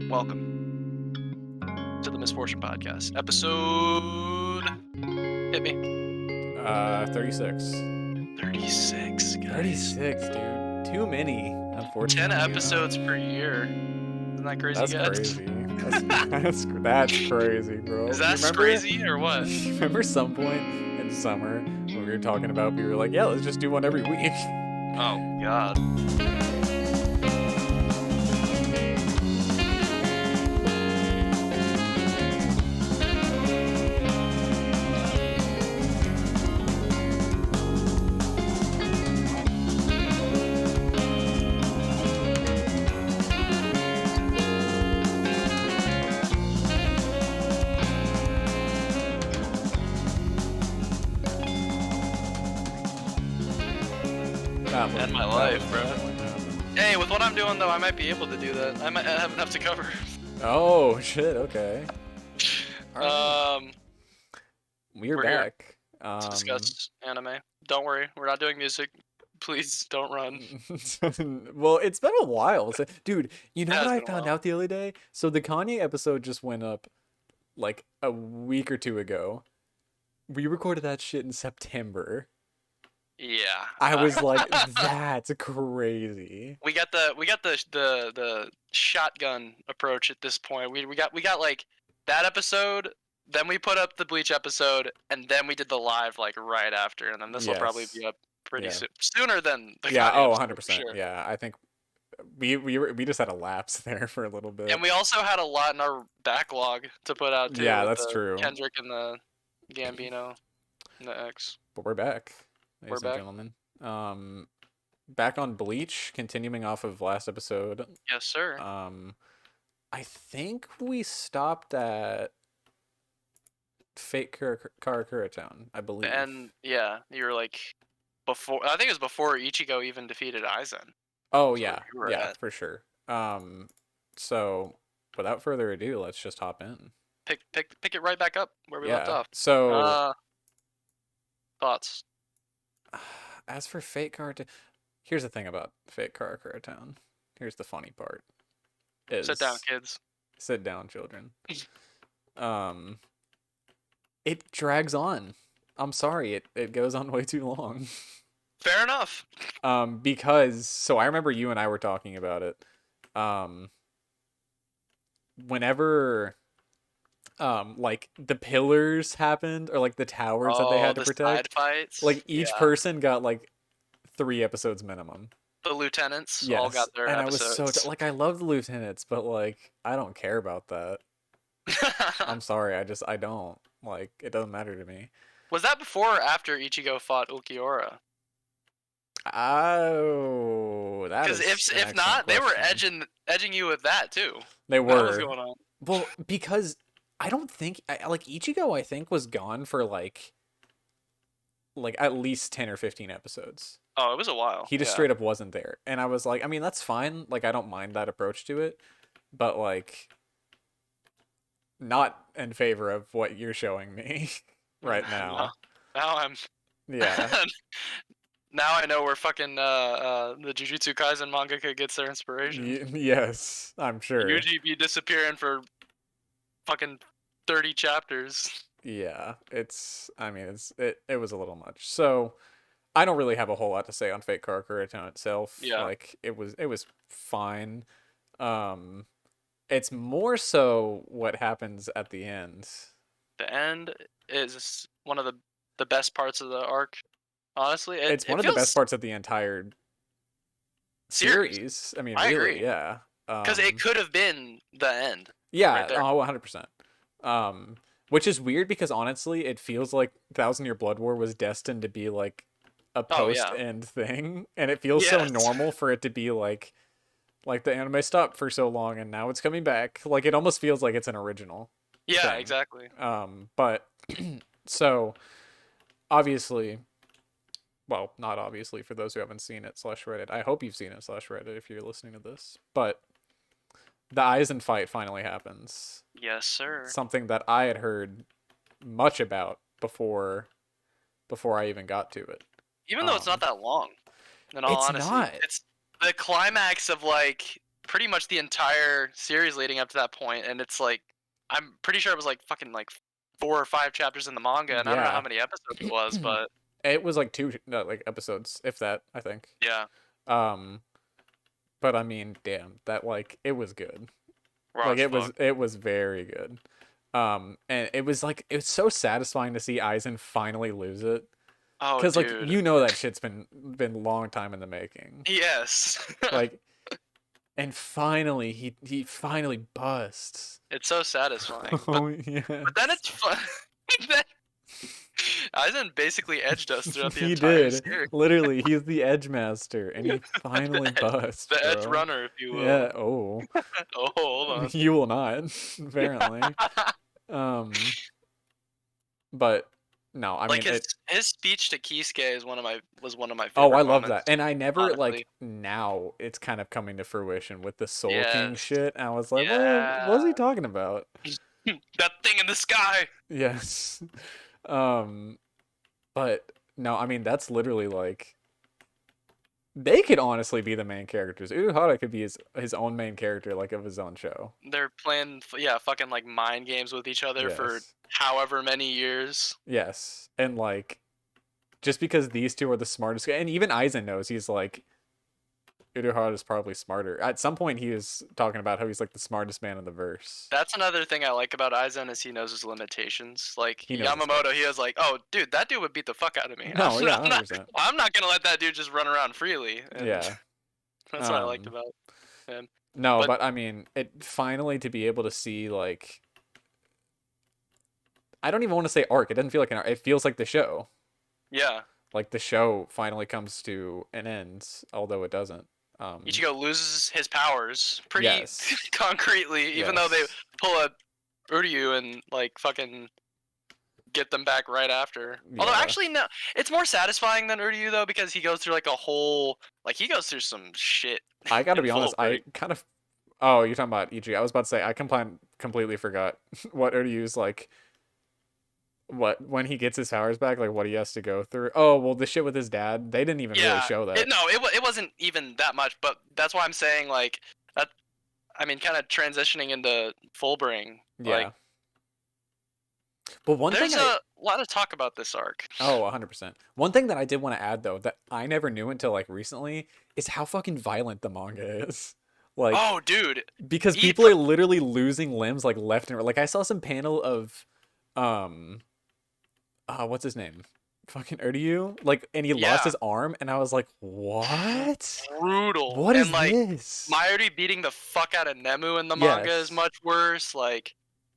Welcome to the Misfortune Podcast. Episode. Hit me. 36. 36, guys. 36, dude. Too many, unfortunately. 10 episodes per year. Isn't that crazy, That's guys? crazy. That's crazy, bro. Is that crazy or what? You remember some point in summer when we were talking about, we were like, yeah, let's just do one every week. Oh, God. And my life, bro. Hey, with what I'm doing, though, I might be able to do that. I might have enough to cover. Oh, shit, okay. We're back. To discuss anime. Don't worry, we're not doing music. Please don't run. Well, it's been a while. Dude, you know It has what I been a found while. out the other day? So the Kanye episode just went up like a week or two ago. We recorded that shit in September. Yeah. I was like, that's crazy. We got the shotgun approach at this point. We got like that episode, then we put up the Bleach episode, and then we did the live like right after, and then this will probably be up pretty sooner than the Yeah, Kanye oh, episode, 100%. sure. Yeah, I think we just had a lapse there for a little bit. And we also had a lot in our backlog to put out too. Yeah, with that's the true. Kendrick and the Gambino and the X. But we're back, ladies We're and gentlemen. Back on Bleach, continuing off of last episode. Yes, sir. I think we stopped at Fate Karakura Town, I believe. And yeah, you were like before. I think it was before Ichigo even defeated Aizen. Oh That's yeah, where you were yeah, at. for sure. So without further ado, let's just hop in. Pick it right back up where we left off. So thoughts. As for Fate Karakura, here's the thing about Fate Karakura Town. Here's the funny part. Sit down, kids. Sit down, children. It drags on. I'm sorry, it goes on way too long. Fair enough. Because I remember you and I were talking about it. Whenever like the pillars happened, or like the towers that they had to protect, side fights. like each person got like 3 episodes minimum. The lieutenants all got their episodes. I was so I love the lieutenants, but like I don't care about that. I'm sorry, I don't. Like, it doesn't matter to me. Was that before or after Ichigo fought Ulquiorra? Oh, that is. Because if not, they were edging you with that too. They were. What was going on? Well, because I don't think like Ichigo, I think, was gone for like at least 10 or 15 episodes. Oh, it was a while. He just straight up wasn't there, and I was like, I mean, that's fine. Like, I don't mind that approach to it, but like, not in favor of what you're showing me right now. Now I'm. Yeah. Now I know where fucking the Jujutsu Kaisen mangaka gets their inspiration. Yes, I'm sure. Yuji be disappearing for fucking 30 chapters. Yeah, it was a little much. So I don't really have a whole lot to say on Fate Karakura Town itself. Yeah. Like it was fine. It's more so what happens at the end. The end is one of the best parts of the arc. Honestly, it's one of the best parts of the entire series. I mean, I really, agree. Yeah. Because it could have been the end. Yeah, right there. 100%. Which is weird because honestly, it feels like Thousand Year Blood War was destined to be like a post-end thing, and it feels so normal for it to be like the anime stopped for so long and now it's coming back. Like it almost feels like it's an original. Yeah, thing. Exactly. But so obviously, well, not obviously for those who haven't seen it /Reddit. I hope you've seen it /Reddit if you're listening to this. But the Aizen fight finally happens. Yes, sir. Something that I had heard much about before I even got to it. Even though it's not that long. In all honesty, not. It's the climax of like pretty much the entire series leading up to that point, and it's like I'm pretty sure it was like fucking like 4 or 5 chapters in the manga, and I don't know how Yeah. many episodes it was, but It was like 2 like episodes, if that, I think. yeah, Um, but I mean, damn, that like it was good. raw Like as fuck. it was very good. And it was like it was so satisfying to see Aizen finally lose it. Oh, Cause like dude. you know that shit's been a long time in the making. Yes. Like, and finally he finally busts. It's so satisfying, Oh but then yes. it's fun. Then Aizen basically edged us throughout the He entire did. series. Literally, he's the edge master, and he finally busts, The edge bro. runner, if you will. Yeah. Oh, Oh, hold on. you will not. Apparently. But no, I Like mean it. his speech to Kisuke is one of my Oh, I favorite love that. moments. And I never Honestly, like now it's kind of coming to fruition with the Soul King yes, shit. And I was like, what yeah, was he talking about? that thing in the sky. Yes. Um, but no, I mean that's literally like they could honestly be the main characters. Uruhara could be his own main character, like of his own show. They're playing, yeah, fucking like mind games with each other for Yes. however many years. Yes. And like just because these two are the smartest and even Aizen knows he's like Uruhara is probably smarter. At some point he was talking about how he's like the smartest man in the verse. That's another thing I like about Aizen is he knows his limitations. Like He knows his stuff. Yamamoto, he was like, "Oh, dude, that dude would beat the fuck out of me. No, yeah, I'm not, 100%. I'm not gonna let that dude just run around freely." And Yeah. that's what I liked Um about him. no, But but I mean, it finally to be able to see like I don't even want to say arc. It doesn't feel like an arc. It feels like the show. yeah, Like the show finally comes to an end, although it doesn't. Ichigo loses his powers pretty Yes. concretely, even though they Yes. pull a Uryu and like fucking get them back right after. Although Yeah. actually no, it's more satisfying than Uryu though because he goes through like a whole like he goes through some shit I gotta in be honest, full I break. kind of oh, you're talking about Ichigo. I was about to say I completely forgot what Uryu's like what when he gets his powers back, like what he has to go through. Oh, well the shit with his dad, they didn't even really Yeah, show that. it wasn't even that much, but that's why I'm saying like that. I mean, kind of transitioning into Fullbring. Yeah. Like, But one thing there's a lot of talk about this arc. oh, 100%. One thing that I did want to add though that I never knew until like recently is how fucking violent the manga is. Like Oh, dude, because he people are literally losing limbs like left and right. Like I saw some panel of um what's his name? Fucking Uryu. Like and he lost yeah, his arm and I was like, "What? brutal, What and is like this?" Mayuri beating the fuck out of Nemu in the manga is Yes. much worse. Like,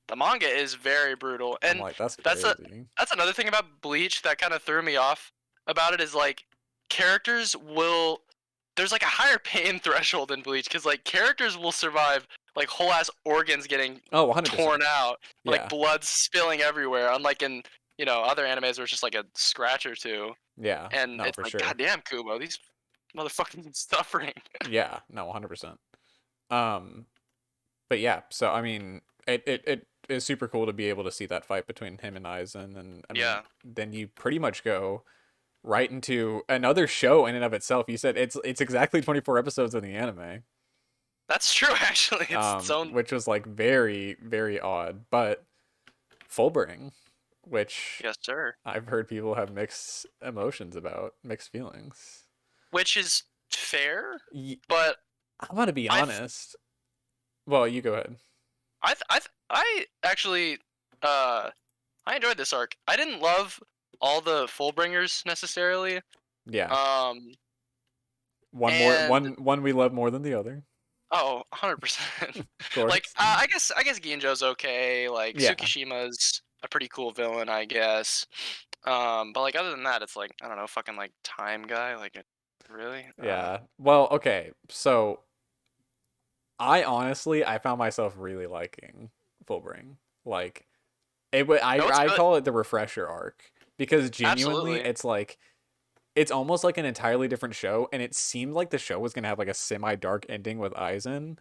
the manga is very brutal, I'm and like, that's that's a crazy. that's another thing about Bleach that kind of threw me off about it is like characters will there's like a higher pain threshold in Bleach because like characters will survive like whole ass organs getting Oh, 100%. torn out, like Yeah. blood spilling everywhere, unlike in other animes where it's just like a scratch or two, Yeah. and No, it's for like, sure. goddamn, Kubo, these motherfuckers are suffering. Yeah. No, 100%. Um but yeah, so I mean, it is super cool to be able to see that fight between him and Aizen, and I mean, Yeah, then you pretty much go right into another show in and of itself. You said it's exactly 24 episodes in the anime, that's true. Actually, it's its own. which was like very very odd, but Fullbring, which Yes, sir. I've heard people have mixed emotions about, mixed feelings. Which is fair, Y- but I'm gonna be I th- honest. Well, you go ahead. I actually uh I enjoyed this arc. I didn't love all the Fullbringers necessarily. Yeah, Um one and one we love more than the other, 100%. of Like course. I guess Ginjo's okay. Like Yeah, Tsukishima's a pretty cool villain, I guess. But like other than that, it's like I don't know, fucking like time guy. Like really? yeah. Well, okay. So I found myself really liking Fullbring. Like No, it's I good. call it the refresher arc because genuinely Absolutely. it's like it's almost like an entirely different show, and it seemed like the show was gonna have like a semi dark ending with Aizen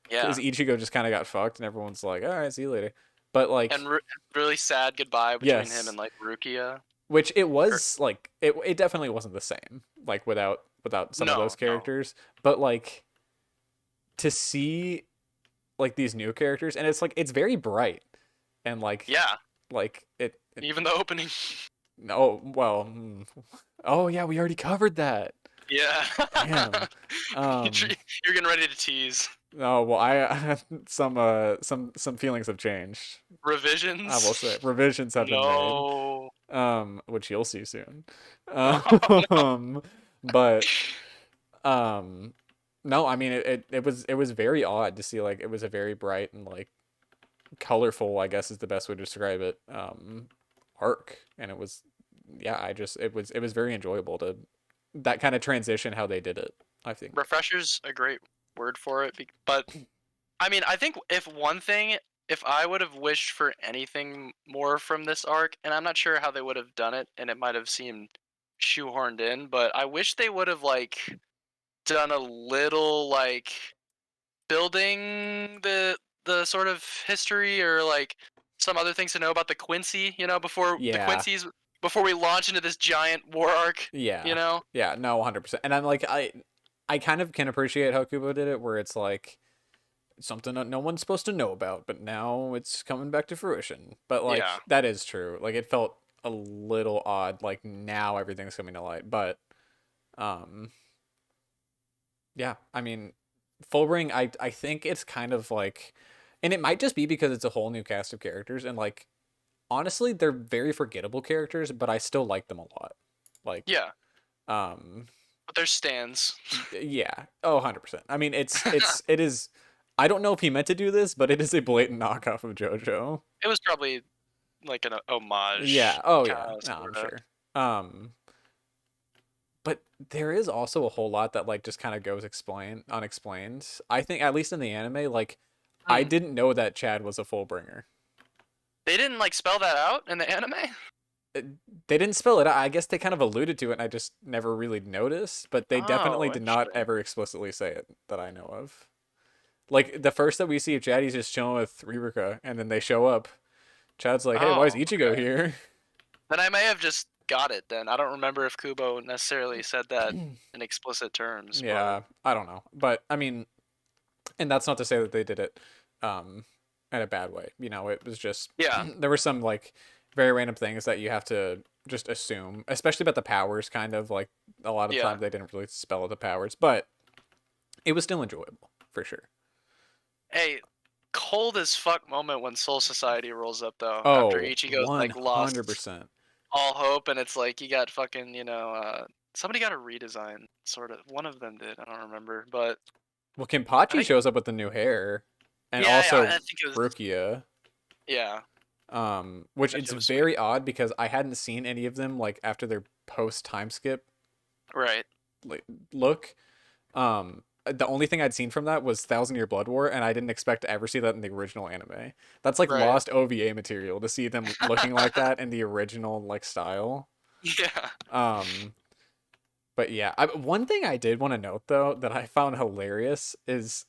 because Yeah. Ichigo just kind of got fucked, and everyone's like, all right, see you later. But like, And really sad goodbye between him yes, and like Rukia. which it Or, was like it definitely wasn't the same like without some of no, those no. characters, but like to see like these new characters, and it's like it's very bright, and Yeah, like even the opening. oh well, oh yeah, we already covered that. Yeah. Damn. Um. You're getting ready to tease. Oh well, I some feelings have changed. I will Revisions? say revisions have been made. No. Which you'll see soon. Oh, no. Um, but um, no, I mean it was very odd to see like it was a very bright and like colorful, I guess is the best way to describe it. Arc, and it was yeah, it was very enjoyable to that kind of transition how they did it. I think. Refresher's a great word for it, but I mean, I think if I would have wished for anything more from this arc, and I'm not sure how they would have done it, and it might have seemed shoehorned in, but I wish they would have like done a little like building the sort of history or like some other things to know about the Quincy, before the Yeah. Quincy's before we launch into this giant war arc, Yeah. Yeah, no, 100%. And I'm like I kind of can appreciate how Kubo did it where it's like something that no one's supposed to know about, but now it's coming back to fruition. But Yeah. like that is true. Like it felt a little odd like now everything's coming to light. But um yeah, I mean Fullbring I think it's kind of like and it might just be because it's a whole new cast of characters and like honestly they're very forgettable characters, but I still like them a lot. Like Yeah. um But there's stands. yeah. Oh, 100%. I mean, it is I don't know if he meant to do this, but it is a blatant knockoff of JoJo. It was probably like an Yeah. homage, Oh kind yeah. of, No, I'm sort of. sure. Um but there is also a whole lot that like just kind of goes explain unexplained. I think at least in the anime like I Hmm. didn't know that Chad was a Fullbringer. They didn't like spell that out in the anime. It, they didn't spell it out. I guess they kind of alluded to it and I just never really noticed, but they definitely Oh, did not interesting. ever explicitly say it that I know of. Like the first that we see of Chad, he's just chilling with Ririka, and then they show up. Chad's like, "Hey, why is Oh, Ichigo okay. here?" Then I may have just got it. Then I don't remember if Kubo necessarily said that in explicit terms, but Yeah, I don't know, but I mean, and that's not to say that they did it, um, in a bad way. You know, it was just yeah, there were some like very random things that you have to just assume, especially about the powers. Kind of like a lot of yeah. times they didn't really spell out the powers, but it was still enjoyable for sure. Hey, cold as fuck moment when Soul Society rolls up though. After Oh, Ichigo's one like hundred lost percent. all hope, and it's like you got fucking, somebody got a redesign, sort of. One of them did. I don't remember, but Well, I Kenpachi think, shows up with the new hair, and yeah, I also think it was, Rukia. yeah. Which That it's shit was sweet. very odd because I hadn't seen any of them like after their post time skip Right. like, look. The only thing I'd seen from that was Thousand Year Blood War, and I didn't expect to ever see that in the original anime. That's like Right. lost OVA material to see them looking like that in the original like style. Yeah. Um, but yeah, one thing I did want to note though that I found hilarious is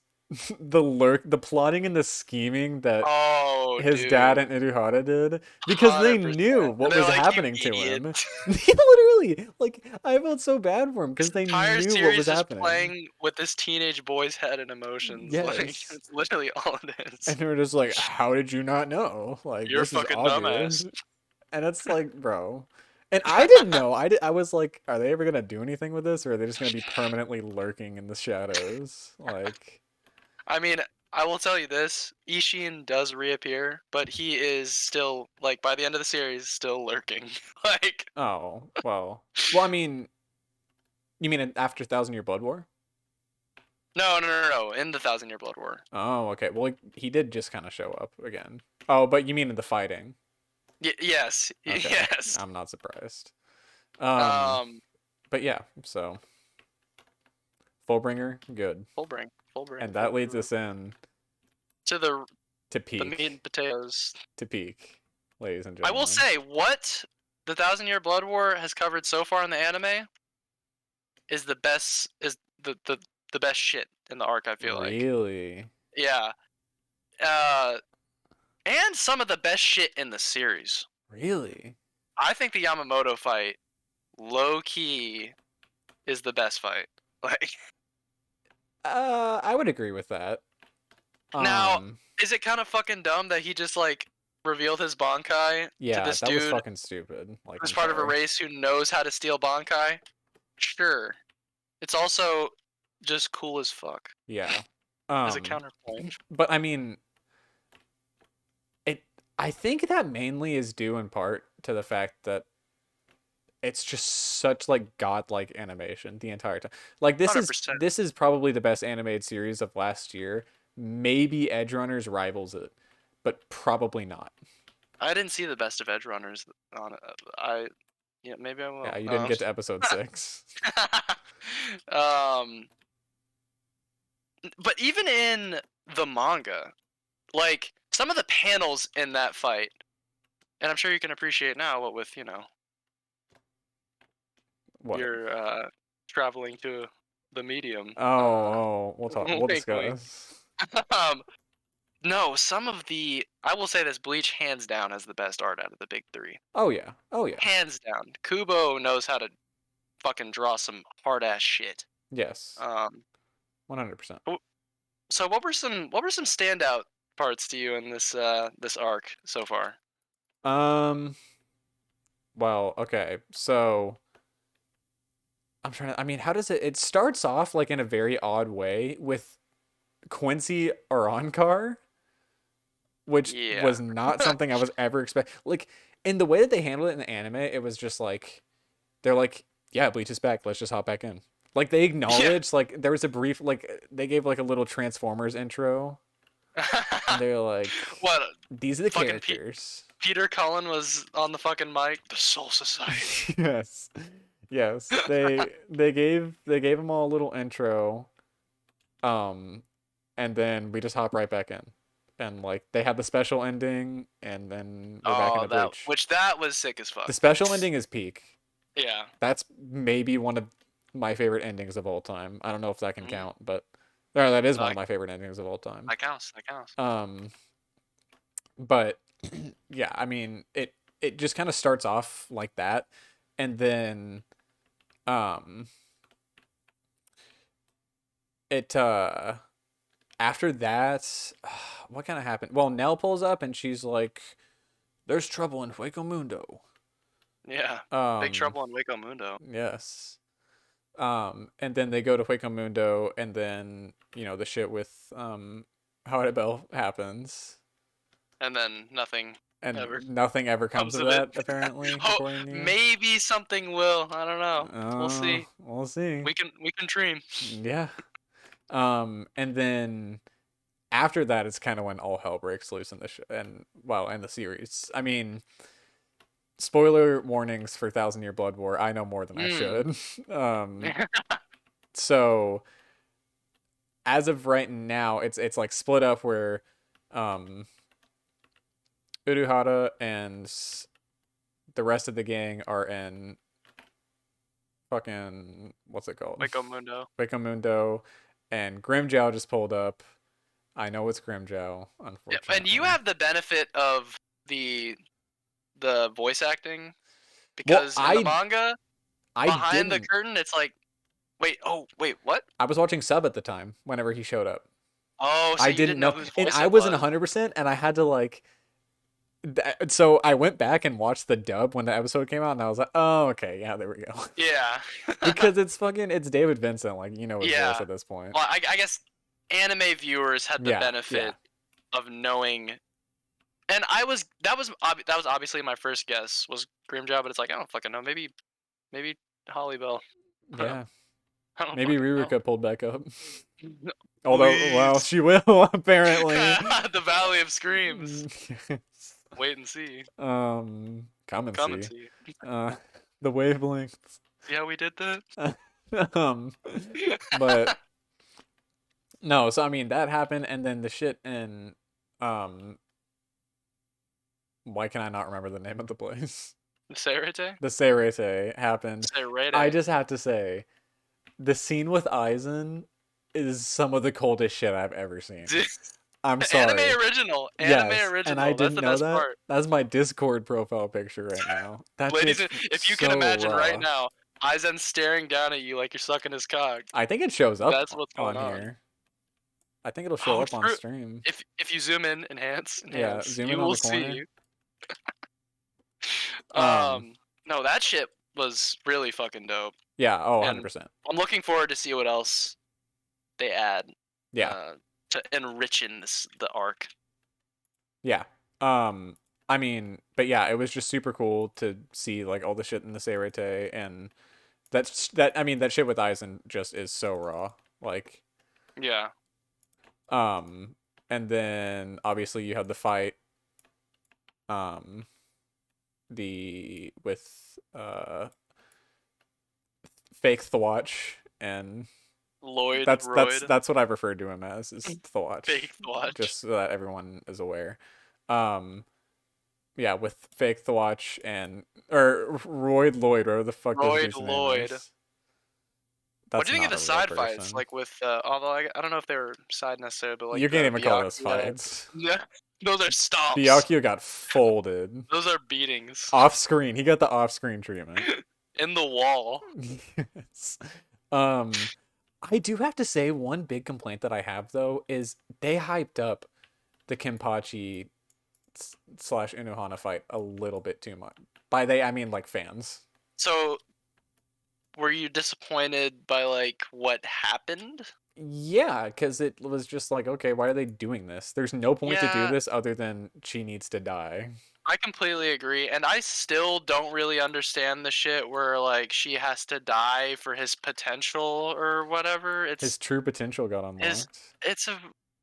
the plotting and the scheming that Oh, his dad dude. and Iruhara did because they 100%. knew And what they're was like, you happening to idiot. him. Literally, like I felt so bad for him This because they entire knew what was series is happening. playing with this teenage boy's head and emotions. Like, Yes. it's literally all it And is. they were just like, "How did you not know? Like You're a this is fucking obvious." dumbass. And it's like, bro. And I didn't know. I was like, "Are they ever gonna do anything with this, or are they just gonna be permanently lurking in the shadows?" Like, I mean, I will tell you this: Ishin does reappear, but he is still like by the end of the series still lurking. Like, oh well. Well, I mean, you mean after Thousand Year Blood War? no, no, no, no, in the Thousand Year Blood War. Oh, okay. Well, he did just kind of show up again. Oh, but you mean in the fighting? Yes, Okay, yes. I'm not surprised. Um, Um, but yeah, so Fullbringer, good, full bring, full bring, and that leads full us in to to the meat and peak, potatoes. to peak, ladies and I will gentlemen. say what the Thousand Year Blood War has covered so far in the anime is the best shit in the arc. I feel like, Really, yeah, uh, and some of the best shit in the series. really. I think the Yamamoto fight, low key, is the best fight. Like, I would agree with that. Now, Um, is it kind of fucking dumb that he just like revealed his Bankai to yeah, this that was dude fucking stupid. Like, who's I'm part of a sorry. race who knows how to steal Bankai? Sure. It's also just cool as fuck Yeah. as a Um, counterpoint. but I mean, it. I think that mainly is due in part to the fact that it's just such like godlike animation the entire time. Like this is 100%. this is probably the best animated series of last year. Maybe Edgerunners rivals it, but probably not. I didn't see the best of Edge Runners on it. Yeah, maybe I Yeah, will. you didn't get to episode 6. Um, but even in the manga, like some of the panels in that fight, and I'm sure you can appreciate now what with What? your traveling to the medium. Oh, we'll talk. We'll Wink, wink. discuss. Um, no, some of the I will say this Bleach hands down has the best art out of the big three. Oh yeah. Oh yeah. Hands down. Kubo knows how to fucking draw some hard ass shit. Yes. Um, 100%. so what were some standout parts to you in this arc so far? Um. Well, okay. So I'm trying to. I mean, how does it? It starts off like in a very odd way with Quincy Arankar, which Yeah. was not something I was ever expect. Like in the way that they handled it in the anime, it was just like they're like, yeah, Bleach is back. Let's just hop back in. Like they Yeah. acknowledged, like there was a brief, like they gave like a little Transformers intro, and they're like, What these are the fucking characters. Peter Cullen was on the fucking mic. The Soul Society. Yes, yes. They gave them all a little intro, um, and then we just hop right back in, and like they had the special ending, and then we're back Oh, into Bleach. that was sick as The fuck. special ending is peak. Yeah. That's maybe one of my favorite endings of all time. I don't know if that can Mm, count, but or that is one of that, my favorite endings of all time. that counts. That counts. Um, but yeah, I mean, it just kind of starts off like that, and then um, it after that, what kind of happened? Well, Nell pulls up and she's like, "There's trouble in Hueco Mundo." Yeah. Big Um, Trouble in Waco Mundo. yes. And then they go to Hueco Mundo, and then the shit with Bell happens, And then nothing and ever nothing ever comes comes of of it. that apparently, Oh, according to you. maybe something will. I don't know. We'll see. We'll see. We can dream. Yeah. And then after that, it's kind of when all hell breaks loose in the and well, in the series. I mean, spoiler warnings for Thousand Year Blood War. I know more than I Mm. should. So as of right now, it's like split up where, um, Uruhara and the rest of the gang are in fucking what's it called? Waco Mundo. Waco Mundo, and Grimjow just pulled up. I know it's Grimjow, Yeah, and you unfortunately. have the benefit of the voice acting Well, because in the I manga, I behind the didn't. curtain, it's like, wait, what? I was watching sub at the time whenever he showed up. Oh, so I you didn't didn't know know, whose and voice I it wasn't was. 100%, and I had to like. So I went back and watched the dub when the episode came out, and I was like, "Oh, okay, yeah, there we go." Yeah. Because it's David Vincent, like his voice Yeah. at this point. Well, I guess anime viewers had the Yeah, yeah, benefit of knowing, and that was obviously my first guess was Grimjaw, but it's like I don't fucking know. Maybe Holly Bell. I don't know. yeah. I don't Maybe fucking know. Ririka pulled back up. Although, well, Please. she will apparently. The Valley of Screams. Wait and see. Come and Come and see. see. Uh, the wavelengths. See how we did that? um, but no. So I mean, that happened, and then the shit in um, why can I not remember the name of the place? Serete? The Seirete happened. I Serete. just have to say, the scene with Aizen is some of the coldest shit I've ever seen. I'm Anime sorry. original. Anime Yes, and I original. That's didn't the know best that. part. That's my Discord profile picture right now. That Ladies, shit's if you can so imagine right raw. now, Aizen staring down at you like you're sucking his cock. I think it shows up That's what's going on on. here. I think it'll show Oh, up on true. stream. If you zoom in, Yeah, enhance, zoom in you on will the corner. see. Um, No, that shit was really fucking dope, yeah, oh, and 100%. I'm looking forward to see what else they add, Yeah. uh, to enrichen the arc. Yeah. I mean, but yeah, it was just super cool to see like all the shit in the Seirete, and I mean that shit with Aizen just is so raw. Like, Yeah. um, and then obviously you had the fight, um, the with fake Thwatch, and Lloyd that's what I've referred to him as, is Thwatch, fake watch. just so that everyone is aware. Um, yeah, with fake Thwatch and or Royd Lloyd, whatever the fuck this Royd dude's name Lloyd. is. What That's do you think not of a the real side fights? person. Like with, although I don't know if they were side necessarily, but like You can't the even call those Byakuya. fights. Yeah, those are stomps. Byakuya got folded. Those are beatings. Off screen. He got the off screen treatment. In the wall. Yes. I do have to say one big complaint that I have though is they hyped up the Kenpachi slash Unohana fight a little bit too much. By they, I mean like fans. So, were you disappointed by like what happened? Yeah, because it was just like, okay, why are they doing this? There's no point to do Yeah, this other than she needs to die. I completely agree, and I still don't really understand the shit where like she has to die for his potential or whatever. His true potential got Is unlocked. it's a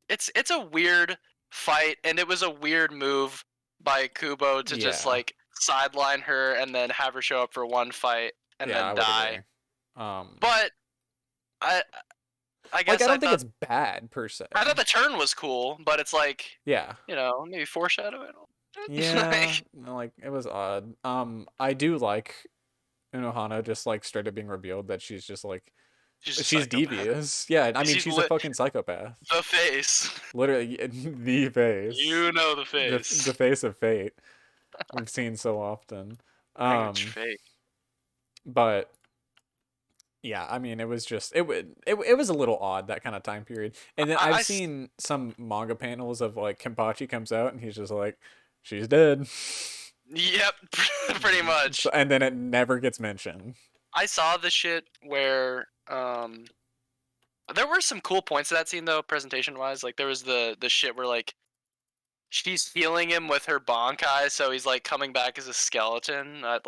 it's a weird fight, and it was a weird move by Kubo to just Yeah, like sideline her and then have her show up for one fight and yeah, I then would die. agree. But I I Like guess I I don't think thought it's bad per se. I thought the turn was cool, but it's like, Yeah, maybe foreshadowing. yeah, Like, like it was odd. I do like Unohana just like straight up being revealed that she's just like she's a she's psychopath. devious. Yeah, I mean She's she's a fucking psychopath. the face. Literally the face. You know the The face. face of fate we've seen so often. Language Um, fake. but yeah, I mean, it was just it was a little odd, that kind of time period. And then I've I seen some manga panels of like Kenpachi comes out and he's just like, she's dead. yep, pretty So, much. and then it never gets mentioned. I saw the shit where there were some cool points to that scene though, presentation wise. Like there was the shit where like she's healing him with her Bankai, so he's like coming back as a skeleton. That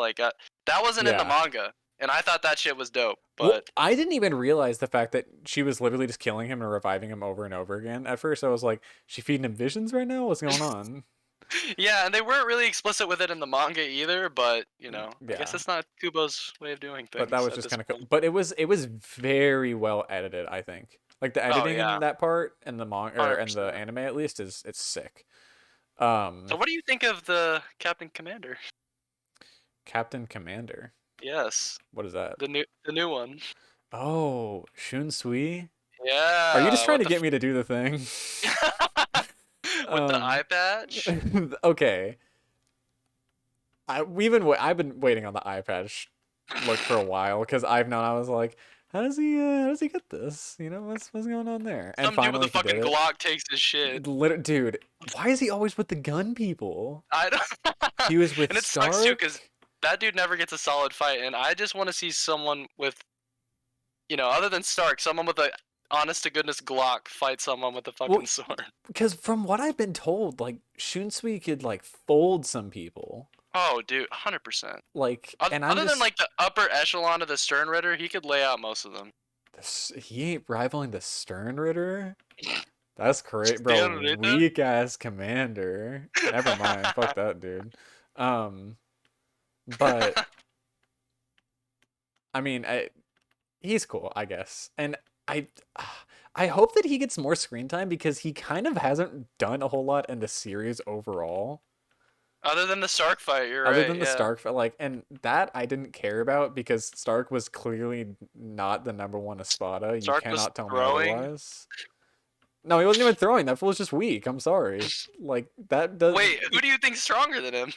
wasn't in the Yeah. manga, and I thought that shit was dope. Well, But I didn't even realize the fact that she was literally just killing him and reviving him over and over again. At first, I was like, she feeding him visions right now? What's going on? yeah, and they weren't really explicit with it in the manga either. But I guess Yeah. that's not Kubo's way of doing But that things was at just this kind of cool. point. But it was very well edited, I think. Like the Oh editing in yeah, that part and the manga or and the 100%. anime at least is it's sick. So what do you think of the Captain Commander? Captain Commander. Yes, What is that? the new one. Oh, Shun Sui? Are you just Yeah, trying what to the get me to do the thing? with the eye um patch? okay. I've been waiting on the eye patch look for a while because I've known I was like, how does he get this? What's going on there? And Some dude with a finally he did fucking it. Glock takes his shit. Dude, why is he always with the gun people? I don't. He was with And it sucks too Stark. because that dude never gets a solid fight, and I just want to see someone with, other than Stark, someone with a honest to goodness Glock fight someone with a Well, fucking sword. because from what I've been told, like Shunsui could like fold some people. Oh, dude, 100%. Like, and I'm Other than just like the upper echelon of the Stern Ritter, he could lay out most of them. he ain't rivaling the Stern Ritter. That's great, Stay bro. underneath it? Weak ass commander. Never mind. Fuck that dude. Um, but I mean, he's cool, I guess, and I. I hope that he gets more screen time because he kind of hasn't done a whole lot in the series overall. Other than the Stark fight, you're Other right. than the Yeah. Stark, like, and that I didn't care about because Stark was clearly not the number one Espada. You Stark was cannot tell me throwing. otherwise. No, he wasn't even throwing. That fool was just weak. I'm sorry. Like that does. Wait, who do you think's stronger than him?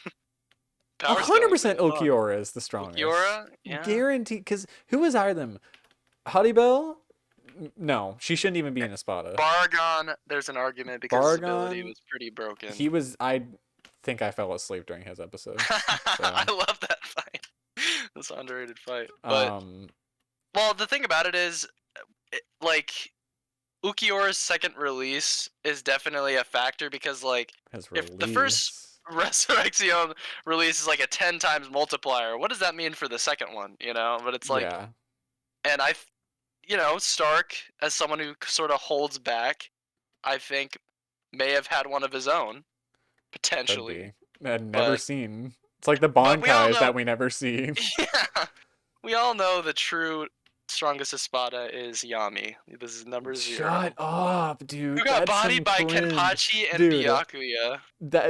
Power 100% scaling. Ulquiorra is the strongest. Ulquiorra? Yeah. Guaranteed. Because who was higher than him? Haribel, No, she shouldn't even be in Espada. Baragon, there's an argument because his ability Baragon, was pretty broken. he was. I think I fell asleep during his episode. So. I love that fight. That's an underrated fight. But Um. well, the thing about it is, like, Ukiyora's second release is definitely a factor because, like, if the first Resurrection release is like a 10 times multiplier, what does that mean for the second one? You know, but it's like, yeah. And you know, Stark, as someone who sort of holds back, I think may have had one of his own, potentially. I'd never seen. It's like the But we all Bankais know, that we never see. yeah, we all know the true strongest Espada is Yami. This is number 0. Shut up, dude. Who got That's bodied some by cringe. Kenpachi and Dude, Byakuya.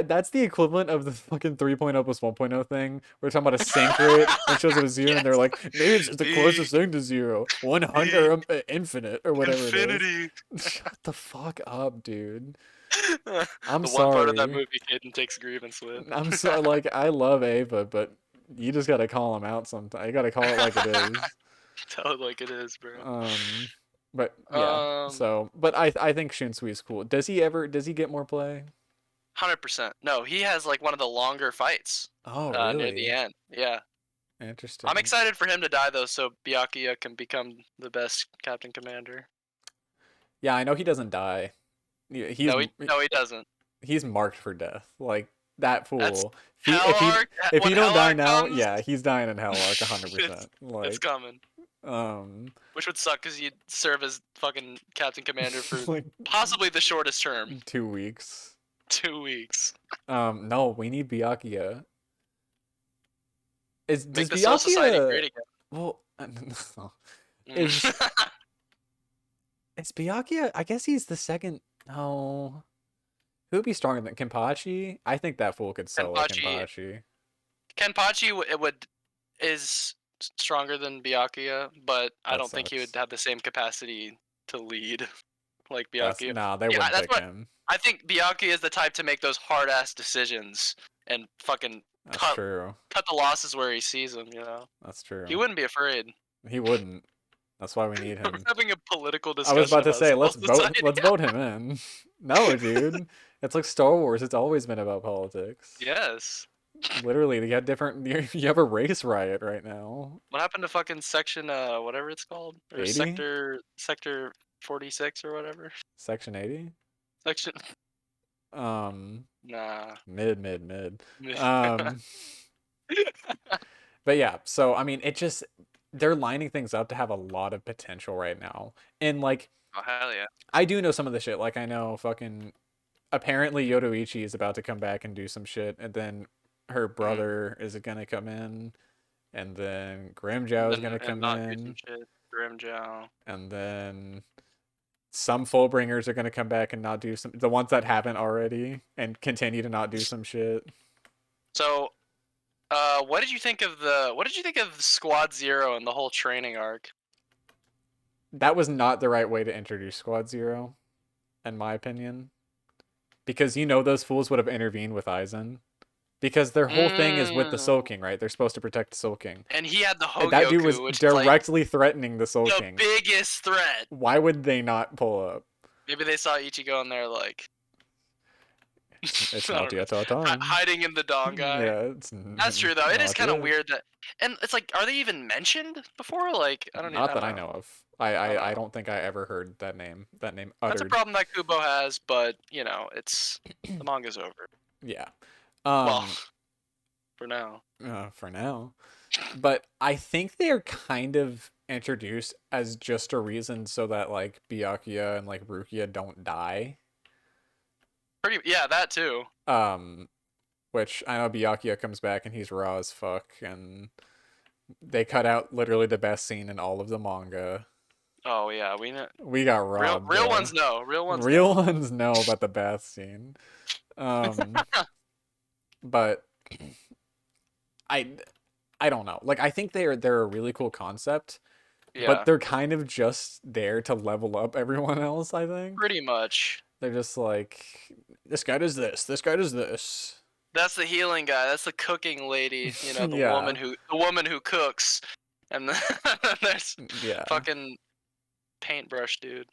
that's the equivalent of the fucking 3.0 plus 1.0 thing. We're talking about a sync rate and shows it was 0, Yes. and they're like, maybe it's just the closest thing to 0. 100 or infinite or whatever Infinity. it is. Shut the fuck up, dude. The I'm one sorry. part of that movie Caden takes grievance with. I'm sorry. Like, I love Ava, but you just gotta call him out sometime. You gotta call it like it is. Tell it like it is, bro. But yeah. But I think Shinsui's cool. Does he get more play? 100%. No, he has like one of the longer fights. Oh, really? Near the end. Yeah. Interesting. I'm excited for him to die though, so Byakuya can become the best Captain Commander. Yeah, I know he doesn't die. No, he doesn't. He's marked for death. Like that fool. If he don't die now, yeah, he's dying in Hell Arc 100%. Like it's coming. Which would suck because you'd serve as fucking Captain Commander for like, possibly the shortest term. 2 weeks. 2 weeks. No, we need Byakuya. Does the Soul Society great again. Well, is Byakuya? I guess he's the second. No, who would be stronger than Kenpachi? I think that fool could solo Kenpachi. Kenpachi is stronger than Byakuya, but I don't think he would have the same capacity to lead like Byakuya. They wouldn't pick him. I think Byakuya is the type to make those hard ass decisions and fucking cut the losses where he sees them. You know. That's true. He wouldn't be afraid. He wouldn't. That's why we need him. We're having a political discussion. I was about to say, let's vote him in. No, dude. It's like Star Wars. It's always been about politics. Yes. Literally, you have a race riot right now. What happened to fucking section whatever it's called? Or 80? sector 46 or whatever? Section 80? Section Nah. Mid. But yeah, so I mean they're lining things up to have a lot of potential right now. And like, oh hell yeah. I do know some of the shit. Like I know fucking apparently Yodoichi is about to come back and do some shit, and then her brother is gonna come in, and then Grimmjow is gonna come in. Grimmjow. And then some Fullbringers are gonna come back and not do some, the ones that haven't already, and continue to not do some shit. So what did you think of Squad Zero and the whole training arc? That was not the right way to introduce Squad Zero, in my opinion. Because those fools would have intervened with Aizen. Because their whole thing is with the Soul King, right? They're supposed to protect the Soul King. And he had the Hogyoku, that dude was directly threatening the Soul King. The biggest threat. Why would they not pull up? Maybe they saw Ichigo and they're like, it's not yet our time. Hiding in the Dong guy. Yeah, that's true though. It is kind of weird that, and it's like, are they even mentioned before? Like, I don't know. Not that I know of. I don't think I ever heard that name. Uttered. That's a problem that Kubo has, but it's the manga's over. Yeah. Well, for now. For now. But I think they're kind of introduced as just a reason so that like Byakuya and like Rukia don't die. Yeah, that too. Which I know Byakuya comes back and he's raw as fuck, and they cut out literally the best scene in all of the manga. Oh yeah, we got robbed. Real ones know. Real ones know about the bath scene. But I don't know. Like I think they're a really cool concept. Yeah. But they're kind of just there to level up everyone else, I think. Pretty much. They're just like, this guy does this, this guy does this. That's the healing guy. That's the cooking lady. The woman who cooks. And then there's fucking paintbrush dude.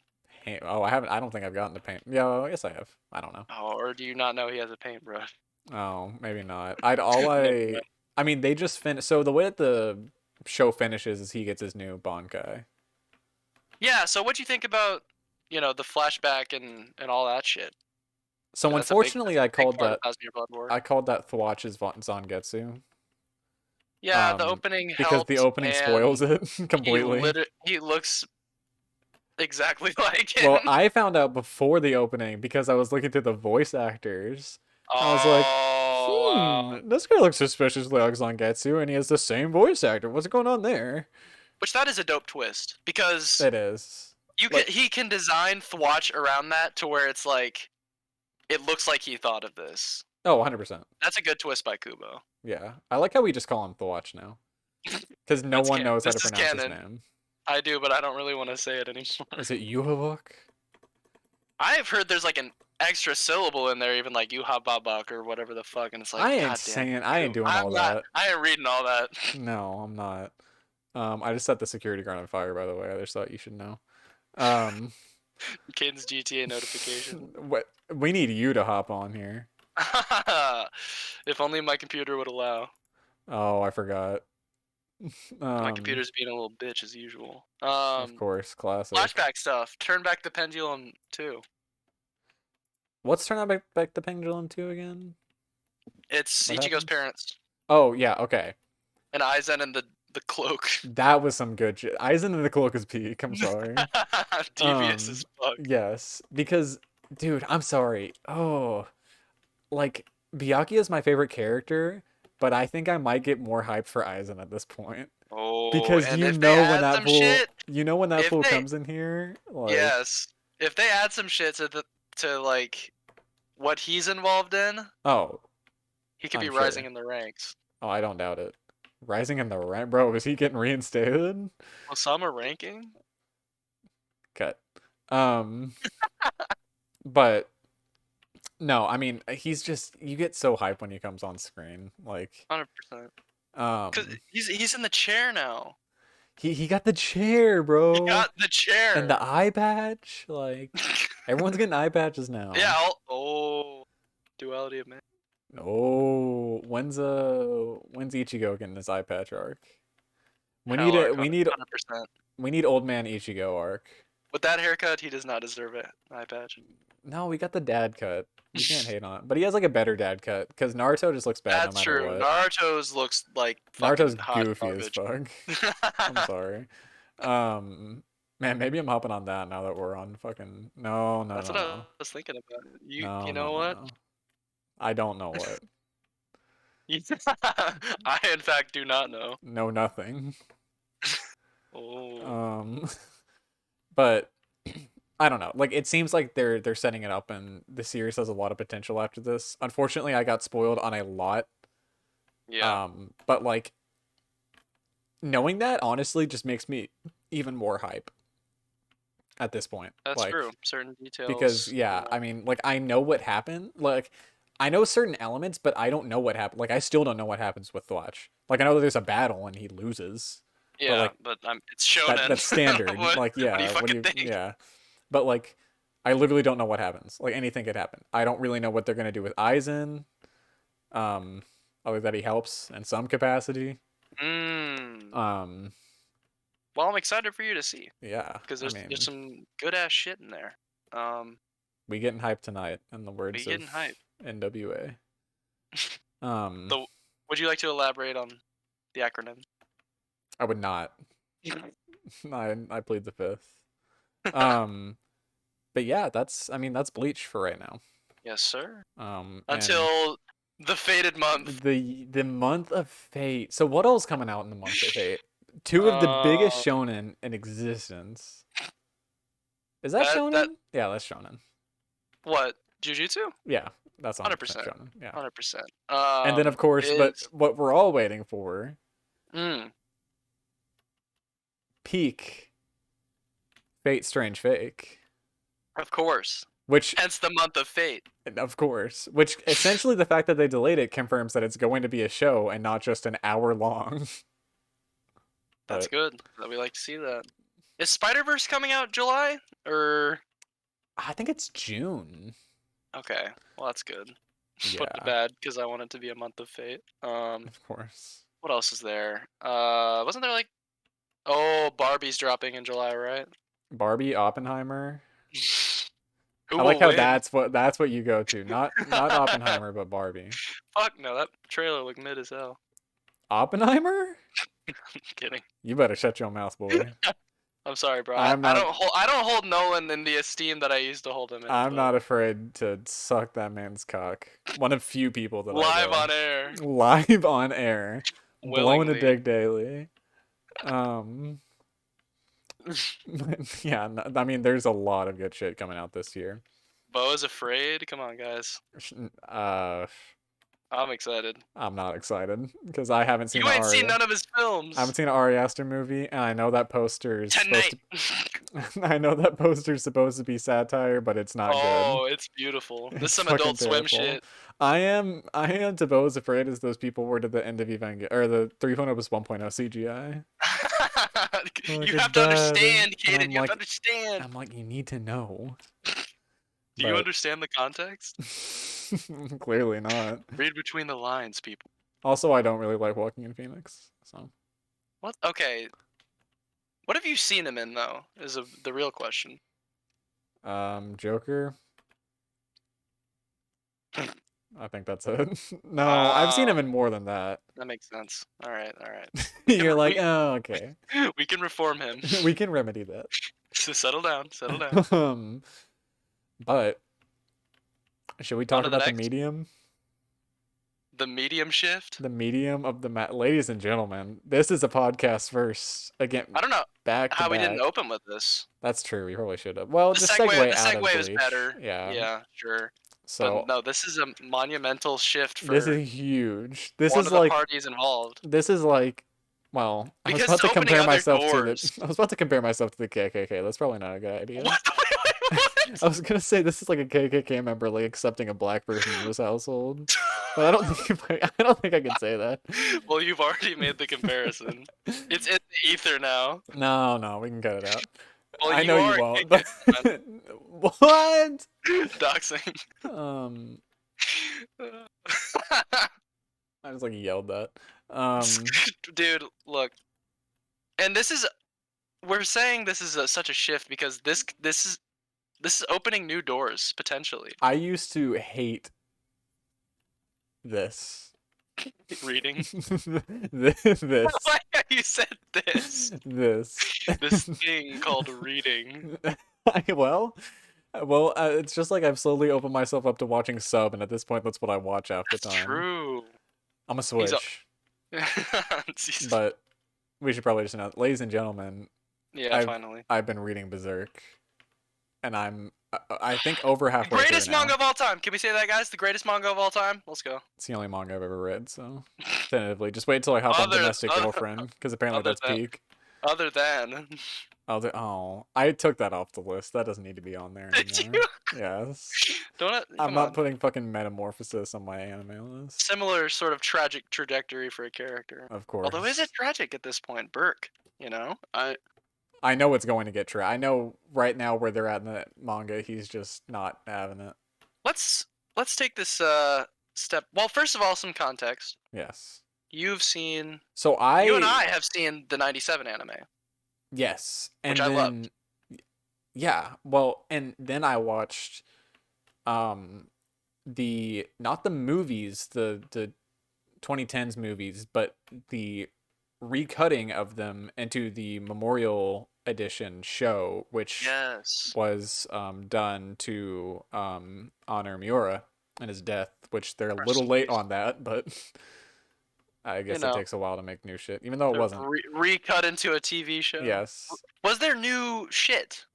Oh, I haven't. I don't think I've gotten to paint. Yeah, yes, I have. I don't know. Oh, or do you not know he has a paintbrush? Oh, maybe not. I'd all Never I. mind. I mean, they just finished. So the way that the show finishes is he gets his new Bankai. Yeah. So what do you think about the flashback and all that shit? So That's a big unfortunately, I big called part of that. Thousand Year Blood War. I called that Thwatch's Zangetsu. Yeah, the opening Because the helped, opening spoils and it completely. he looks exactly like Well, him. I found out before the opening because I was looking through the voice actors. I was like, Oh wow. this guy looks suspiciously like Zangetsu, and he has the same voice actor. What's going on there? Which that is a dope twist because It is. Like, he can design Thwatch around that to where it's like it looks like he thought of this. oh, 100%. That's a good twist by Kubo. Yeah. I like how we just call him Thwatch now. Because no one knows how This to is pronounce his canon. name. I do, but I don't really want to say it anymore. Is it Yuhavuk? I have heard there's like an extra syllable in there, even like Yuhababak or whatever the fuck, and it's like, I ain't God damn. saying, I ain't doing all I'm not. that. I ain't reading all that. No, I'm not. I just set the security guard on fire, by the way. I just thought you should know. Um, Caden's GTA notification. what? We need you to hop on here. If only my computer would allow. Oh, I forgot. My computer's being a little bitch as usual. Of course, classic. Flashback stuff. Turn back the pendulum too. What's turn back the pendulum to again? It's What Ichigo's happens? parents. Oh yeah, okay. And Aizen and the cloak. That was some good shit. Aizen and the Cloak is peak. I'm sorry. Devious as fuck. Yes, because dude, I'm sorry. Oh, like Byakuya is my favorite character, but I think I might get more hyped for Aizen at this point. Oh, Because and if they add some shit, when that if fool they comes in here, like yes, if they add some shit to like what he's involved in, oh, he could I'm be sure. rising in the ranks. Oh, I don't doubt it. Rising in the rank, bro. Is he getting reinstated? Osama ranking? Cut. But no, I mean he's just you get so hyped when he comes on screen, like 100%. Because he's in the chair now. he got the chair, bro. He got the chair and the eye patch. Like everyone's getting eye patches now. Yeah. Duality of man. Oh, when's Ichigo getting this eye patch arc? We Hell need arc, it. 100%. We need old man Ichigo arc. With that haircut, he does not deserve it. Eye patch. No, we got the dad cut. You can't hate on it, but he has like a better dad cut because Naruto just looks bad That's no matter true. what. Naruto's looks like Naruto's hot goofy garbage. as fuck. I'm sorry. Man, maybe I'm hopping on that now that we're on fucking. No. That's what I was thinking about. You know what? No. I don't know what. I in fact do not know. No, nothing. Oh. But I don't know. Like it seems like they're setting it up, and the series has a lot of potential after this. Unfortunately, I got spoiled on a lot. Yeah. But like knowing that honestly just makes me even more hype at this point. That's like, true. Certain details. Because yeah, I mean, like I know what happened. Like I know certain elements, but I don't know what happened. Like I still don't know what happens with Thwatch. Like I know there's a battle and he loses. Yeah, but it's shonen. That's standard. What do you think? Yeah. But like I literally don't know what happens. Like anything could happen. I don't really know what they're gonna do with Aizen. Other that he helps in some capacity. Well, I'm excited for you to see. Yeah. Because there's some good ass shit in there. We getting hyped tonight, in the words of hype. NWA. Would you like to elaborate on the acronym? I would not. I plead the fifth. But yeah, that's Bleach for right now. Yes, sir. Until the fated month. The month of fate. So what else coming out in the month of fate? Two of the biggest shonen in existence. Is that shonen? Yeah, that's shonen. What? Jujutsu? Yeah, that's 100%. shonen. Yeah, 100%. And then of course, but what we're all waiting for. Peak. Fate Strange Fake. Of course. Which hence the month of fate. Of course. Which essentially the fact that they delayed it confirms that it's going to be a show and not just an hour long. That's good. We like to see that. Is Spider-Verse coming out July or? I think it's June. Okay, well that's good. But Yeah, bad because I want it to be a month of Fate. of course. What else is there? Wasn't there like? Oh, Barbie's dropping in July, right? Barbie, Oppenheimer. Who I like will how win? that's what you go to. Not Oppenheimer, but Barbie. Fuck no, that trailer looked mid as hell. Oppenheimer? Kidding. You better shut your mouth, boy. I'm sorry, bro. I'm I not don't hold Nolan in the esteem that I used to hold him in, I'm but not afraid to suck that man's cock. One of few people that I live will. on air, Live on air. Blowing a willingly. dick daily. Yeah, I mean, there's a lot of good shit coming out this year. Bo is afraid. Come on, guys. Uh, I'm excited. I'm not excited because I haven't seen You the ain't seen Ari. none of his I haven't films seen an Ari Aster movie, and I know that poster is supposed tonight. to. I know that poster is supposed to be satire, but it's not good. Oh, it's beautiful. This is It's some fucking Adult Swim terrible. shit. I am to Bo as afraid as those people were to the end of Evangelion, or the 3.0 was 1.0 CGI. Like You it's have to bad, and understand, kid. You have to understand. I'm like, you need to know, Do you but understand the context? clearly not. Read between the lines, people. Also, I don't really like Walking in Phoenix, so What? Okay. What have you seen him in, though? The real question. Joker. I think that's it. No, I've seen Wow, him in more than that. that makes sense. All right, all right. We can You're like, we oh, okay. we can reform him. We can remedy that. So settle down, settle down. But should we On talk to the about the next. medium? The medium shift. The medium of the ladies and gentlemen. This is a podcast first. Again, I don't know back to how we didn't back. open with this. That's true. We probably should have. Well, The just segue, segue the out of segue is Bleach. better. Yeah. Yeah, sure. But So no, this is a monumental shift this for is huge. This one is of the like parties involved this is like well, I was because about it's to opening compare other myself to the doors. I was about to compare myself to the KKK. That's probably not a good idea. What? I was gonna say this is like a KKK member like accepting a black person in his household, but I don't think I don't think I can say that. Well, you've already made the comparison. It's in the ether now. No, no, we can cut it out. Well, I you know you are a won't, but KKK what? fan. Doxing. Um, I just like yelled that. Dude, look, and we're saying this is such a shift because this is opening new doors potentially. I used to hate this. Reading. this. Why you said this? This. This thing called reading. Well, it's just like I've slowly opened myself up to watching sub, and at this point, that's what I watch half the That's time. true. I'm a He's a. switch, but we should probably just announce, ladies and gentlemen, Yeah, finally. I've been reading Berserk, and I think over halfway Greatest through now. manga of all time. Can we say that, guys? The greatest manga of all time. Let's go. It's the only manga I've ever read, so tentatively, just wait until I hop on Domestic Girlfriend, because apparently that's peak. Other than. Oh, I took that off the list. That doesn't need to be on there Did anymore. you? Yes. I'm I'm not putting fucking Metamorphosis on my anime list. Similar sort of tragic trajectory for a character. Of course. Although is it tragic at this point? Burke, I know it's going to get I know right now where they're at in the manga, he's just not having it. Let's take this step. Well, first of all, some context. Yes. You've seen. So you and I have seen the '97 anime. Yes, and which I loved. Yeah, well, and then I watched, the not the movies, the 2010s movies, but the recutting of them into the Memorial Edition show, which was done to honor Miura and his death, which they're a little late on that, but I guess it takes a while to make new shit, even though it wasn't. Recut into a TV show? Yes. Was there new shit?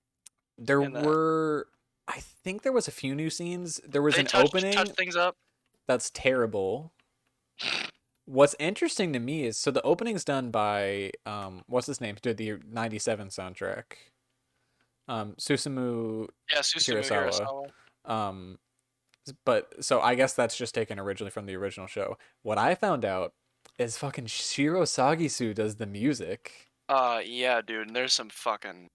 There were... I think there was a few new scenes. There was an opening... touch things up? That's terrible. What's interesting to me is... So the opening's done by... what's his name? Who did the 97 soundtrack? Susumu... Yeah, Susumu Hirasawa. But... So I guess that's just taken originally from the original show. What I found out is fucking Shiro Sagisu does the music. Yeah, dude. There's some fucking.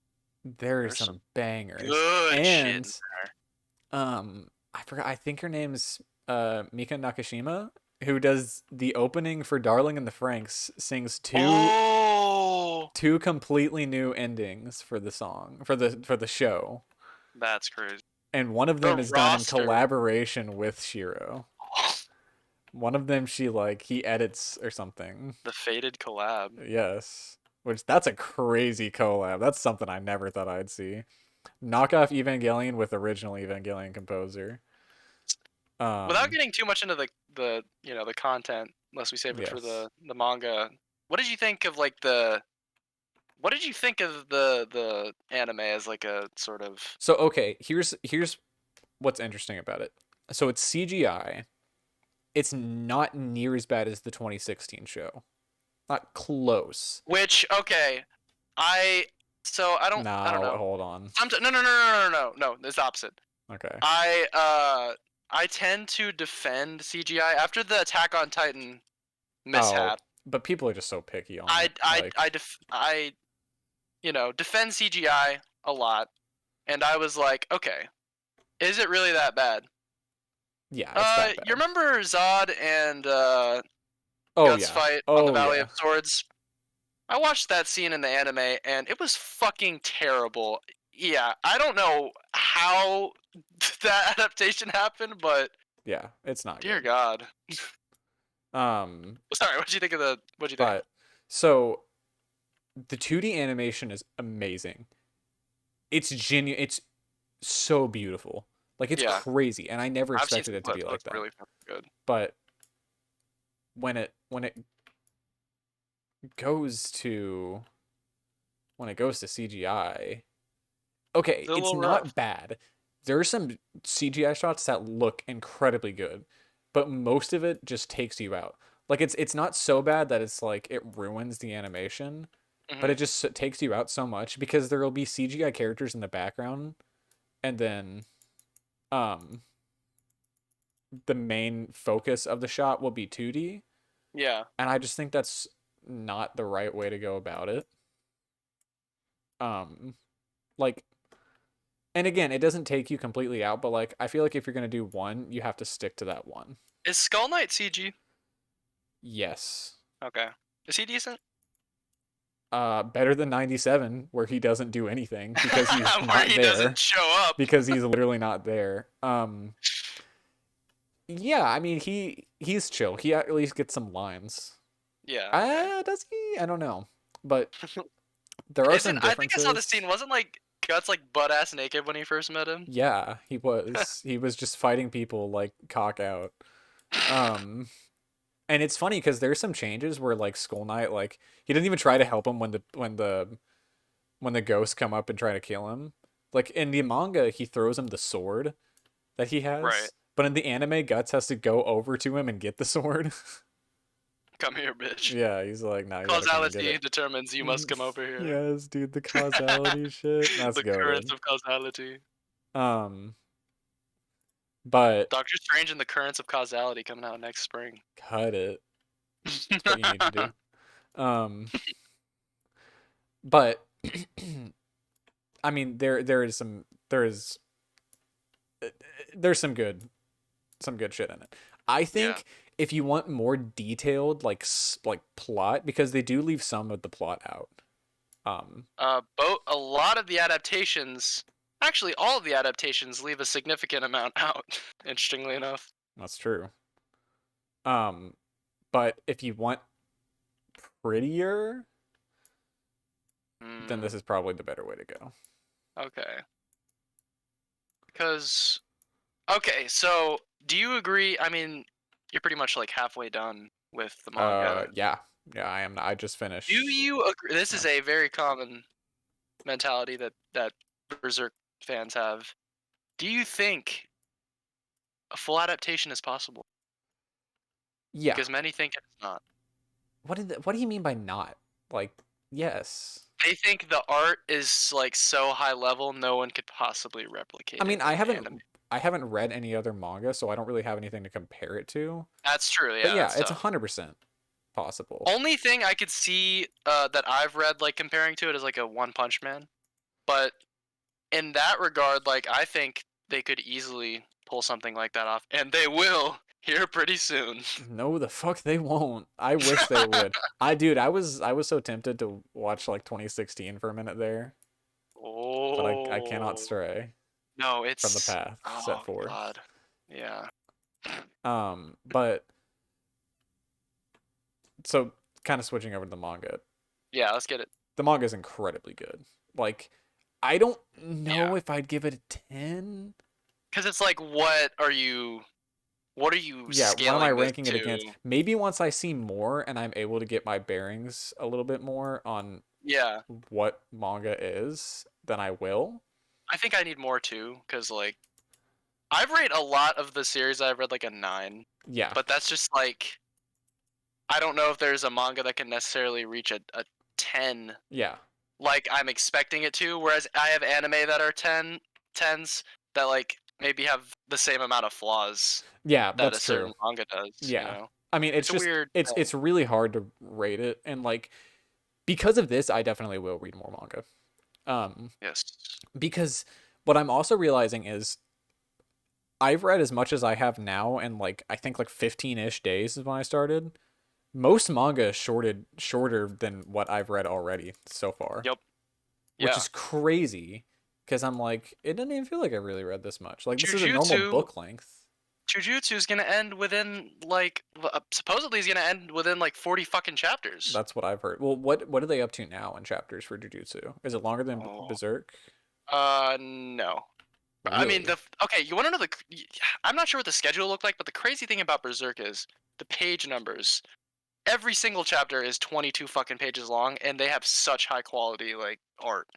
There's There's some some bangers. good shit in And there. I forgot, I think her name's Mika Nakashima, who does the opening for Darling in the Franxx, sings Oh, two completely new endings for the song, for the show. that's crazy. And one of them The is done in roster. collaboration with Shiro. One of them he edits or something. The Fated collab. Yes. Which that's a crazy collab. That's something I never thought I'd see. Knockoff Evangelion with original Evangelion composer. Without Um getting too much into the the content, unless we save it for yes. the manga. What did you think of like the? What did you think of the anime as like a sort of? So okay, here's what's interesting about it. So it's CGI. It's not near as bad as the 2016 show. Not close. Which okay, I I don't Now know. hold on. No, no, no, no, no, no, no. It's the opposite. Okay. I tend to defend CGI after the Attack on Titan Oh, mishap. but people are just so picky on it. I defend CGI a lot, and I was like, okay, is it really that bad? Yeah, it's that You bad. remember Zod and Oh Guts yeah. fight on the Oh Valley yeah. of Swords? I watched that scene in the anime, and it was fucking terrible. Yeah, I don't know how that adaptation happened, but Yeah, it's not dear good. God. Um, Sorry, what'd you think of the? What'd you think? but so the 2D animation is amazing. It's genuine. It's so beautiful. Like it's Yeah, crazy, and I never I've seen expected some it to be clips. It like looks that. really fucking good. But when it goes to when it goes to CGI, okay, It's a it's little rough. not bad. There are some CGI shots that look incredibly good, but most of it just takes you out. Like it's not so bad that it's like it ruins the animation, but Hmm. it just takes you out so much because there will be CGI characters in the background, and then um the main focus of the shot will be 2D, Yeah. and I just think that's not the right way to go about it. Um like, and again, it doesn't take you completely out, but like I feel like if you're going to do one, you have to stick to that one. Is Skull Knight CG? Yes. Okay. Is he decent? Better than 97 where he doesn't do anything because he's Where not he there, doesn't show up. because he's literally not there. Yeah, I mean he's chill. He at least gets some lines. Yeah. Okay. Does he? I don't know. But there are Isn't some I think I saw the differences. scene. Wasn't like Guts like butt ass naked when he first met him? Yeah, he was. He was just fighting people like cock out. Um and it's funny because there's some changes where like Skull Knight, like he doesn't even try to help him when the ghosts come up and try to kill him. Like in the manga, he throws him the sword that he Right. has, but in the anime, Guts has to go over to him and get the sword. Come here, bitch. Yeah, he's like, "Nah, you gotta come and get Causality it." determines you must come over here. Yes, dude, the causality shit. That's The currents goaded. of causality. Um, but Doctor Strange and the currents of causality coming out next spring. cut it. That's what you need to do. Um, but I mean, there's some good shit in it. I Yeah. think if you want more detailed like plot, because they do leave some of the plot out. A lot of the adaptations, actually all of the adaptations, leave a significant amount out. Interestingly enough. That's true. Um, but if you want prettier, then Hmm. this is probably the better way to go. Okay. Because okay, so do you agree? I mean, you're pretty much like halfway done with the manga. Yeah, yeah, I am. I just Do finished. you agree? This Yeah, is a very common mentality that Berserk fans have. Do you think a full adaptation is possible? yeah. Because many think it's not. What do you mean by not? Like, yes. They think the art is like so high level, no one could possibly I replicate mean, it in anime. I haven't read any other manga, so I don't really have anything to compare it to. That's true. But Yeah, yeah, that's it's tough. 100%. possible. Only thing I could see that I've read like comparing to it is like a One Punch Man, but in that regard, like I think they could easily pull something like that off, and they will here pretty soon. No, the fuck they won't. I wish they would. I was so tempted to watch like 2016 for a minute there, but I cannot Oh stray no, from the it's path set oh forth. god, yeah, But so kind of switching over to the manga. yeah. Let's get it. The manga is incredibly good. Like, I don't know Yeah, if I'd give it a 10. because it's like, what are you Yeah, what am I scaling this ranking it against? to? Maybe once I see more and I'm able to get my bearings a little bit more on Yeah, what manga is, then I will. I think I need more too, because like I've rated a lot of the series. I've read like a 9, Yeah. but that's just like I don't know if there's a manga that can necessarily reach a 10 Yeah. like I'm expecting it to. Whereas I have anime that are 10s that like maybe have the same amount of flaws Yeah, that that's a true. certain manga does. You Yeah. know, I mean, it's it's a just weird thing. it's really hard to rate it, and like because of this, I definitely will read more manga. Yes. Because what I'm also realizing is I've read as much as I have now in like I think like 15-ish days is when I started. Most manga is shorter than what I've read already so far, Yep. which Yeah. is crazy because I'm like it doesn't even feel like I really read this much. Like this is a normal Jujutsu. book length. Jujutsu is gonna end within like supposedly is gonna end within like 40 fucking chapters. That's what I've heard. Well, what are they up to now in chapters for Jujutsu? Is it longer than Oh. Berserk? No. I mean, Really? okay, you want to know I'm not sure what the schedule looked like, but the crazy thing about Berserk is the page numbers. Every single chapter is 22 fucking pages long, and they have such high quality like art.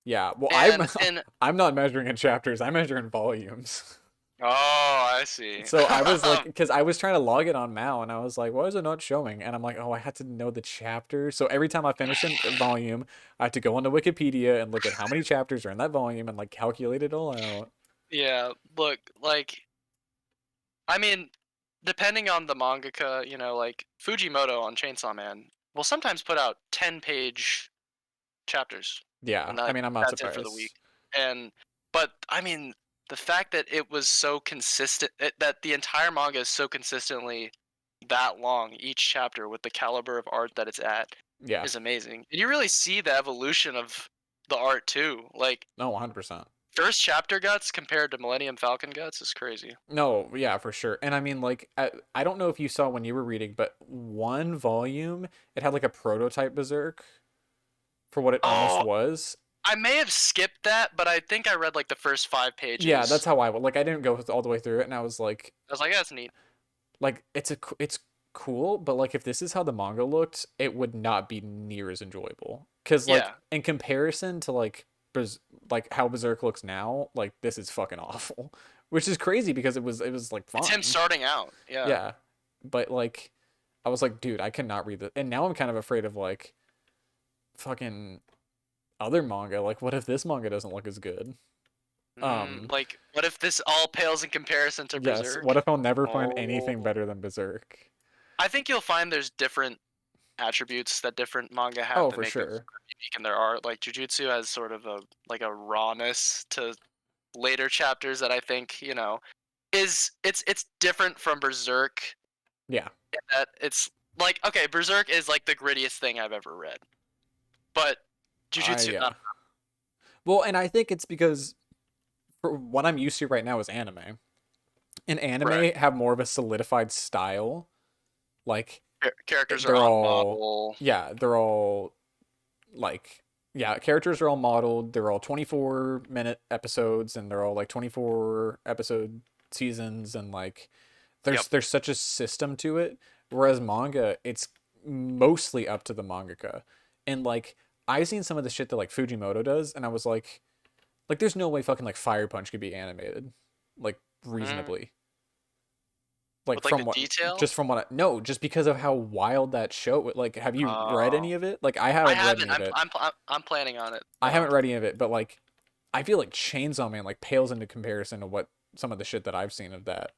Yeah. Well, I'm And in I'm not measuring in chapters. I'm measuring volumes. oh, I see. So I was like, because I was trying to log it on Mao, and I was like, why is it not showing? And I'm like, oh, I had to know the chapter. So every time I finish a volume, I had to go onto Wikipedia and look at how many chapters are in that volume and like calculate it all out. Yeah, look, like I mean, depending on the mangaka, like Fujimoto on Chainsaw Man will sometimes put out 10-page chapters, Yeah. and I mean, I'm not that's it for the week. surprised. And but I mean, the fact that it was so consistent, that the entire manga is so consistently that long each chapter with the caliber of art that it's at Yeah. is amazing. And you really see the evolution of the art too. Like No, 100%. first chapter guts compared to Millennium Falcon guts is crazy. No, yeah, for sure. And I mean, like, I don't know if you saw when you were reading, but one volume, it had like a prototype Berserk for what it almost Oh, was. I may have skipped that, but I think I read like the first 5 Yeah, that's pages. how I would. Like, I didn't go all the way through it, and I was I was like, that's neat. it's cool, but like, if this is how the manga looked, it would not be near as enjoyable. Because like, Yeah, in comparison to like, like how Berserk looks now, like this is fucking awful, which is crazy because it was like it's him fun. starting out. Yeah. Yeah, but like, I was like, dude, I cannot read this, and now I'm kind of afraid of like fucking other manga. Like, what if this manga doesn't look as good? Like, what if this all pales in comparison to Yes. What Berserk? if I'll never find anything Oh, better than Berserk? I think you'll find there's different attributes that different manga have Oh, that for make them sort sure. of unique in their art. Like Jujutsu has sort of a rawness to later chapters that I think is it's different from Berserk Yeah. in that it's like okay, Berserk is like the grittiest thing I've ever read, but I Jujutsu, yeah. Well, and I think it's because for what I'm used to right now is anime. And correct. anime have more of a solidified style. Like Characters are they're on all model. yeah, they're all like yeah, characters are all modeled. They're all 24-minute episodes and they're all like 24 episode seasons and like Yep. there's such a system to it. Whereas manga, it's mostly up to the mangaka. And like I've seen some of the shit that like Fujimoto does, and I was like there's no way fucking like Fire Punch could be animated like Mm. reasonably. Like With like from the what detail. just from what no, just because of how wild that show like have you read Oh, any of it? Like I I haven't read haven't. any of it. I'm planning on it I though. haven't read any of it, but like I feel like Chainsaw Man like pales into comparison to what some of the shit that I've seen of that.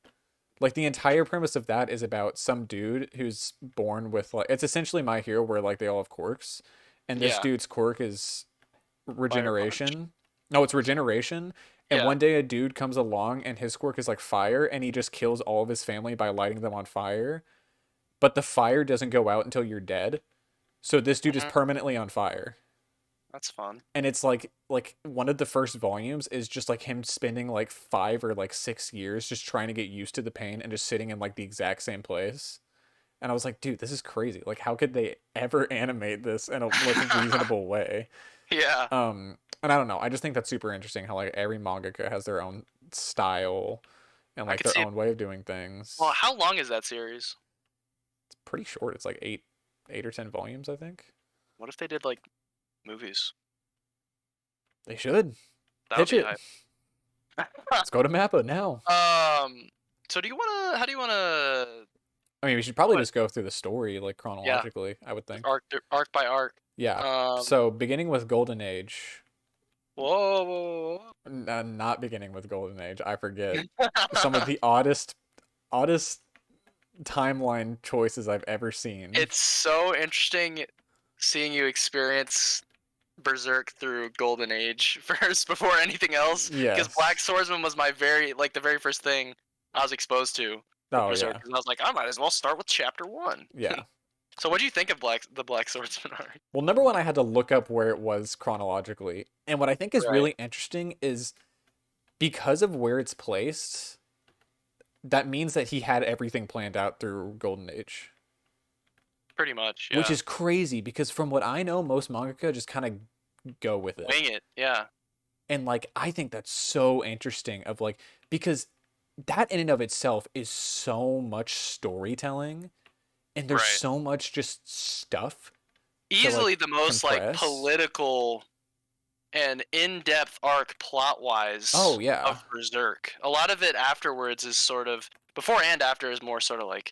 Like the entire premise of that is about some dude who's born with like it's essentially My Hero where like they all have quirks, and this Yeah. dude's quirk is Fire punch. regeneration. No, it's regeneration. And Yeah. one day a dude comes along and his quirk is like fire, and he just kills all of his family by lighting them on fire. But the fire doesn't go out until you're dead. So this dude is Hmm. permanently on fire. That's fun. And it's like one of the first volumes is just like him spending like 5 or 6 years just trying to get used to the pain and just sitting in like the exact same place. And I was like, dude, this is crazy. Like, how could they ever animate this in a like reasonable way? Yeah. And I don't know. I just think that's super interesting how like every mangaka has their own style and I like could their see it. own way of doing Well, things. how long is that series? It's pretty short. It's like 8 or 10 volumes, I think. What if they did like movies? They should That would pitch be it. hype. Let's go to Mappa now. So do you wanna? How do you wanna? I mean, we should probably What? just go through the story like Yeah, chronologically, I would just think. arc by arc. Yeah. Um. So beginning with Golden Age, Whoa. Whoa, whoa, not beginning with Golden Age. I forget some of whoa. the oddest timeline choices I've ever seen. It's so interesting seeing you experience Berserk through Golden Age first before anything else, because Black Yes. Swordsman was my the very first thing I was exposed to with Oh Berserk, yeah. and I was like, I might as well start with chapter one. Yeah. So what do you think of the Black Swordsman arc? Well, number one, I had to look up where it was chronologically. And what I think is Right. really interesting is because of where it's placed, that means that he had everything planned out through Golden Age. Pretty much, Which yeah. is crazy because from what I know, most mangaka just kind of go with it. Wing it, yeah. And like I think that's so interesting of like because that in and of itself is so much storytelling and there's Right. so much just stuff to Easily like the most like compress. political and in-depth arc plot-wise Oh yeah. of Berserk. A lot of it afterwards is sort of before and after is more sort of like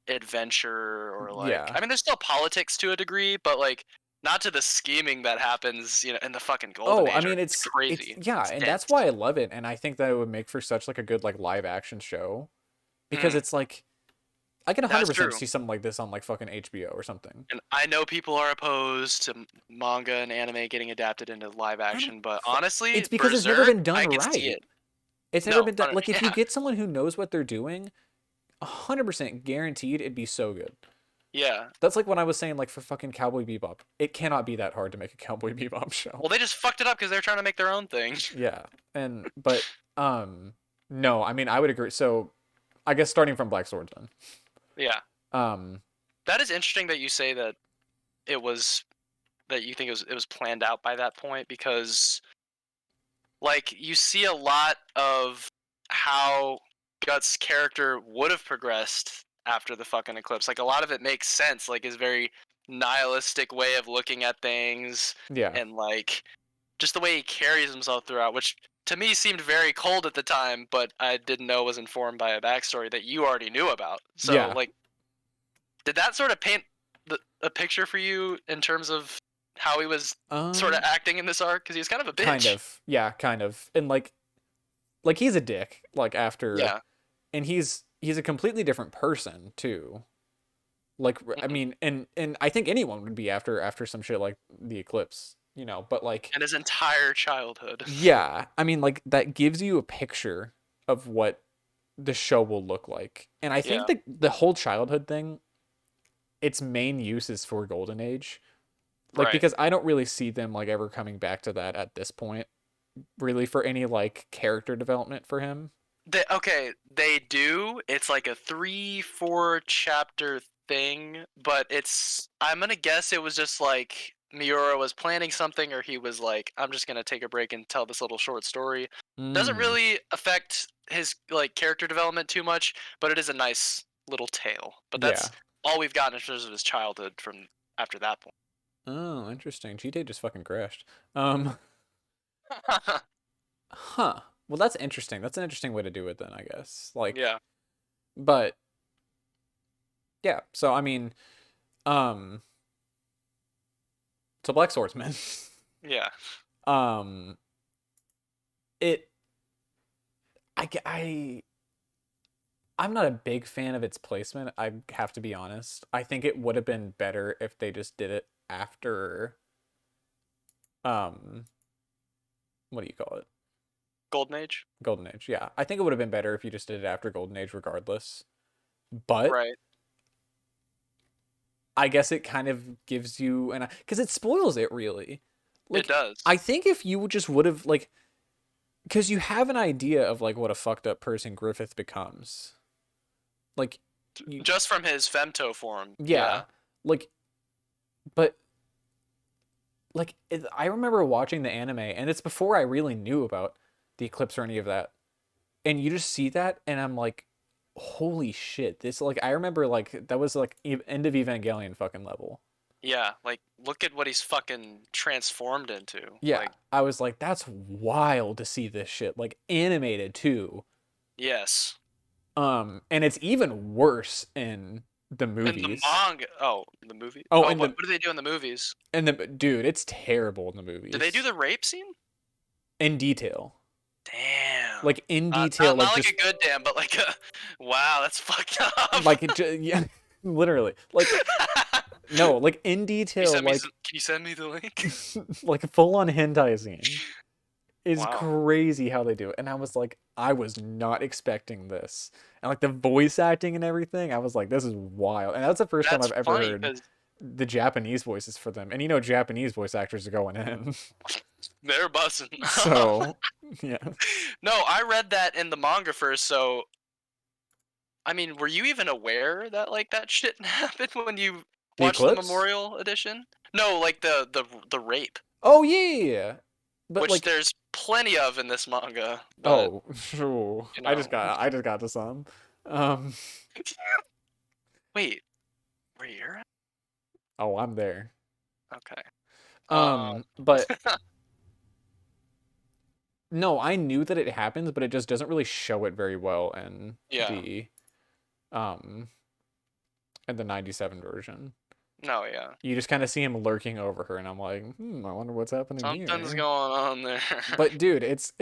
adventure or like Yeah. I mean there's still politics to a degree, but like not to the scheming that happens, in the fucking Golden Oh, I Age. mean It's it's crazy. yeah, It's and that's dense. why I love it and I think that it would make for such like a good like live action show because Mm, it's like I can that's 100% true. see something like this on like fucking HBO or something. And I know people are opposed to manga and anime getting adapted into live I don't action, but honestly, it's because it's never Berserk, been done I could see right. it. It's never No, been done like if you yeah, get someone who knows what they're doing, 100% guaranteed it'd be so good. yeah. That's like when I was saying like for fucking Cowboy Bebop. It cannot be that hard to make a Cowboy Bebop show. Well, they just fucked it up because they're trying to make their own thing. Yeah. And but no, I mean I would agree. So I guess starting from Black Swordsman. Yeah, Um that is interesting that you say that it was that you think it was planned out by that point because like you see a lot of how Guts' character would have progressed after the fucking eclipse. Like a lot of it makes sense. Like his very nihilistic way of looking at things yeah. and like just the way he carries himself throughout, which to me seemed very cold at the time, but I didn't know was informed by a backstory that you already knew about. So Yeah. like, did that sort of paint a picture for you in terms of how he was sort of Um acting in this arc? Because he was kind of a kind bitch. of. Yeah, kind of. And like he's a dick like after Yeah. and he's a completely different person too. Like I Hmm. mean and I think anyone would be after some shit like the eclipse, but like And his entire childhood. yeah, I mean like that gives you a picture of what the show will look like. And I think Yeah. the whole childhood thing its main use is for Golden Age. Like Right. because I don't really see them like ever coming back to that at this point really for any like character development for him. They do. It's like a 3-4 chapter thing, but I'm gonna guess it was just like Miura was planning something, or he was like, I'm just gonna take a break and tell this little short story. Doesn't Mm, really affect his like character development too much, but it is a nice little tale. But that's yeah. all we've gotten in terms of his childhood from after that point. Oh, interesting. GTA just fucking crashed. Huh. Well, that's interesting. That's an interesting way to do it then, I guess. Like, Yeah, but yeah. So I mean, um, so Black Swordsman. yeah. um, it. I, g- I'm not a big fan of its placement. I have to be honest. I think it would have been better if they just did it after um what do you call it? Golden Age. Golden Age. Yeah. I think it would have been better if you just did it after Golden Age regardless. But Right. I guess it kind of gives you an because it spoils it really. It Like does. I think if you just would have like because you have an idea of like what a fucked up person Griffith becomes. Like you Just from his femto form. yeah. Yeah. Like but like I remember watching the anime and it's before I really knew about the eclipse or any of that. And you just see that and I'm like holy shit. This like I remember like that was like end of Evangelion fucking level. Yeah. Like, look at what he's fucking transformed into. Yeah, Like, I was like, that's wild to see this shit like animated too. yes. And it's even worse in the In the movies. manga. Oh, the movie. Oh, Oh, and what do they do in the movies? the dude, it's terrible in the Do they do movies the rape scene? in detail, Damn. like in Not, detail, not, like not like just a good damn, but like a wow, that's fucked up. like yeah, literally, like no, like in detail, like Can you send me the link? like full on hentai scene. Is Wow. crazy how they do it. And I was like, I was not expecting this. And like the voice acting and everything, I was like, this is wild. And that's the first time That's I've ever funny heard because the Japanese voices for them. And you know, Japanese voice actors are going in. they're buzzing. So, yeah. No, I read that in the manga first, so I mean, were you even aware that like that shit happened when you The watched the Eclipse? Memorial Edition? No, like the rape, Oh, yeah, yeah, yeah. But which like, there's plenty of in this manga, but oh, sure. you I know. just got to some. Um, Wait, where you're at? oh, I'm there. Okay. But no, I knew that it happens, but it just doesn't really show it very well in Yeah. um the 97 version. No, yeah. You just kind of see him lurking over her and I'm like, I wonder what's happening Something's here. going on there. But dude, it's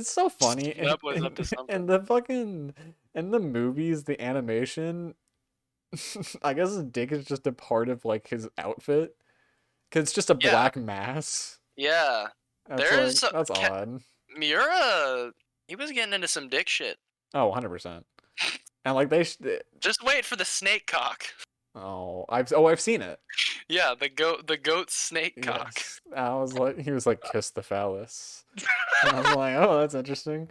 so funny That boy's up to and something. the fucking in the movies, the animation I guess his dick is just a part of like his outfit cuz it's just a Yeah, black mass. yeah. That's like There's that's odd. Miura. He was getting into some dick shit. Oh, 100%. And like Just wait for the snake cock. I've seen it. Yeah, the goat snake cock. Yes. I was like he was like kiss the phallus. And I was like, oh, that's interesting.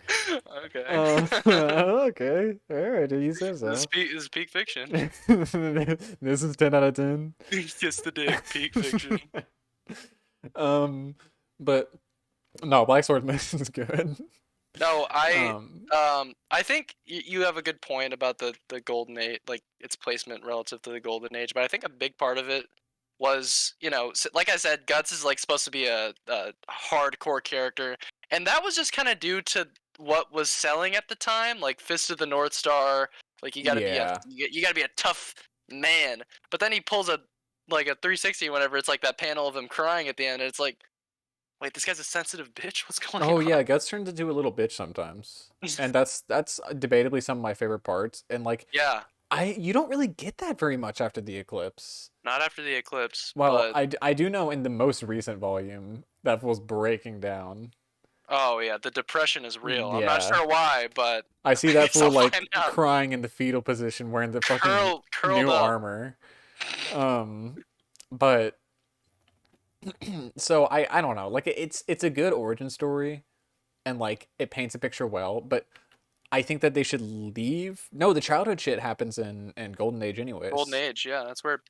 Okay. Okay. All right, if you say so. This is peak fiction. This is 10 out of 10. Kiss the dick, peak fiction. um, but no, Black Swordsman is good. No, Um, I think you have a good point about the golden age, like its placement relative to the golden age. But I think a big part of it was, like I said, Guts is like supposed to be a hardcore character, and that was just kind of due to what was selling at the time, like Fist of the North Star. Like yeah. you gotta be a tough man. But then he pulls a 360 whenever it's like that panel of him crying at the end, and it's like, wait, this guy's a sensitive bitch. What's going Oh on? yeah, Guts turns into a little bitch sometimes. And that's debatably some of my favorite parts. And like Yeah, you don't really get that very much after the eclipse. not after the eclipse, Well, but I do know in the most recent volume that was breaking down. oh yeah, the depression is real. I'm not Yeah. sure why, but I see I that guess fool I'll like find out. crying in the fetal position wearing the fucking Curled new up. armor. But so I don't know. Like it's a good origin story and like it paints a picture well, but I think that they should leave. No, the childhood shit happens in Golden Age Golden anyways. Age, yeah, that's where.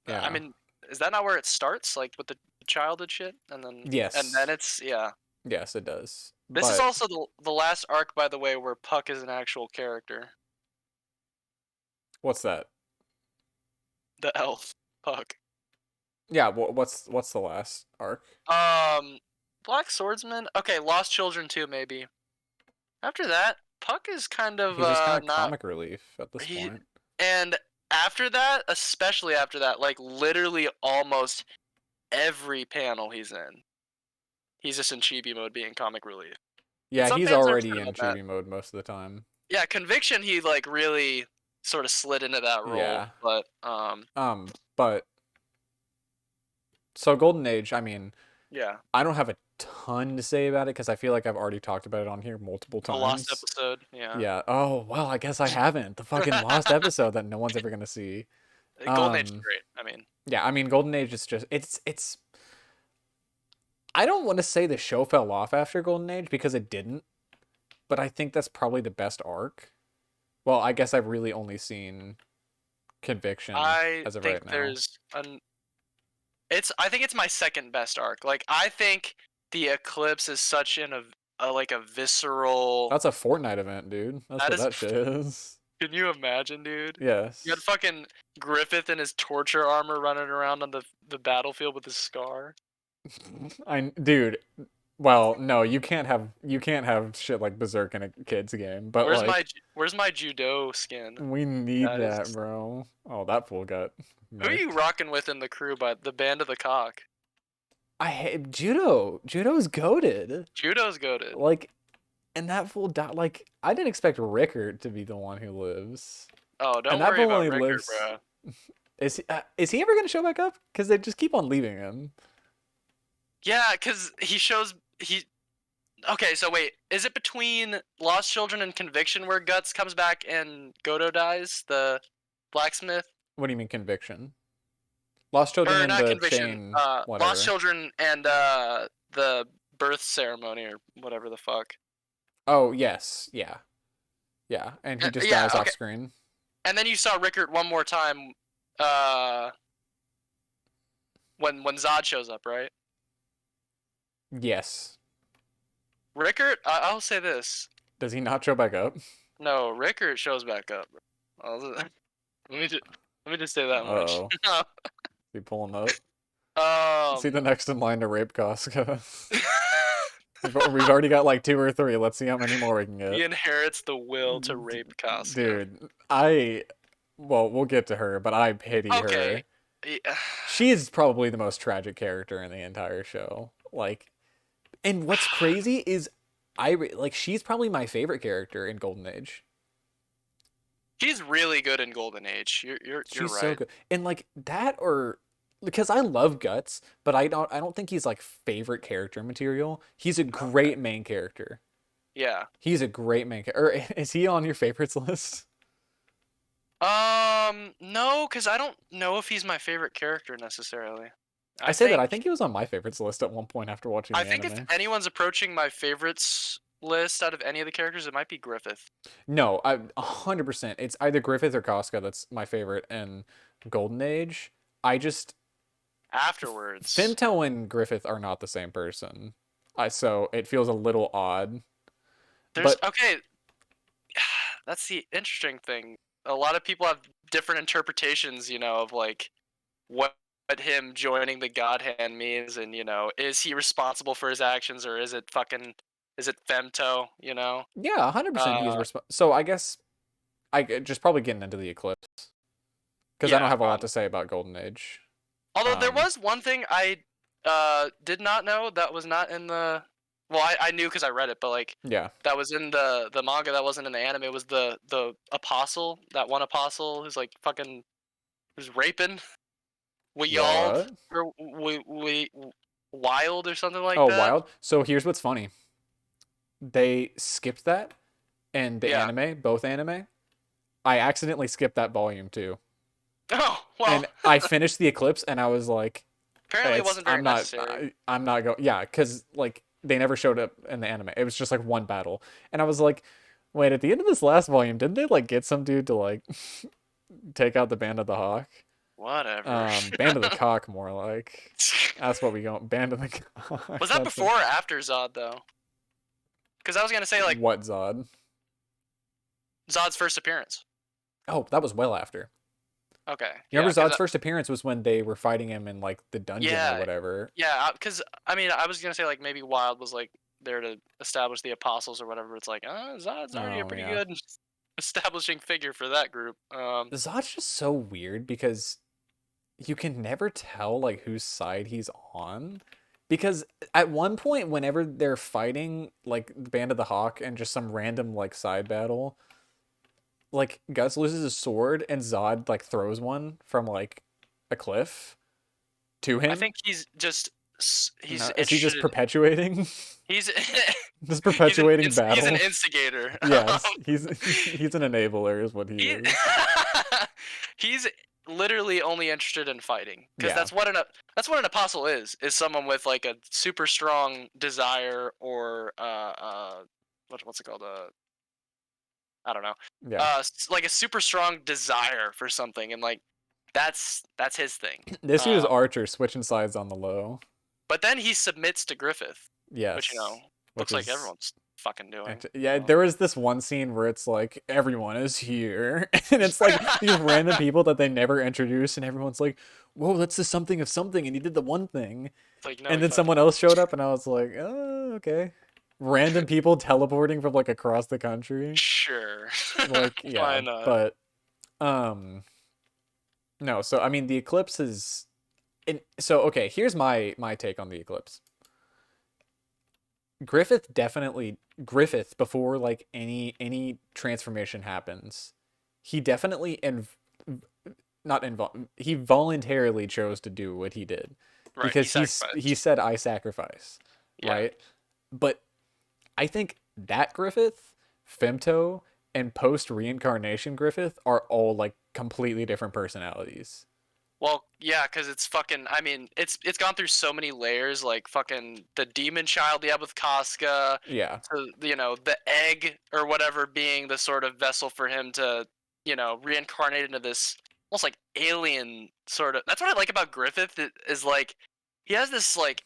I Yeah. mean, is that not where it starts? Like with the childhood shit, and then Yes. it's yeah. Yes, it does. This is But also the last arc, by the way, where Puck is an actual character. what's that? The elf Puck. Yeah, what's the last arc? Um, Black Swordsman. Okay, Lost Children too, maybe. After that, Puck is kind of He's just kind of not comic relief at this he, point. and after that, especially after that, like literally almost every panel he's just in chibi mode being comic relief. And Yeah, some he's fans are already upset in about that. chibi mode most of the time. Yeah, Conviction, he like really sort of slid into that role, Yeah. but But so Golden Age, I mean, yeah, I don't have a ton to say about it because I feel like I've already talked about it on here multiple the lost times. episode, yeah. Yeah. Oh, well, I guess I haven't. The fucking lost episode that no one's ever gonna see. Golden Age is Um, great. I mean, yeah, I mean, Golden Age is just it's. I don't want to say the show fell off after Golden Age because it didn't, but I think that's probably the best arc. Well, I guess I've really only seen Conviction I as of think right now. there's an I think it's my second best arc. Like I think the Eclipse is such a like a visceral. That's a Fortnite event, dude. That's That what is. that shit is. Can you imagine, dude? You had Yes. fucking Griffith in his torture armor running around on the battlefield with his scar. Dude. Well, no, you can't have shit like Berserk in a kids game, but like Where's my judo skin, we need guys? that, bro. Oh, that fool got Who are you murked. rocking with in the crew? By the band of the cock. I hate judo. Judo's goated. Judo's goaded. Like, and that fool died. Like, I didn't expect Rickard to be the one who lives. Oh, And don't that worry fool about only Rickard, lives. bro. Is he ever gonna show back up? Because they just keep on leaving him. Yeah, cause he. Okay, so wait, is it between Lost Children and Conviction where Guts comes back and Godo dies, the blacksmith? What do you mean conviction? Lost Children Or in not the Conviction. chain, Lost whatever. Children and the birth ceremony or whatever the fuck. Oh yes, yeah, yeah, and he just Yeah, dies off okay. screen. And then you saw Rickard one more time, uh, when Zod shows up, right? Yes. Rickard, I'll say this. Does he not show back up? No, Rickard shows back up. Let me just say that much. Uh-oh. Is he pulling up? Is he the um, next in line to rape Casca? We've already got like 2 or 3. Let's see how many more we can he get. inherits the will to rape Casca. Dude, well, we'll get to her, but I pity her. Okay. Yeah. She is probably the most tragic character in the entire show. Like, and what's crazy is like she's probably my favorite character in Golden Age. She's really good in Golden Age. You're She's right. so good. And like that or because I love Guts, but I don't think he's like favorite character material. He's a great main character. Yeah. He's a great main character. Or is he on your favorites list? No, because I don't know if he's my favorite character necessarily. I say that I think he was on my favorites list at one point after watching the I think if anime. anyone's approaching my favorites list out of any of the characters, it might be Griffith. No, 100%. It's either Griffith or Casca that's my favorite in Golden Age. I just Afterwards. Femto and Griffith are not the same person. So it feels a little odd. Okay. That's the interesting thing. A lot of people have different interpretations, of like what him joining the God Hand means, and is he responsible for his actions, or is it Femto? Yeah, 100% he's So I guess I just probably getting into the Eclipse because I don't Yeah. have a lot to say about Golden Age. Although there was one thing I did not know that was not in the. Well, I knew because I read it, but like Yeah. that was in the manga that wasn't in the anime. It was the apostle, that one apostle who's like fucking who's raping What? we wild or something like Oh, that. Wild. So here's what's funny. They skipped that in the anime, both anime. I accidentally skipped that volume too. Oh, well. And I finished the Eclipse and I was like, apparently it wasn't very necessary. I'm not going. Yeah, because like they never showed up in the anime. It was just like one battle, and I was like, wait, at the end of this last volume, didn't they like get some dude to like take out the Band of the Hawk? Whatever. Band of the Cock, more like. That's what we go. Band of the Cock. Was that before or after Zod though? Because I was gonna say like what Zod? Zod's first appearance. Oh, that was well after. Okay. You remember Zod's first appearance was when they were fighting him in like the dungeon or whatever. Yeah, because I mean, I was gonna say like maybe Wild was like there to establish the apostles or whatever. It's like, Zod's already a pretty good establishing figure for that group. Zod's just so weird because you can never tell like whose side he's on. Because at one point, whenever they're fighting like the Band of the Hawk and just some random like side battle, like Guts loses his sword and Zod like throws one from like a cliff to I him. think he's No, is he just interested. perpetuating? He's Just perpetuating he's an battle? instigator. Yes, he's an enabler, is what he He is. he's literally only interested in fighting because Yeah, that's what an apostle is someone with like a super strong desire or what's it called, I don't know, yeah. like a super strong desire for something, and like that's his thing. This year's Um, Archer switching sides on the low. but then he submits to Griffith, which Yes, which looks like is everyone's fucking doing. yeah. There was this one scene where it's like everyone is here, and it's like these random people that they never introduced, and everyone's like, "Whoa, that's the something of something," and he did the one thing, It's like, no, and he then fucking someone else showed up, and I was like, "Oh, okay." Random people teleporting from like across the country, sure. like yeah, Why not? but um, no. So I mean, the eclipse is, so okay. Here's my take on the eclipse. Griffith before like any transformation happens, he definitely not involved. He voluntarily chose to do what he did Right, he because he sacrificed. said I sacrifice, Yeah. right? But I think that Griffith, Femto, and post reincarnation Griffith are all like completely different personalities. Well, yeah, because it's fucking. I mean, it's gone through so many layers, like fucking the demon child he had with Casca, Yeah. to the egg or whatever being the sort of vessel for him to reincarnate into this almost like alien sort of. That's what I like about Griffith is like he has this like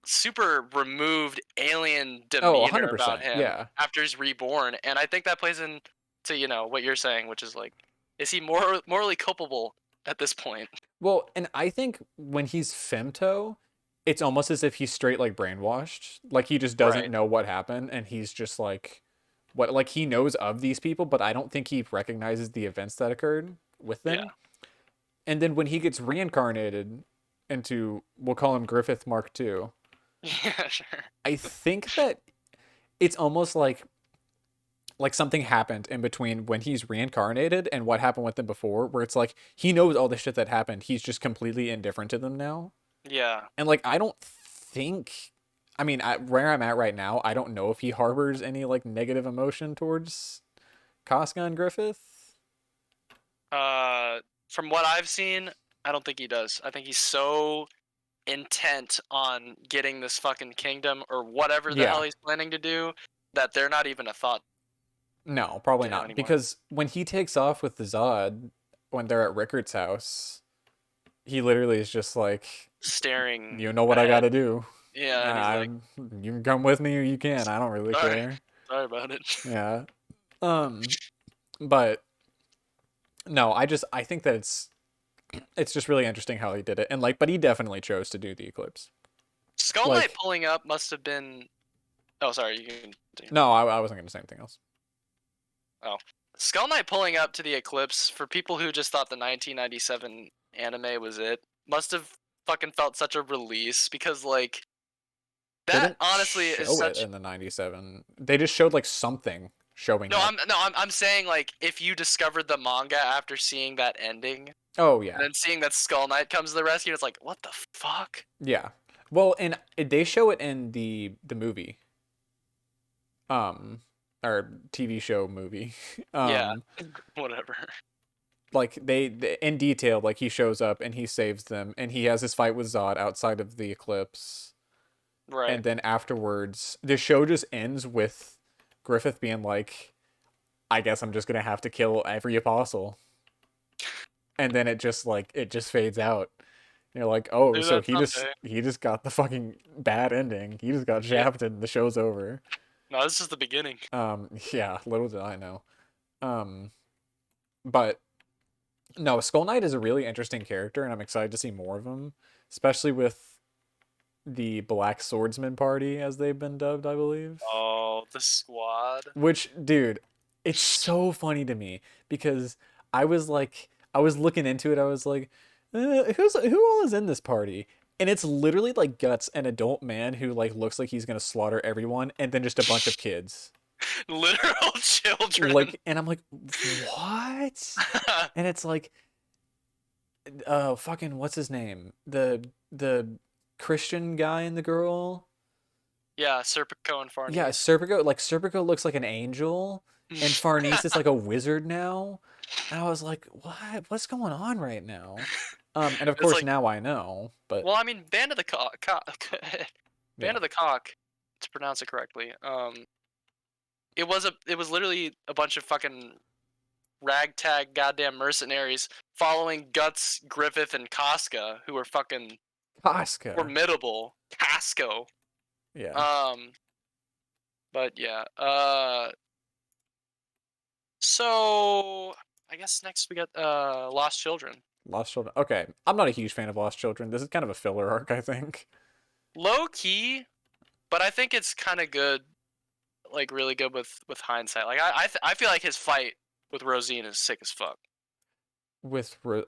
super removed alien Oh, demeanor about 100%. him Yeah. after he's reborn, and I think that plays into what you're saying, which is like, is he morally culpable at this point? Well, and I think when he's femto, it's almost as if he's straight like brainwashed. Like he just doesn't Right. know what happened and he's just like what like he knows of these people, but I don't think he recognizes the events that occurred with Yeah. them. And then when he gets reincarnated into we'll call him Griffith Mark II, Yeah, sure. I think that it's almost like something happened in between when he's reincarnated and what happened with him before, where it's like he knows all the shit that happened. He's just completely indifferent to them now. Yeah. And like I don't think I mean, where I'm at right now, I don't know if he harbors any like negative emotion towards Casca and Griffith. From what I've seen, I don't think he does. I think he's so intent on getting this fucking kingdom or whatever the hell Yeah. he's planning to do that they're not even a thought No, probably to him not. anymore. Because when he takes off with the Zod, when they're at Rickard's house, he literally is just like, Staring you know what I ahead. gotta do. Yeah, and he's I, like, you can come with me or you can. I don't really sorry, care. sorry about it. Yeah. But no, I think that it's just really interesting how he did it. And like, but he definitely chose to do the eclipse. Skull Knight Like, pulling up must have been. Oh, sorry. You can continue. no, I wasn't gonna say anything else. Oh, Skull Knight pulling up to the eclipse for people who just thought the 1997 anime was it must have fucking felt such a release because like They that didn't honestly is show it such. in the '97. They just showed like something showing No, it. I'm saying like if you discovered the manga after seeing that ending Oh and yeah, then seeing that Skull Knight comes to the rescue, it's like what the fuck? yeah. Well, and they show it in the movie, um, or TV show movie, Yeah, um, whatever. like they in detail. Like he shows up and he saves them, and he has his fight with Zod outside of the eclipse, Right. and then afterwards, the show just ends with Griffith being like, "I guess I'm just gonna have to kill every apostle," and then it just fades out. You're like, We'll oh, do so that someday. he just got the fucking bad ending. He just got Yep. shafted and the show's over. No, this is the beginning. Yeah, little did I know. But no, Skull Knight is a really interesting character, and I'm excited to see more of him, especially with the Black Swordsman Party, as they've been dubbed, I believe. Oh, the squad. Which, dude, it's so funny to me because I was looking into it. I was like, who all is in this party? And it's literally like Guts, an adult man who like looks like he's gonna slaughter everyone, and then just a bunch of kids. Literal children. Like, and I'm like, what? And it's like, fucking, what's his name? The Christian guy and the girl. Yeah, Serpico and Yeah, Farnese. Serpico. Like Serpico looks like an angel, and Farnese is like a wizard now. And I was like, what? What's going on right now? And of It's course like, now I know, but well, I mean, Band of the Band yeah, of the Cock, to pronounce it correctly. It was literally a bunch of fucking ragtag goddamn mercenaries following Guts, Griffith, and Casca, who were fucking Casca. formidable. Casco. Yeah, Um, but yeah. So I guess next we got Lost Children. Lost Children. Okay, I'm not a huge fan of Lost Children. This is kind of a filler arc, I think. Low key, but I think it's kind of good, like really good with hindsight. Like I feel like his fight with Rosine is sick as fuck.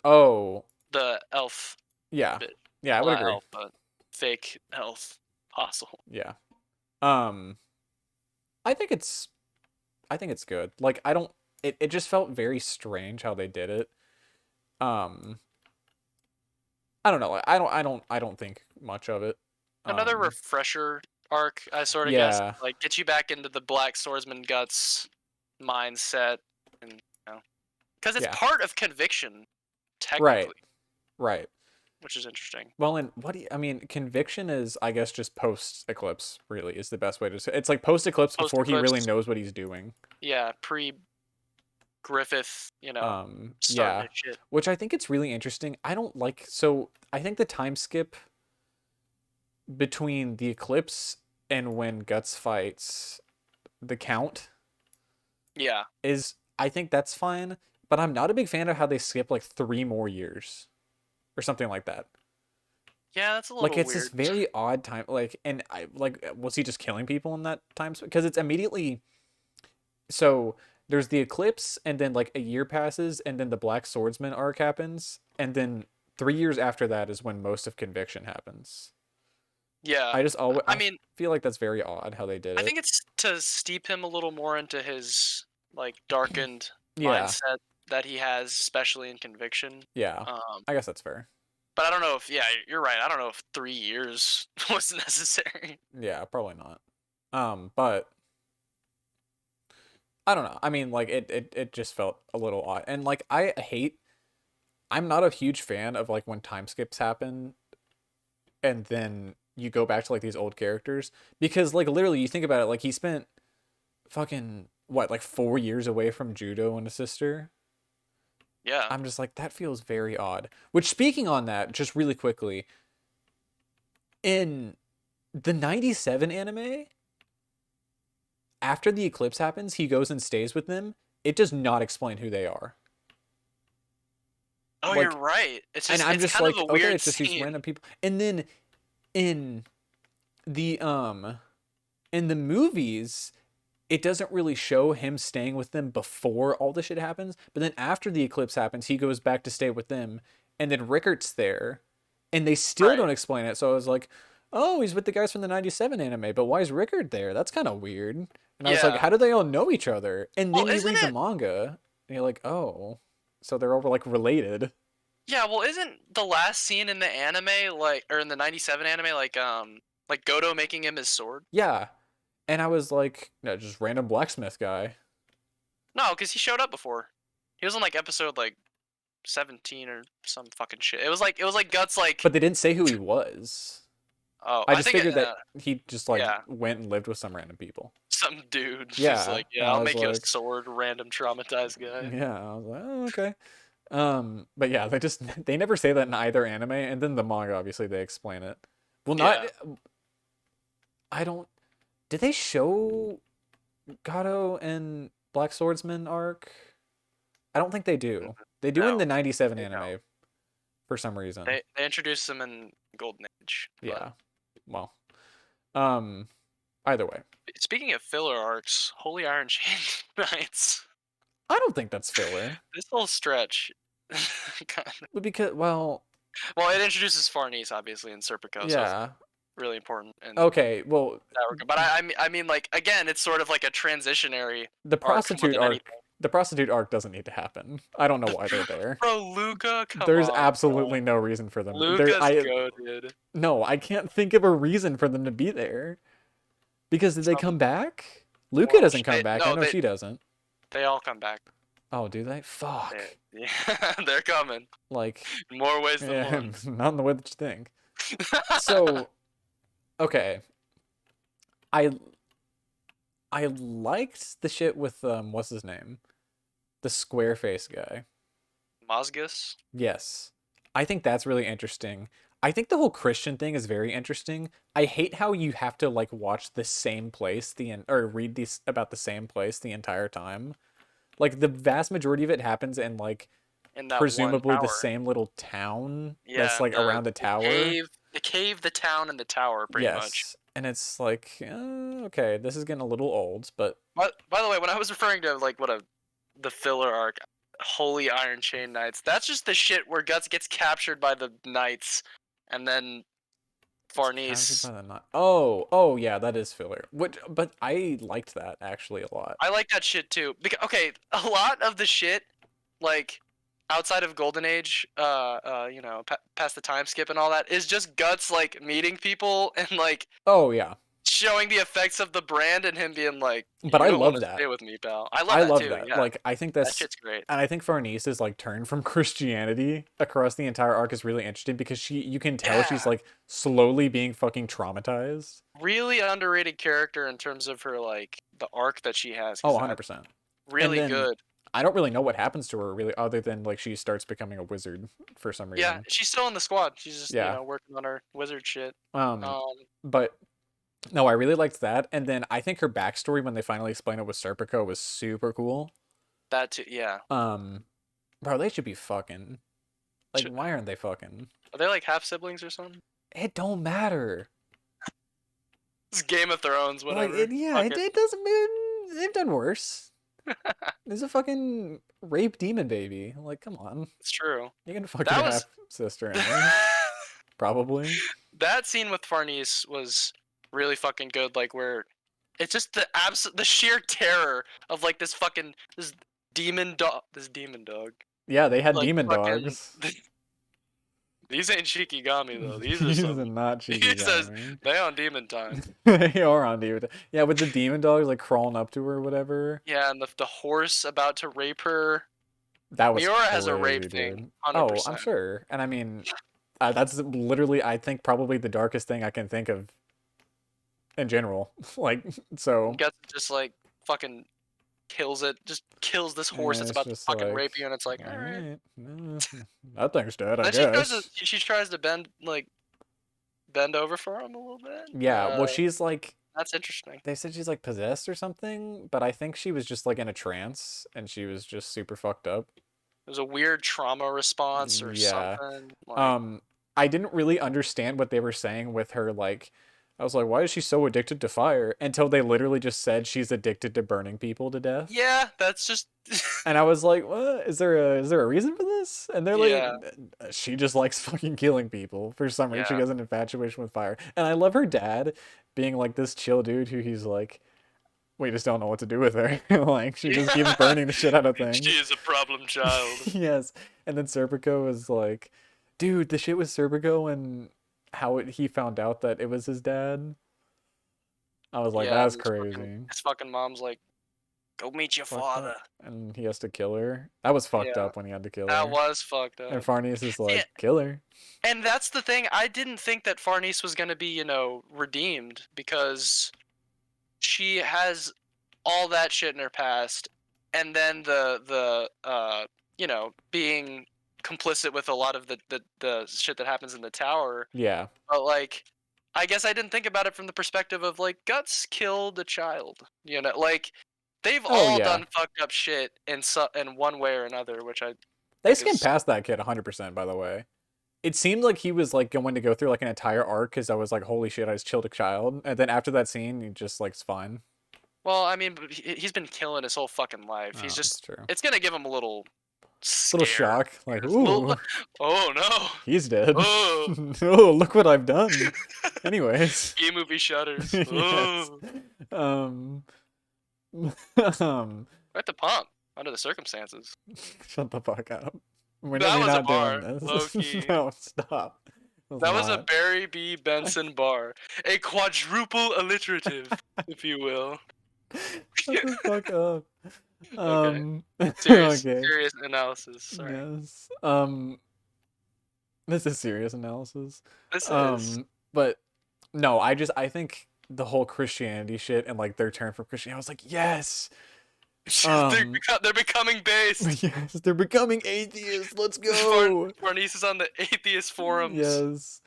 Oh, The elf yeah, bit, yeah, I well would not agree. elf, but fake elf apostle. Yeah. Um, I think it's I think it's good. Like I don't it just felt very strange how they did it. Um I don't know. I don't think much of it. Another Um refresher arc, I sort of guess, yeah. like get you back into the Black Swordsman Guts mindset, and because it's Yeah. part of Conviction Right. technically, Right. which is interesting. Well, and what do you, I mean, Conviction is I guess just post Eclipse really is the best way to say. It's like post Eclipse Post before he really Eclipse, knows what he's doing. yeah, pre Griffith, starting Yeah. his shit. Which I think it's really interesting. I don't like so I think the time skip between the Eclipse and when Guts fights the Count Yeah, is I think that's fine, but I'm not a big fan of how they skip like 3 more years or something like that. yeah, that's a Like little it's this weird. very odd time. Like, and I like was he just killing people in that time? Because it's immediately so there's the eclipse, and then like a year passes, and then the Black Swordsman arc happens, and then 3 years after that is when most of Conviction happens. Yeah, I just always I I mean, feel like that's very odd how they did I it. think it's to steep him a little more into his like darkened Yeah, mindset that he has, especially in Conviction. yeah, Um, I guess that's fair. but I don't know if, yeah, you're right. I don't know if 3 years was necessary. Yeah, probably not. But I don't know. I mean, like it just felt a little odd. And like I'm not a huge fan of like when time skips happen and then you go back to like these old characters because like literally you think about it like he spent fucking what like 4 years away from Judo and a sister. Yeah. I'm just like that feels very odd. Which speaking on that, just really quickly, in the 97 anime, after the eclipse happens, he goes and stays with them. It does not explain who they are. Oh, you're Like, right. and I'm It's just kind of like, a okay, weird it's just these scene. random people. And then in the um in the movies, it doesn't really show him staying with them before all this shit happens. But then after the eclipse happens, he goes back to stay with them, and then Rickart's there, and they still Right. don't explain it. So I was like, oh, he's with the guys from the '97 anime, but why is Rickard there? That's kind of weird. And I was like, Yeah. how do they all know each other? And Well, then you isn't read the it? manga, and you're like, oh, so they're all like related. Yeah. Well, isn't the last scene in the anime like, or in the '97 anime, like Goto making him his sword? Yeah. And I was like, no, just random blacksmith guy. No, because he showed up before. He was on like episode like 17 or some fucking shit. It was like Guts like. But they didn't say who he was. Oh, I I just think figured that he just like yeah, went and lived with some random people. some dude just Yeah. like, yeah, And I I'll was make you a like, sword, random traumatized guy. yeah, I was like, oh, okay. But yeah, they just they never say that in either anime, and then the manga obviously they explain it. Well, not Yeah. I don't. Did they show Gato and Black Swordsman arc? I don't think they do. They do in No, the '97 they don't. anime for some reason. They introduced them in Golden Age. But Yeah. Well, um, either way, speaking of filler arcs, Holy Iron Chain Knights. I don't think that's filler. This whole stretch. Because well, Well, it introduces Farnese obviously in Serpico, so it's yeah. really important in Okay, well, that regard. But I mean, like again, it's sort of like a transitionary the arc more prostitute than anything. arc, the prostitute arc doesn't need to happen. I don't know why they're there. Bro, Luca, come There's on, absolutely bro. no reason for them. Luca's goated. No, I can't think of a reason for them to be there. Because did they come Some back? Luca moral. doesn't come back. I No, know she doesn't. they all come back. Oh, do they? Fuck. Yeah, they're coming. Like, In more ways than yeah, one. not in the way that you think. So, okay. I I liked the shit with what's his name? The square face guy. Mozgus? Yes. I think that's really interesting. I think the whole Christian thing is very interesting. I hate how you have to like watch the same place or read these about the same place the entire time. Like the vast majority of it happens in like In that one presumably the tower. same little town that's Yeah, like around the tower. the cave, the town, and the tower, pretty much. Yes. And it's like, okay, this is getting a little old, but But by the way, when I was referring to like the filler arc, Holy Iron Chain Knights, that's just the shit where Guts gets captured by the knights, and then Farnese. oh yeah, that is filler. But I liked that actually a lot. I like that shit too. Because okay, a lot of the shit, like outside of Golden Age, you know, past the time skip and all that, is just Guts like meeting people and like Oh yeah. showing the effects of the brand and him being like, But "You I don't want love to that. stay with me, pal." I love I that love too. that. Yeah, Like I think that shit's great. and I think Farnese's like turn from Christianity across the entire arc is really interesting because you can tell she's Yeah, like slowly being fucking traumatized. really underrated character in terms of her like the arc that she has, Oh, because that's 100%. And really then good. I don't really know what happens to her really other than like she starts becoming a wizard for some Yeah, reason. she's still in the squad. She's just Yeah. working on her wizard shit. Um Um, but no, I really liked that. And then I think her backstory when they finally explain it with Serpico was super cool. that too. Yeah. Um Bro, they should be fucking. Like, Should, why aren't they fucking? are they like half siblings or something? It don't matter. It's Game of Thrones, Like, whatever. Fuck it. it doesn't mean they've done worse. There's a fucking rape demon baby. Like, come on. It's true. You can fuck That your was half sister anyway. Probably. that scene with Farnese was really fucking good. Like where it's just the sheer terror of like this demon dog. Yeah, they had Like demon fucking dogs. these ain't Shikigami though. These are These are some not these are Shikigami. they on demon time. They are on demon. Yeah, with the demon dogs like crawling up to her or whatever. Yeah, and the horse about to rape her. That was Miura has a crazy, rape thing, dude. Oh, I'm 100%. sure. And I mean, that's literally, I think, probably the darkest thing I can think of in general. Like, so Guts just like fucking kills it, just kills this horse that's it's about to just fucking like, rape you, and it's like, all all right. right, that thing's dead, I Then guess. she tries to bend over for him a little bit. Yeah, well, she's like, That's interesting. they said she's like possessed or something, but I think she was just like in a trance and she was just super fucked up. It was a weird trauma response or Yeah. something. Like, Um, I didn't really understand what they were saying with her. Like, I was like, why is she so addicted to fire? Until they literally just said she's addicted to burning people to death. yeah, that's just And I was like, what? Is there a reason for this? And they're like, yeah, she just likes fucking killing people for some reason. She yeah, has an infatuation with fire. And I love her dad being like this chill dude who he's like, we just don't know what to do with her. Like, she just keeps yeah. burning the shit out of She things. is a problem child. Yes. And then Serpico was like, dude, the shit with Serpico and how he found out that it was his dad. I was like, Yeah, that's and crazy. his fucking mom's like, go meet your Fucked father. up. And he has to kill her. That was fucked Yeah, up when he had to kill that her. was fucked And up. Farnese is Yeah, like, kill her. and that's the thing. I didn't think that Farnese was gonna be, redeemed because she has all that shit in her past, and then being complicit with a lot of the shit that happens in the tower. Yeah. But like, I guess I didn't think about it from the perspective of like Guts killed a child. Like they've Oh, all yeah. done fucked up shit in one way or another, which I They think skimmed is past that kid 100%, by the way. It seemed like he was like going to go through like an entire arc because I was like, holy shit, I just killed a child. And then after that scene, he just like, it's fine. well, I mean, but he's been killing his whole fucking life. Oh, that's true. It's gonna give him a little Little scare. shock, like, Little, ooh, oh no. he's dead. Oh. Oh, look what I've done. Anyways, E-movie shudders. yes. Oh. Um, Right to pump under the circumstances. shut the fuck up. We're That was a not doing bar, low this. key. No, stop. It was That was a not. Barry B. Benson bar. A quadruple alliterative, if you will. Shut the fuck up. Okay. Okay. Serious analysis. Sorry. Yes. This is serious analysis. This is. But no, I think the whole Christianity shit and like their turn from Christianity, I was like, yes. They're becoming based. Yes, they're becoming atheists. Let's go. Farnese is on the atheist forums. Yes.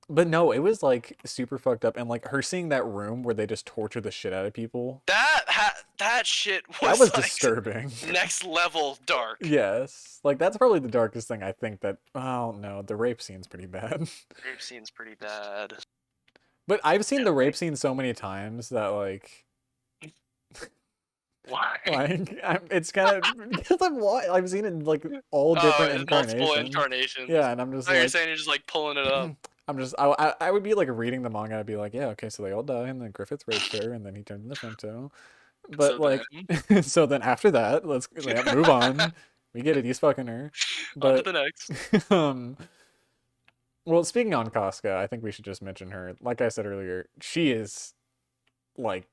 But no, it was like super fucked up, and like her seeing that room where they just torture the shit out of people. That shit That was like disturbing. Next level dark. Yes, like that's probably the darkest thing I think that. Oh no, the rape scene's pretty bad. Rape scene's pretty bad. But I've seen the rape scene so many times that like. Why? Like it's kind of because I've seen it in like all different incarnations. Multiple incarnations. Yeah, and I'm just you're saying you're just like pulling it up. I would be like reading the manga. I'd be like, yeah, okay, so they all die, and then Griffith raped her, and then he turned into Femto. But So like, so then after that, let's move on. We get it. He's fucking her. On to But the next. well, speaking on Casca, I think we should just mention her. Like I said earlier, she is like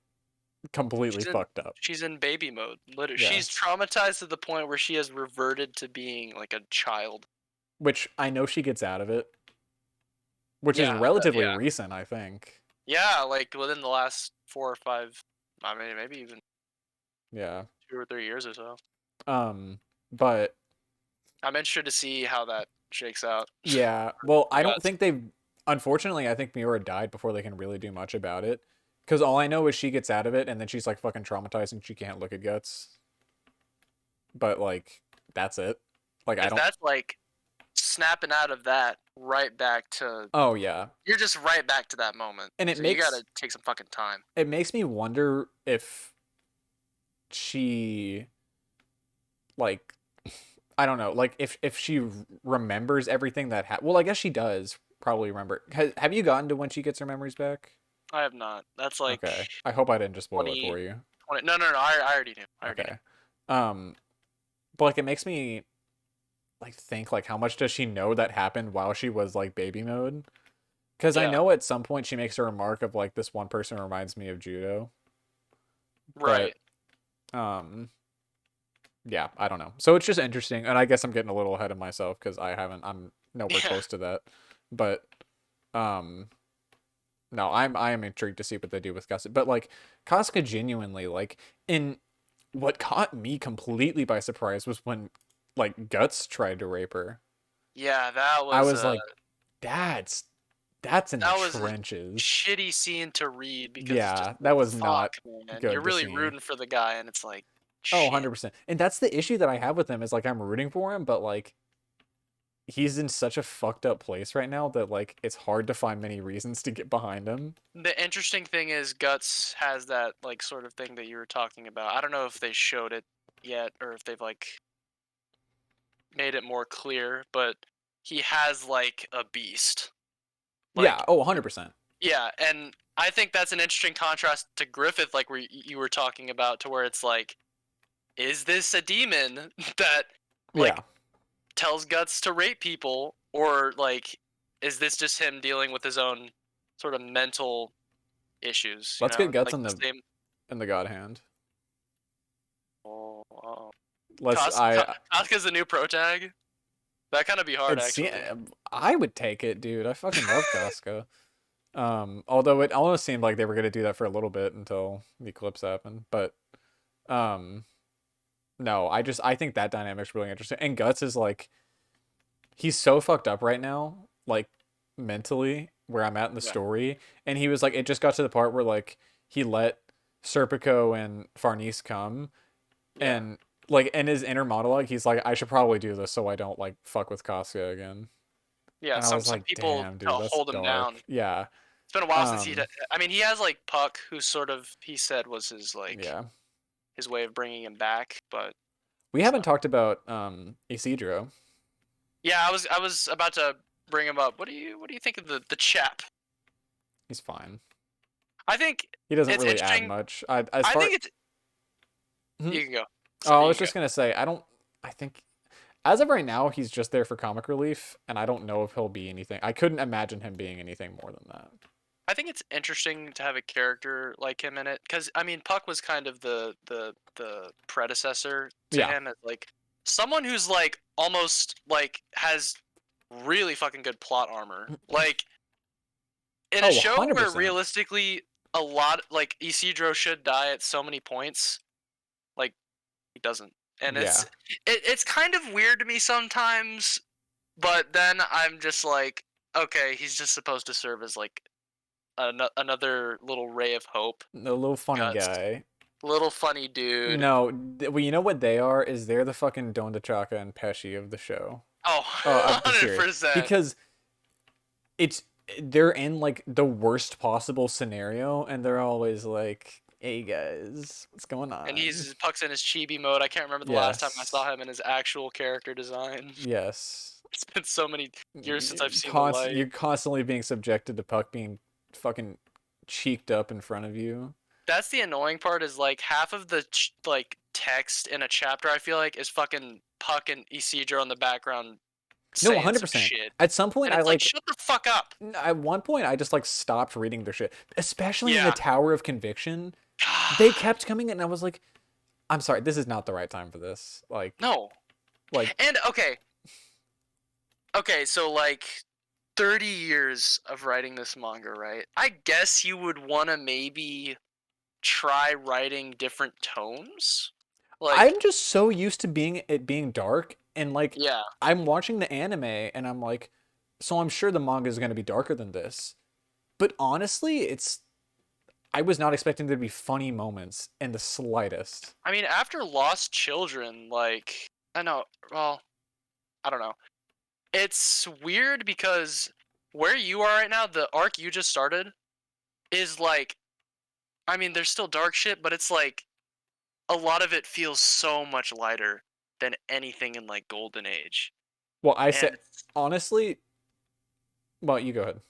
completely fucked up. She's in baby mode. Literally, Yeah. she's traumatized to the point where she has reverted to being like a child. Which I know she gets out of it. Which is relatively recent, I think. Yeah, like within the last 4 or 5. I mean, maybe even. 2 or 3 years or so. But I'm interested to see how that shakes out. Yeah. Well, I don't think they've. Unfortunately, I think Miura died before they can really do much about it. Because all I know is she gets out of it, and then she's like fucking traumatized, and she can't look at Guts. But like, that's it. Like I don't. That's like snapping out of that right back to. Oh yeah. You're just right back to that moment, and you gotta take some fucking time. It makes me wonder if she, like, I don't know, like if she remembers everything that happened. Well, I guess she does probably remember. Have you gotten to when she gets her memories back? I have not. That's like. Okay. I hope I didn't just spoil it for you. 20, no. I already knew. Okay. But like it makes me like think like how much does she know that happened while she was like baby mode? Because I know at some point she makes a remark of like this one person reminds me of Judo. Right. But, yeah, I don't know. So it's just interesting, and I guess I'm getting a little ahead of myself because I'm nowhere close to that. But no, I am intrigued to see what they do with Casca. But like Casca genuinely like in what caught me completely by surprise was when like Guts tried to rape her. Yeah, that was. I was like, that's in the trenches. Shitty scene to read because that was not good. You're really rooting for the guy, and it's like, oh, 100%. And that's the issue that I have with him is like I'm rooting for him, but like he's in such a fucked up place right now that like it's hard to find many reasons to get behind him. The interesting thing is Guts has that like sort of thing that you were talking about. I don't know if they showed it yet or if they've like made it more clear, but he has like a beast. Like, yeah, 100%. Yeah, and I think that's an interesting contrast to Griffith, like where you were talking about, to where it's like, is this a demon that like tells Guts to rape people, or like is this just him dealing with his own sort of mental issues? Let's get Guts like in the God Hand. Oh. Let's Casca's the new pro tag. That kind of be hard, actually. I would take it, dude. I fucking love Casca. Although it almost seemed like they were gonna do that for a little bit until the eclipse happened. But no, I think that dynamic's really interesting. And Guts is like he's so fucked up right now, like mentally, where I'm at in the story. And he was like, it just got to the part where like he let Serpico and Farnese come and like in his inner monologue, he's like, I should probably do this so I don't like fuck with Casca again. Yeah, and I was some like, people damn, dude, hold him down. Yeah. It's been a while since I mean, he has like Puck, who sort of he said was his like his way of bringing him back, but We So. haven't talked about Isidro. Yeah, I was about to bring him up. What do you think of the chap? He's fine. I think He doesn't it's really add interesting. much. As I far think it's. Mhm. You can go. So Oh, I you was can go. just gonna say, I think as of right now, he's just there for comic relief, and I don't know if he'll be anything. I couldn't imagine him being anything more than that. I think it's interesting to have a character like him in it, because I mean, Puck was kind of the predecessor to Yeah. him as like someone who's like almost like has really fucking good plot armor. Like in a Oh, show where 100%. realistically a lot like Isidro should die at so many points, like he doesn't, and Yeah. it's kind of weird to me sometimes. But then I'm just like, okay, he's just supposed to serve as like another little ray of hope. The little funny Guts, guy. little funny dude. No, well, you know what they are? Is they're the fucking Don DeChaka and Pesci of the show. Oh, Oh, I'm serious. 100%. Because it's they're in like the worst possible scenario, and they're always like, "Hey guys, what's going And on?" he's Puck's in his chibi mode. I can't remember the last time I Yes. saw him in his actual character design. Yes. It's been so many years since I've seen the You're light. constantly being subjected to Puck being fucking cheeked up in front of you. That's the annoying part. Is like half of the like text in a chapter. I feel like is fucking Puck and Isidro in the background No, saying some 100%. shit, At some point, and I it's like, like. shut the fuck up. At one point, I just like stopped reading their shit, especially in the Yeah. Tower of Conviction. They kept coming in, and I was like, "I'm sorry, this is not the right time for this." No. Like, And okay, so like 30 years of writing this manga, right? I guess you would want to maybe try writing different tones. Like, I'm just so used to being dark, and like, yeah. I'm watching the anime, and I'm like, so I'm sure the manga is going to be darker than this. But honestly, I was not expecting there to be funny moments in the slightest. I mean, after Lost Children, like, I know, well, I don't know. It's weird because where you are right now, the arc you just started is like, I mean, there's still dark shit, but it's like a lot of it feels so much lighter than anything in like Golden Age. Well, I And said honestly, well, you go ahead.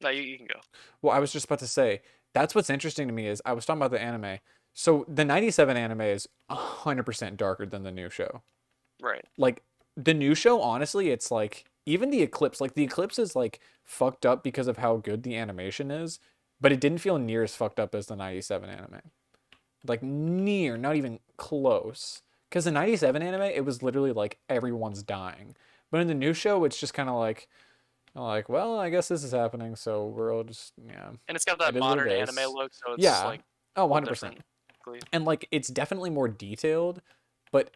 no, you can go. Well, I was just about to say that's what's interesting to me is I was talking about the anime. So the 97 anime is 100% darker than the new show. Right. Like the new show, honestly, it's like even the Eclipse, like the Eclipse is like fucked up because of how good the animation is, but it didn't feel near as fucked up as the 97 anime. Like near, not even close. Because the 97 anime, it was literally like everyone's dying. But in the new show, it's just kind of like, well, I guess this is happening, so we're all just, yeah, And it's got it that is what it modern anime is. look, so it's Yeah. like Oh, a little 100%. different. And like, it's definitely more detailed, but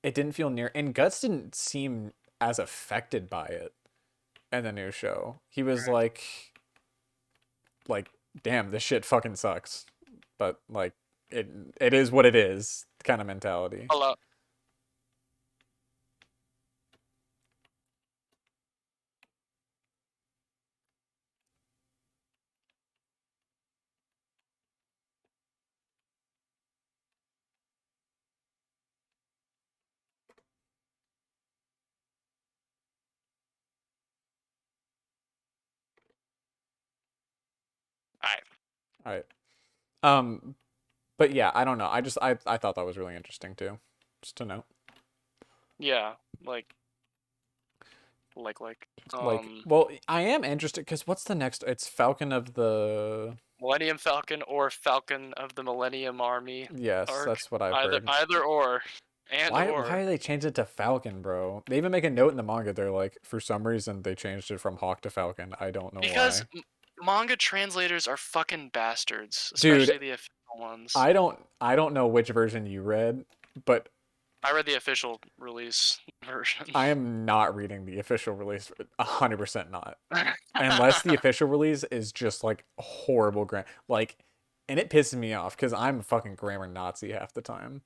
it didn't feel near, and Guts didn't seem as affected by it in the new show. He was Right. like, damn, this shit fucking sucks. But like, it is what it is kind of mentality. Hello. All right. All right. Um, but yeah, I don't know. I thought that was really interesting too, just to know. Yeah. Like. Like, well, I am interested because what's the next? It's Falcon of the. Millennium Falcon or Falcon of the Millennium Army Yes, arc. that's what I've Either heard. either or. And Why or. are they changing it to Falcon, bro? They even make a note in the manga. They're like, for some reason, they changed it from Hawk to Falcon. I don't know Because why. manga translators are fucking bastards, Dude, especially the official ones. I don't know which version you read, but I read the official release version. I am not reading the official release. 100% not. Unless the official release is just like horrible grammar. Like, and it pisses me off because I'm a fucking grammar Nazi half the time.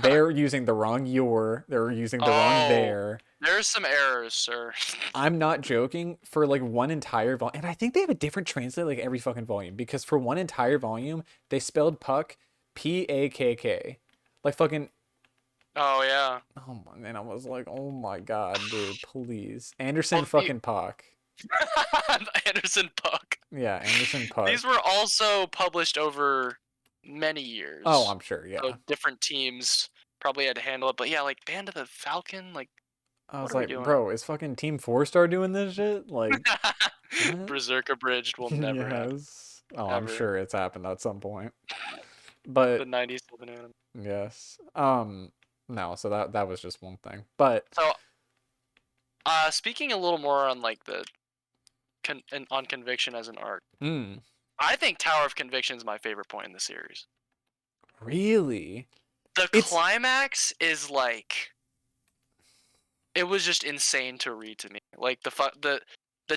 They're using the wrong your, they're using the wrong Oh, there. there's some errors, sir. I'm not joking. For like one entire volume, and I think they have a different translate like every fucking volume because for one entire volume they spelled Puck Pakk, like fucking Oh yeah. Oh my, and I was like, oh my god, dude, please. Anderson Oh, the fucking Puck. Anderson Puck. Yeah, Anderson Puck. These were also published over many Oh, years. I'm sure, So yeah. different teams probably had to handle it. But yeah, like Band of the Falcon, like I what was are we like, doing? bro, is fucking Team 4-Star doing this shit? Like, what? Berserk abridged will never happen. Yes. Oh, I'm Ever. sure it's happened at some point. The But 97 anime. yes. No, so that was just one thing. But So speaking a little more on like the on conviction as an arc. hmm, I think Tower of Conviction is my favorite point in the series. really? The It's climax is like it was just insane to read to me. Like the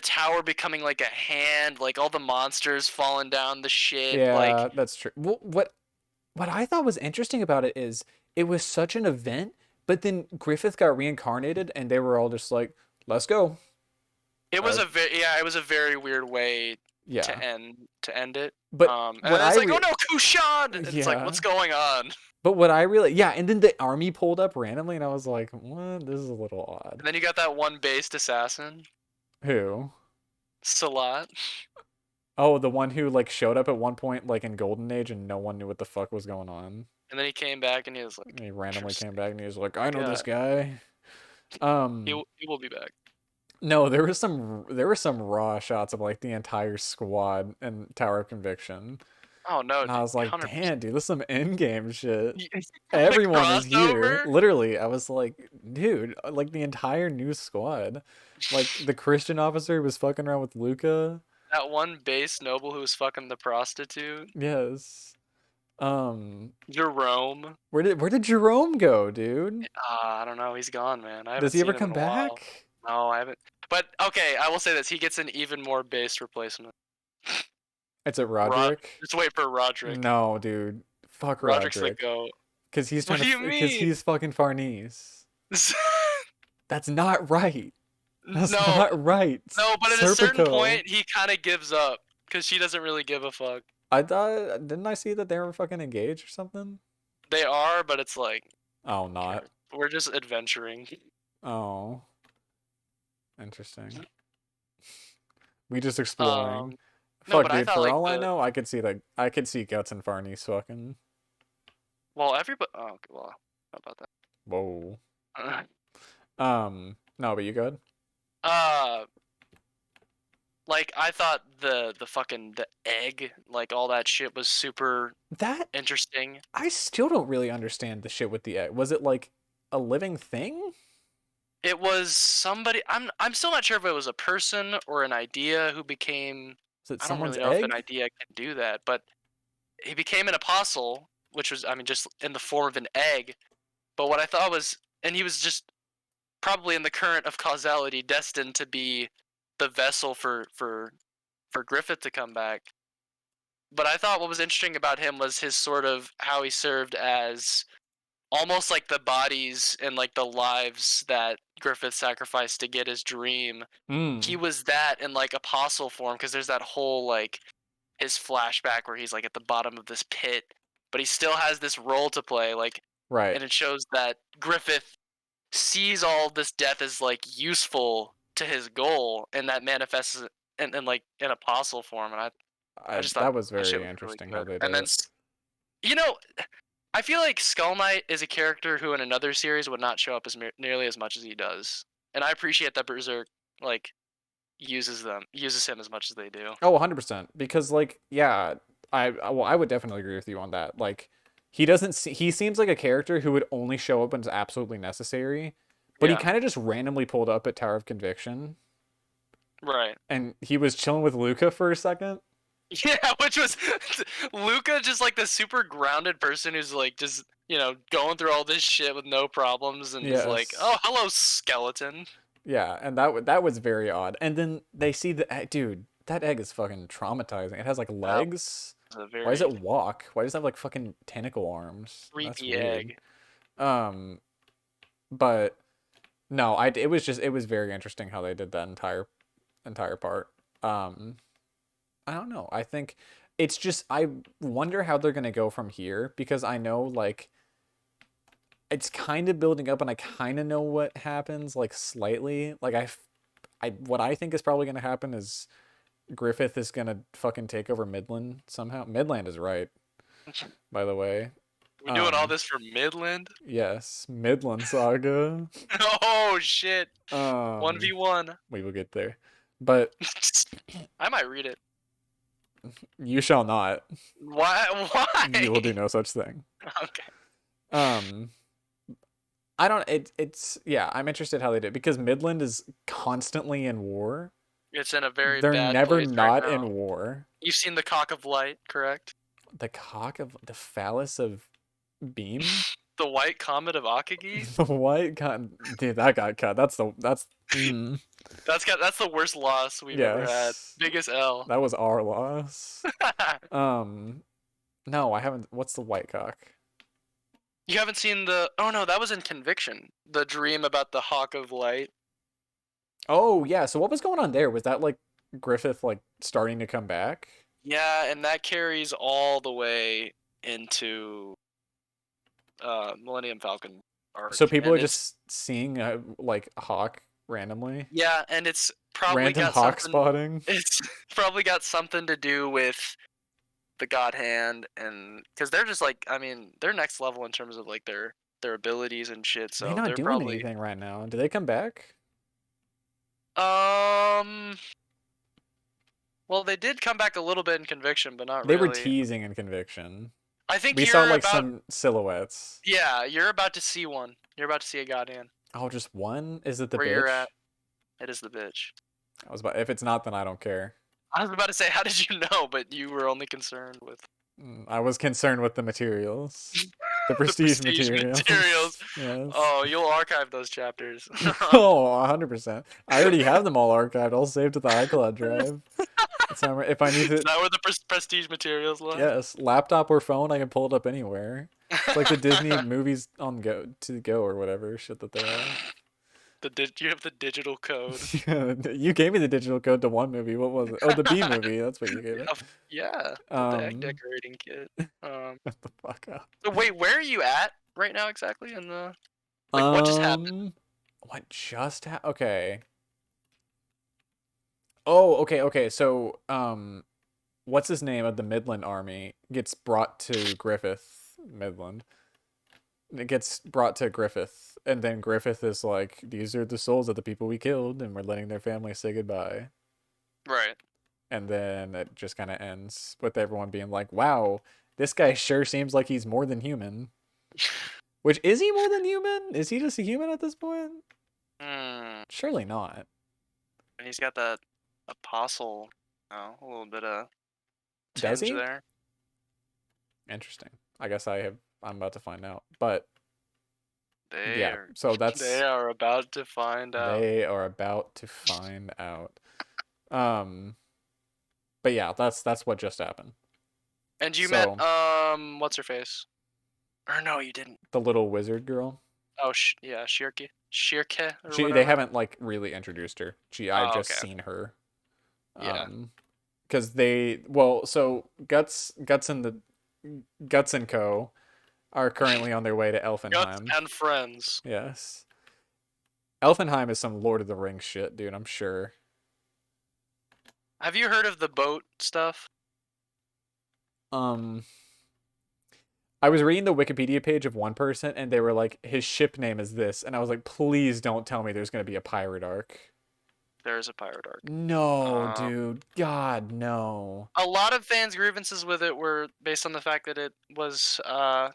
tower becoming like a hand, like all the monsters falling down the shit. Like yeah, that's true. What I thought was interesting about it is it was such an event, but then Griffith got reincarnated and they were all just like, "Let's go." it was Uh, a it was a very weird way yeah. to end it. But And what then I it's like, oh no, Kushan! And it's like, yeah. what's going on? But what I really yeah, and then the army pulled up randomly and I was like, "What? This is a little odd." And then you got that one based assassin, Who? Salat. Oh, the one who like showed up at one point like in Golden Age and no one knew what the fuck was going on. And then he came back and he was like, And he randomly came interesting. back and he was like, "I know Yeah, this guy." Um he will be back. no, there were some raw shots of like the entire squad in Tower of Conviction. Oh no, And I dude, was like, 100%. "Damn, dude, this is some end game shit." The Everyone is here. crossover. Literally, I was like, dude, like the entire new squad. Like the Christian officer who was fucking around with Luca. That one base noble who was fucking the prostitute. Yes. Um, Jerome. where did Jerome go, dude? I don't know. He's gone, man. I Does haven't he ever seen him in come a while. back? No, I haven't. But okay, I will say this: he gets an even more based replacement. It's at Rod, Roderick. just wait for Roderick. No, dude. Fuck Roderick's the Roderick. goat. Cause he's What trying do you cause mean? he's fucking Farnese. That's not right. That's No, not right. no. But at a certain Serpico. point, he kind of gives up because she doesn't really give a fuck. I thought didn't I see that they were fucking engaged or something? They are, but it's like, Oh, not. okay, we're just adventuring. Oh, interesting. We just Um, exploring. no, Fuck, but I dude. thought For like all I know, I could see Guts and Farnese fucking. well, everybody. Oh, okay, well, how about Whoa. that? No, but you good? Uh, like I thought the fucking the egg, like all that shit was super That interesting. I still don't really understand the shit with the egg. Was it like a living thing? It was somebody. I'm still not sure if it was a person or an idea who became. Was it I don't someone's really know if an egg? idea can do that, but he became an apostle, which was I mean just in the form of an egg. But what I thought was, and he was just probably in the current of causality destined to be the vessel for Griffith to come back. But I thought what was interesting about him was his sort of how he served as almost like the bodies and like the lives that Griffith sacrificed to get his dream. He Hmm. was that in like apostle form because there's that whole like his flashback where he's like at the bottom of this pit, but he still has this role to play. Like, Right. and it shows that Griffith sees all this death as like useful to his goal, and that manifests in like in apostle form. And I just thought That was that shit very was really interesting how good. they And did then it. you know, I feel like Skull Knight is a character who in another series would not show up as nearly as much as he does, and I appreciate that Berserk like uses him as much as they do. Oh, 100%. Because like, yeah, well, I would definitely agree with you on that. Like, he doesn't he seems like a character who would only show up when it's absolutely necessary, but he Yeah, kind of just randomly pulled up at Tower of Conviction right. and he was chilling with Luca for a second. Yeah, which was Luca, just like the super grounded person who's like just going through all this shit with no problems, and is like, Yes. oh hello skeleton. Yeah, and that was very odd. And then they see the dude, that egg is fucking traumatizing. It has like That legs. was a Why does very it walk? Why does it have like fucking tentacle arms? That's creepy weird. egg. Um, but no, it was very interesting how they did that entire part. Um, I don't know. I think it's just I wonder how they're gonna go from here because I know like it's kind of building up, and I kind of know what happens, like slightly. Like what I think is probably gonna happen is Griffith is gonna fucking take over Midland somehow. Midland is right, by the way. We're doing all this for Midland? Yes, Midland Saga. Oh shit. 1v1. We will get there. But I might read it. you shall not. Why? You will do no such thing. Okay. I don't it's yeah, I'm interested how they did because Midland is constantly in war. It's in a very They're bad never place not right now. in war. You've seen the Cock of Light, correct? The phallus of Beam? The White Comet of Akagi? The white dude, that got cut. That's That's the worst loss we've ever had. Biggest L. That was our loss. No, I haven't. What's the white cock? You haven't seen the... Oh no, that was in Conviction. The dream about the Hawk of Light. Oh yeah, so what was going on there? Was that like Griffith like starting to come back? Yeah, and that carries all the way into Millennium Falcon arc. So people are just seeing like Hawk randomly? Yeah, and it's probably random got Hawk something, spotting. It's probably got something to do with the God Hand, and because they're just like, I mean, they're next level in terms of like their abilities and shit. So they're not doing probably... anything right now. Do they come back? Well, they did come back a little bit in Conviction, but not really. They were teasing in Conviction. I think we saw like some silhouettes. Yeah, you're about to see one. You're about to see a God Hand. Oh, just one? Is it the Where bitch? you're at. It is the bitch. If it's not, then I don't care. I was about to say, how did you know? But you were only concerned with... I was concerned with the materials. The prestige materials. Yes. Oh, you'll archive those chapters. Oh, 100%. I already have them all archived. I'll save to the iCloud drive. If I need to... Is that where the prestige materials lie? Yes. Laptop or phone, I can pull it up anywhere. It's like the Disney movies on go or whatever shit that they are. You have the digital code. You gave me the digital code to one movie. What was it? Oh, the B movie. That's what you gave it. Yeah. The egg decorating kit. What the fuck up? So wait, where are you at right now exactly in the... Like, what just happened? What just happened? Okay. Oh, okay. So, what's his name of the Midland army gets brought to Griffith. Midland. It gets brought to Griffith, and then Griffith is like, these are the souls of the people we killed, and we're letting their families say goodbye. Right. And then it just kind of ends with everyone being like, wow, this guy sure seems like he's more than human. Which, is he more than human? Is he just a human at this point? Surely not. And he's got that apostle, a little bit of tinge there. Interesting. I guess I'm about to find out. But they are about to find out. They are about to find out. But yeah, that's what just happened. And you met what's her face? Or no, you didn't. The little wizard girl. Oh yeah, Shirke. They haven't like really introduced her. I've just seen her. Yeah. Because so Guts and Co. are currently on their way to Elfenheim. Guts and friends. Yes. Elfenheim is some Lord of the Rings shit, dude, I'm sure. Have you heard of the boat stuff? I was reading the Wikipedia page of one person, and they were like, his ship name is this. And I was like, please don't tell me there's going to be a pirate arc. There is a pirate arc. No, dude. God, no. A lot of fans' grievances with it were based on the fact that it was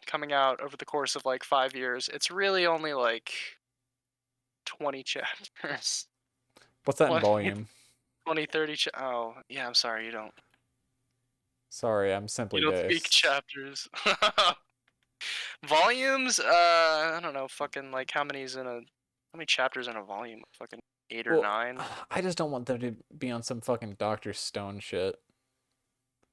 coming out over the course of like 5 years. It's really only like 20 chapters. What's that in volume? 20, 30 oh, yeah, I'm sorry, you don't. Sorry, I'm simply You don't speak chapters. Volumes, I don't know, fucking like how many chapters in a volume? Fucking 8 or 9. I just don't want them to be on some fucking Dr. Stone shit.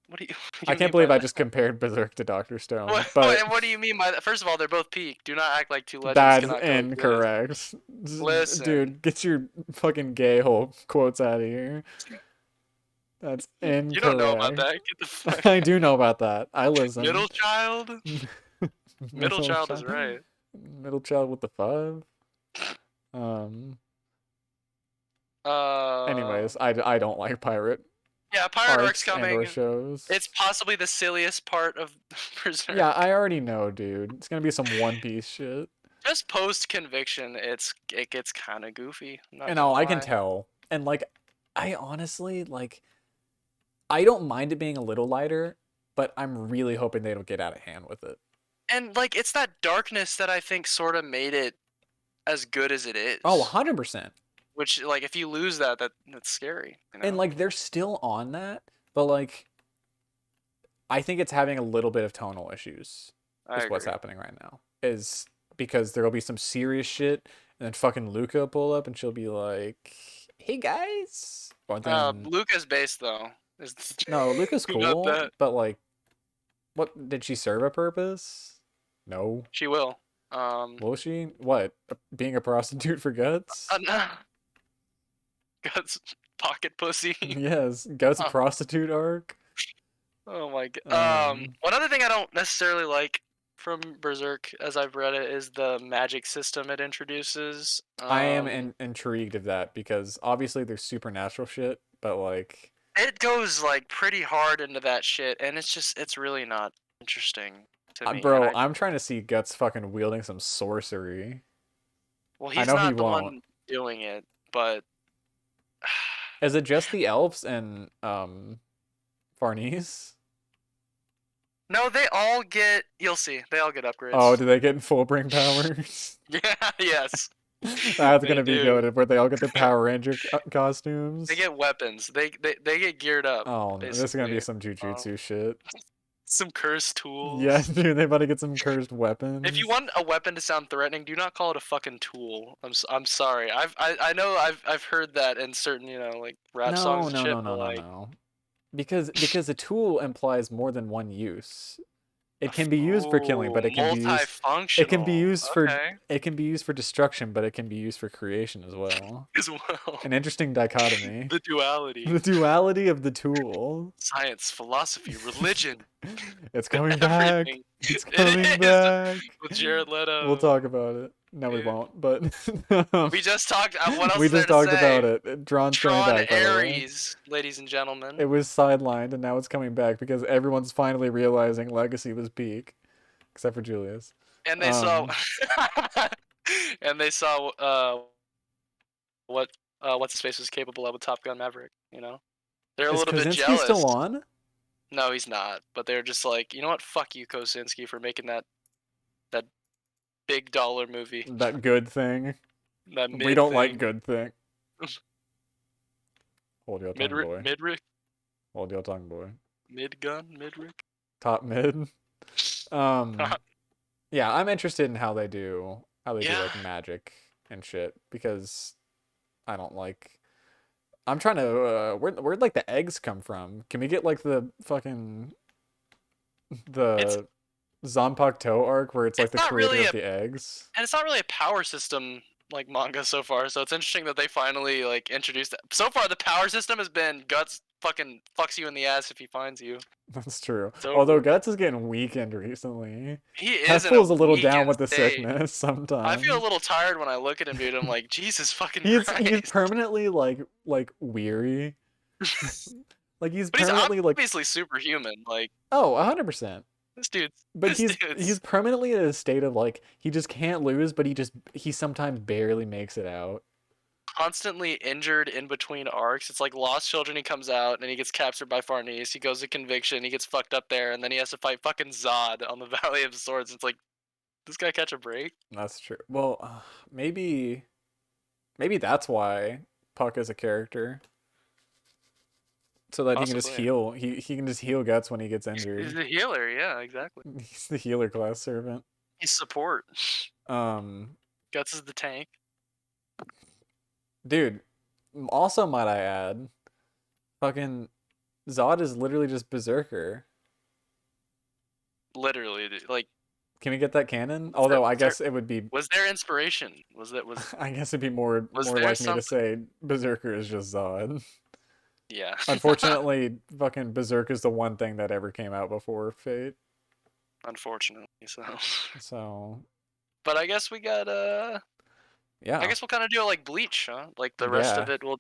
What do you I can't believe I just compared Berserk to Dr. Stone. What do you mean by that? First of all, they're both peak. Do not act like two legends. That's incorrect. Listen. Dude, get your fucking gay hole quotes out of here. That's incorrect. You don't know about that. Get the fuck. I do know about that. I listen. Middle child? Middle child is right. Middle child with the 5. Um. Uh, Anyways, I don't like pirate yeah, Pirate Arc's arcs and or coming. It's shows. possibly the silliest part of Berserk. Yeah, I already know, dude. It's gonna be some One Piece shit. Just post conviction, it gets kind of goofy. I'm not And gonna I can lie. tell. And like, I honestly like. I don't mind it being a little lighter, but I'm really hoping they don't get out of hand with it. And like, it's that darkness that I think sort of made it as good as it Oh, is. 100%. Which, like, if you lose that's scary. You know? And like, they're still on that, but like, I think it's having a little bit of tonal issues. I Is what's agree. happening right now. Is because there'll be some serious shit, and then fucking Luca will pull up, and she'll be like, "Hey guys." But then Luca's base though is no, Luca's not cool, that. but like, what did she serve a purpose? No. She will. Will she? What? Being a prostitute for Guts? No. Guts pocket pussy. Yes, Guts Oh, prostitute arc. oh my god. Um, One other thing I don't necessarily like from Berserk, as I've read it, is the magic system it introduces. I am intrigued of that because obviously there's supernatural shit, but like, It goes like pretty hard into that shit, and it's really not interesting to me. And bro, I'm trying to see Guts fucking wielding some sorcery. well, I he's know he not the won't. one doing it, but Is it just the elves and Farnese? no, they all get. You'll see, they all get Oh, upgrades. do they get full bring powers? Yeah, yes, That's they gonna be do. goated, where they all get their Power Ranger They costumes. get weapons. They get geared up, Oh no, this is gonna be basically. some Um, Jujutsu shit. some cursed Yeah, tools. dude, they about to get some cursed If you weapons. want a weapon to sound threatening, do not call it a fucking tool. I'm sorry. I know I've heard that in certain, like rap songs No, and no, shit, no, but no, no, like no. Because a tool implies more than one use. It can be used for killing, ooh, but multifunctional. Okay, it can be used for destruction, but it can be used for creation as well. as well. An interesting dichotomy. The duality. The duality of the tool. Science, philosophy, religion, It's coming back. everything. It's It coming is back. with Jared We'll Leto. talk about it. No, we Yeah. won't. But We just talked. What else we is there just to talked about say? it. Drawn's coming Tron back, by the way. Ares, ladies and gentlemen. It was sidelined, and now it's coming back because everyone's finally realizing Legacy was peak, except for Julius. And they saw, Um, and they saw what what's his face was capable of with Top Gun Maverick. They're a is little bit Kozinski jealous. still on? No, he's not. But they're just like, you know what? Fuck you, Kosinski, for making that big dollar movie, That good thing. that We mid don't like thing, good thing. Hold your tongue, boy. mid Hold your tongue, boy. mid gun, mid Rick. Top mid. Um, yeah, I'm interested in how they do Yeah, like magic and shit because I don't like. I'm trying to where'd like the eggs come from? Can we get like the fucking it's the Zanpakuto arc where it's like it's the not creator really of a the eggs? and it's not really a power system like manga so far. So it's interesting that they finally like introduced that. So far, the power system has been Guts fucking fucks you in the ass if he finds you. That's true. It's Although over. Guts is getting weakened recently. He is in a Headful's a little down weakened with the state. sickness I feel a sometimes. little tired when I look at him, dude. I'm like, Jesus fucking He's Christ. permanently like weary. Like he's But he's permanently like obviously superhuman. Like 100%. this dude's But this he's dude's permanently in a state of like he just can't lose, but he sometimes barely makes it out. constantly injured in between arcs. It's like Lost Children. He comes out and he gets captured by Farnese. He goes to Conviction. He gets fucked up there, and then he has to fight fucking Zod on the Valley of Swords. It's like, this guy catch a break? That's true. Well, maybe that's why Puck is a character, so that he can just Possibly. heal. He can just heal Guts when he gets He's injured. the healer. Yeah, exactly. He's the healer class servant. He's support. Um, Guts is the tank. dude. Also, might I add, fucking Zod is literally just Berserker. Literally, like Can we get that canon? was there Although I was there guess it would be was there inspiration? Was that was I guess it'd be more was more there like me to something? say Berserker is just Zod. Yeah. Unfortunately, fucking Berserk is the one thing that ever came out before Fate. Unfortunately, so So But I guess we got Yeah. I guess we'll kind of do it like Bleach, huh? Like the rest of it, we'll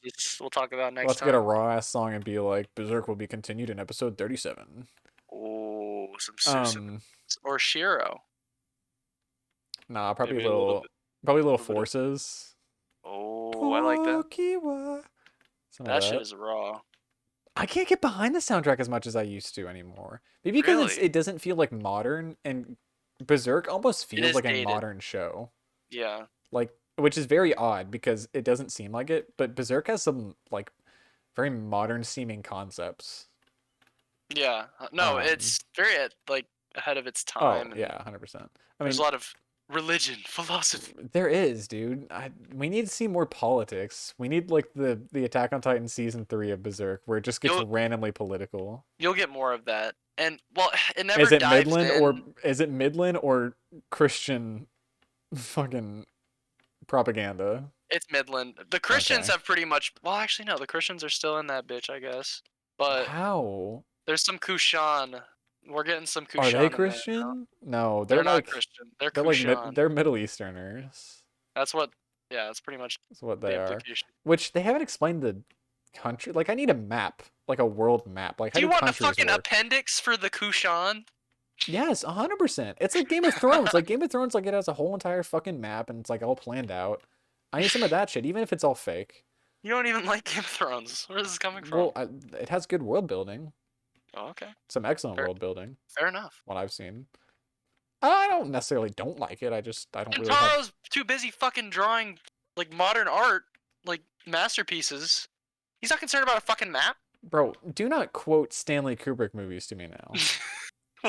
talk about next Let's get a time. raw ass song and be like, Berserk will be continued in episode 37. Oh, some Susan Um, or Shiro. nah, Maybe a little bit. probably little A little bit of, forces. oh, I like that. Pokiwa. Some of That shit that. is raw. I can't get behind the soundtrack as much as I used to anymore. Maybe because Really? it doesn't feel like modern, and Berserk almost It feels is like a dated. modern show. Yeah. Like, which is very odd because it doesn't seem like it, but Berserk has some like very modern seeming concepts. Yeah. No, it's very like ahead of its Oh time, and yeah, 100%. I there's mean, a lot of religion, philosophy. there is, dude. We need to see more politics. We need like the Attack on Titan season 3 of Berserk, where it just gets randomly political. You'll get more of that, and well, it never dives in. Is it Midland or Christian fucking propaganda? It's Midland. The Christians have pretty much. Well, actually, no. The Christians are still in that bitch, I guess. But how? there's some Kushan. We're getting some Kushan. Are they in Christian? No, they're not Christian. They're Kushan. they're Middle Easterners. That's what. Yeah, that's pretty much. That's what they the are. implication. Which they haven't explained the country. Like, I need a map, like a world map. Like, how do you want a countries fucking work? appendix for the Kushan? Yes, 100%. It's like Game of Thrones. Like Game of Thrones, like it has a whole entire fucking map and it's like all planned out. I need some of that shit, even if it's all fake. You don't even like Game of Thrones. Where is this coming from? Well, it has good world building. Oh, okay. Some excellent world building. Fair enough. What I've seen. I don't necessarily don't like it. I don't really. Taro's too busy fucking drawing like modern art, like masterpieces. He's not concerned about a fucking map. Bro, do not quote Stanley Kubrick movies to me now.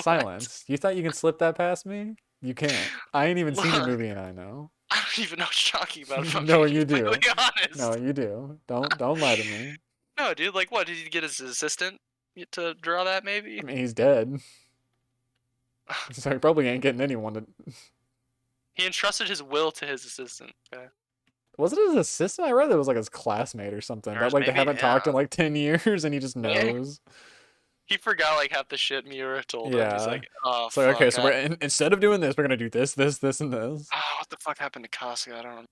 Silence. You thought you can slip that past me? You can't. I ain't even seen the movie and I know. I don't even know what you're talking about. If I'm no, you do. Honest. No, you do. Don't lie to me. No, dude. Like, what? Did he get his assistant to draw that? Maybe. I mean, he's dead. So he probably ain't getting anyone to. He entrusted his will to his assistant. Okay. Was it his assistant? I read that it was like his classmate or something. That like they haven't talked in like 10 years and he just knows. He forgot like half the shit Miura told him. He's like, oh, so fuck, okay, so instead of doing this, we're gonna do this, this, this, and this. Oh, what the fuck happened to Casca? I don't know.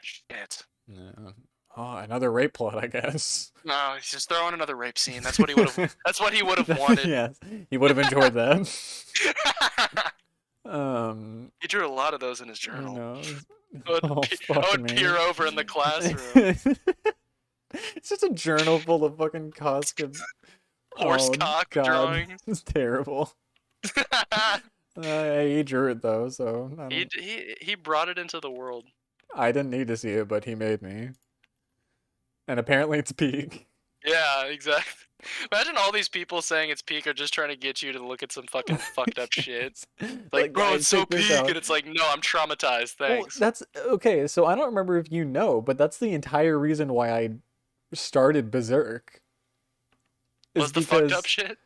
Shit. Yeah. Oh, another rape plot, I guess. No, he's just throwing another rape scene. That's what he would have. That's what he would have wanted. Yes, he would have enjoyed that. He drew a lot of those in his journal. I would peer over in the classroom. It's just a journal full of fucking Casca horsecock drawings. It's terrible. He drew it though, so he brought it into the world. I didn't need to see it, but he made me. And apparently it's peak. Yeah, exactly. Imagine all these people saying it's peak are just trying to get you to look at some fucking fucked up shit. Like, bro, it's so peak, and it's like, no, I'm traumatized. Thanks. Well, that's okay. So I don't remember if you know, but that's the entire reason why I started Berserk. Was the fucked up shit?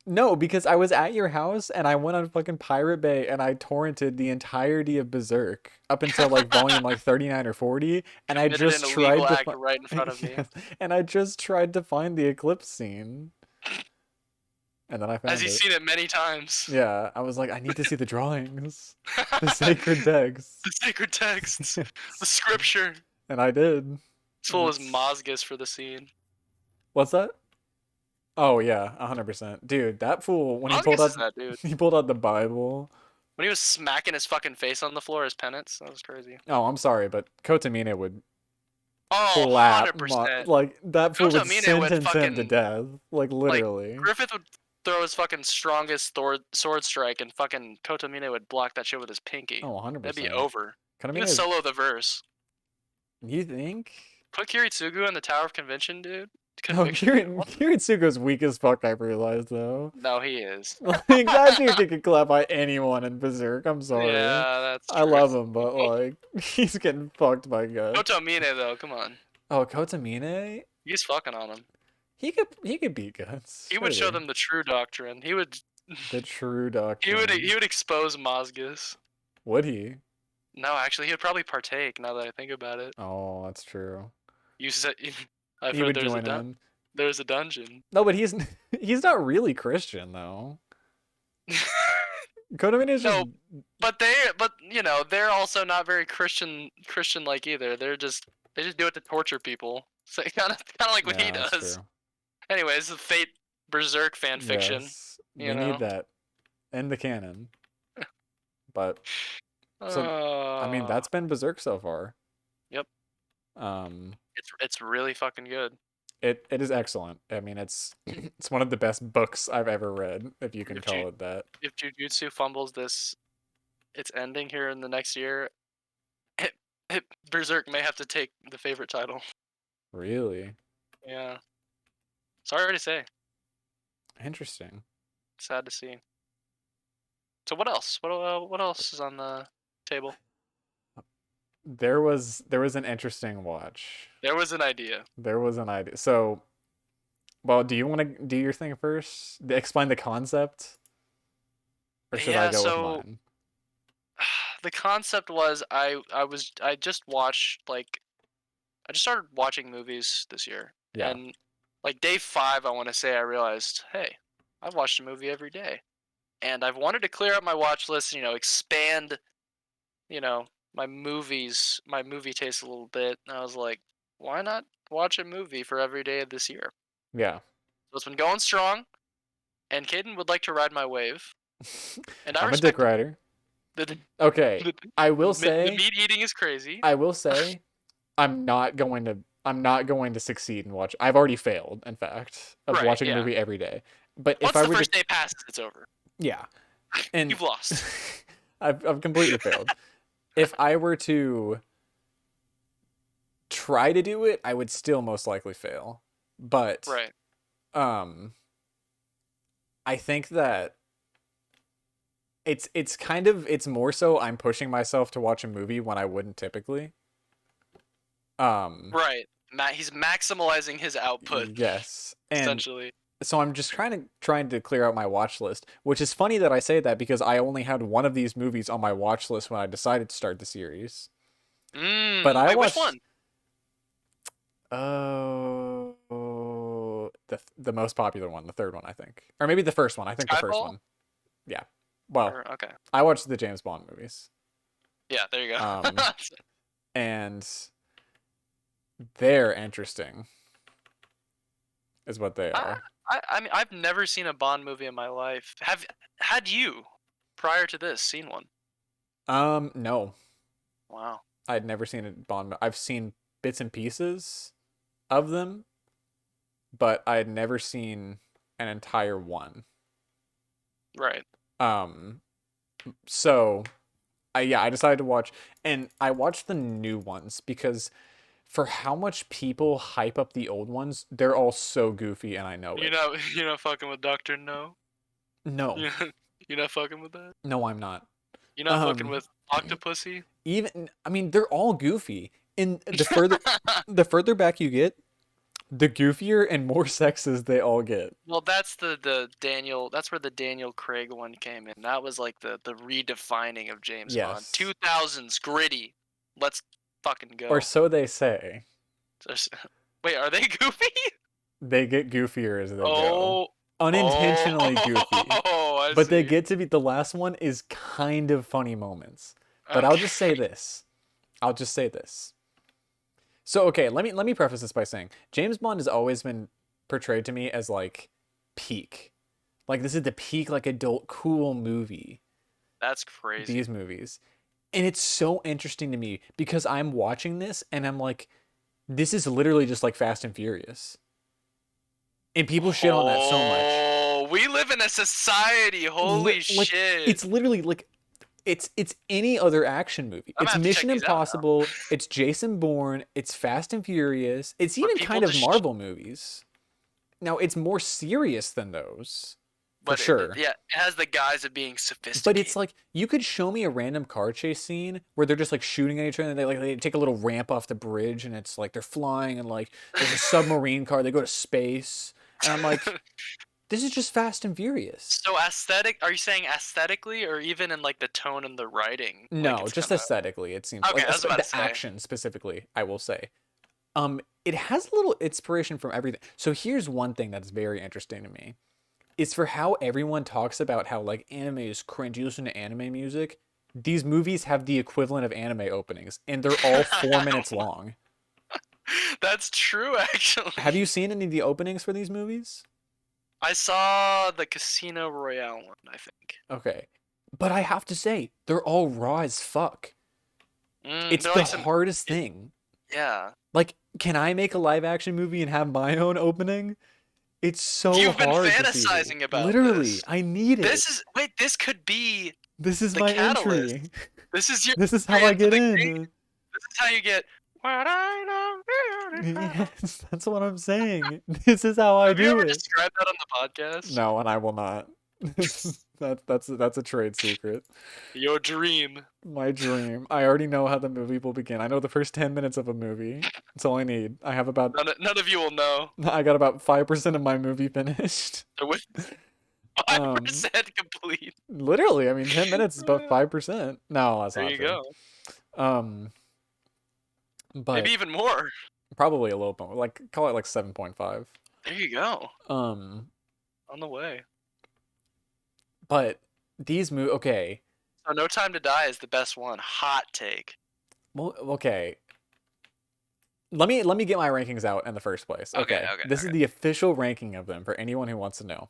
No, because I was at your house and I went on fucking Pirate Bay and I torrented the entirety of Berserk up until like volume like 39 or 40, and I just tried to right in front of me. And I just tried to find the eclipse scene. And then I found it. As you've seen it many times. Yeah, I was like, I need to see the drawings. The sacred texts. The sacred texts. The scripture. And I did. It's full as Mozgus for the scene. What's that? Oh yeah, 100%. Dude, that fool when he pulled out the Bible. When he was smacking his fucking face on the floor as penance, that was crazy. Oh, I'm sorry, but Kotamine would clap 100%. Like that fool would sentence him to death. Like literally. Like, Griffith would throw his fucking strongest sword strike and fucking Kotamine would block that shit with his pinky. Oh, 100%. That'd be over. He would solo the verse. You think? Put Kiritsugu in the Tower of Convention, dude. Oh, Kiritsugo's weak as fuck, I realized, though. No, he is. Like, that dude can clap by anyone in Berserk. I'm sorry. Yeah, that's true. I love him, but, like, he's getting fucked by guys. Kotamine, though, come on. Oh, Kotamine? He's fucking on him. He could beat Guts. He would show them the true doctrine. He would... The true doctrine. He would expose Mozgus. Would he? No, actually, he would probably partake, now that I think about it. Oh, that's true. You said... I've he heard would join in. There's a dungeon. No, but he's not really Christian though. Code Vein is just No, but they're also not very Christian like either. They just do it to torture people. So kind of like what he yeah, that's does. true. Anyways, the Fate Berserk fan fiction. Yes, You we need know. that in the canon. But so I mean Uh, that's been Berserk so far. yep. Um, It's really fucking good. it is excellent. I mean it's it's one of the best books I've ever read, if you can If Ju- call it that. if Jujutsu fumbles its ending here in the next year, it, Berserk may have to take the favorite title. Really Yeah. Sorry to say. interesting. Sad to see. So what else? What else is on the table? There was an interesting watch. There was an idea. There was an idea. So, well, do you want to do your thing first? Explain the concept, or should I Yeah, go with so mine? the concept was I just watched like I just started watching movies this year, Yeah, and like day 5 I want to say I realized, hey, I've watched a movie every day, and I've wanted to clear up my watch list, expand, you know, my movie taste a little bit, and I was like, why not watch a movie for every day of this year? yeah. So it's been going strong, and Caden would like to ride my wave, and I I'm a dick respect rider. the Okay, the, I the, will the say, meat eating is crazy. I will say, I'm not going to succeed in watch. I've already failed, in fact, of Right, watching a yeah. movie every day. But if Once I the were to, first day passes, it's over. yeah, and You've lost. I've completely failed. If I were to try to do it, I would still most likely fail. But Right. um I think that it's kind of it's more so I'm pushing myself to watch a movie when I wouldn't typically. Um Right. He's maximalizing his output, yes. And essentially. so I'm just trying to clear out my watch list, which is funny that I say that because I only had one of these movies on my watch list when I decided to start the series. But I Wait, which watched one? the most popular one, the third one, I think, or maybe the first one. I think the first Skyfall? one. Yeah. Well, Or okay. I watched the James Bond movies, Yeah, there you go. um, and they're interesting, is what they I, are. I mean, I've never seen a Bond movie in my life. Had you, prior to this, seen one? No, Wow. I'd never seen a Bond. I've seen bits and pieces of them, but I had never seen an entire one. Right. Um, so I decided to watch, and I watched the new ones because for how much people hype up the old ones, they're all so goofy, and I know You it. know, you're not fucking with Doctor No. No, You're not fucking with that. no, I'm not. You're not fucking Um, with Octopussy. even I mean, they're all goofy. And the further back you get, the goofier and more sexist they all get. Well, that's the Daniel. That's where the Daniel Craig one came in. That was like the redefining of James Bond. Yes, 2000s gritty. Let's fucking or go. so they say. Wait, are they goofy? They get goofier as they go, Oh, unintentionally goofy. I But they see. get to be the last one is kind of funny moments. But I'll just say Okay. this. I'll just say this. So okay, let me preface this by saying James Bond has always been portrayed to me as like peak. Like this is the peak like adult cool movie. That's crazy. These movies. And it's so interesting to me because I'm watching this and I'm like this is literally just like Fast and Furious. And people shit on that so much. Oh, we live in a society. Holy Like shit. it's literally like it's any other action movie. I'm gonna It's have to check Mission these out now. Impossible, it's Jason Bourne, it's Fast and Furious, it's Where even people kind of just, Marvel movies. Now, it's more serious than those, for but sure. yeah, it has the guise of being But it's sophisticated. like you could show me a random car chase scene where they're just like shooting at each other and they take a little ramp off the bridge and it's like they're flying and like there's a submarine car, they go to space. And I'm like, this is just Fast and Furious. So aesthetic? Are you saying aesthetically, or even in like the tone and the writing? Like No, it's just kind of aesthetically, it seems okay. like I was about to the say. action specifically, I will say. It has a little inspiration from everything. So here's one thing that's very interesting to me is for how everyone talks about how like anime is cringe. You listen to anime music. These movies have the equivalent of anime openings, and they're all 4 minutes long. That's true, actually. Have you seen any of the openings for these movies? I saw the Casino Royale one, I think. Okay. But I have to say, they're all raw as fuck. It's the hardest thing. Yeah. Like, can I make a live action movie and have my own opening? It's so hard. You've been fantasizing about literally, this. I need it. This could be This is the my catalyst. entry. This is how I get in. This is how you get what I know. Yes, that's what I'm saying. This is how I do it. Have you ever described that on the podcast? No, and I will not. That's a trade secret. Your dream. My dream. I already know how the movie will begin. I know the first 10 minutes of a movie. That's all I need. I have about... None of you will know. I got about 5% of my movie finished. 5% complete. Literally, I mean, 10 minutes is about 5%. No, that's not true. There you go. But maybe even more. Probably a little bit. Like, call it like 7.5. There you go. On the way. But these okay. So No Time to Die is the best one. Hot take. Well, okay. Let me get my rankings out in the first place. Okay. This is the official ranking of them for anyone who wants to know.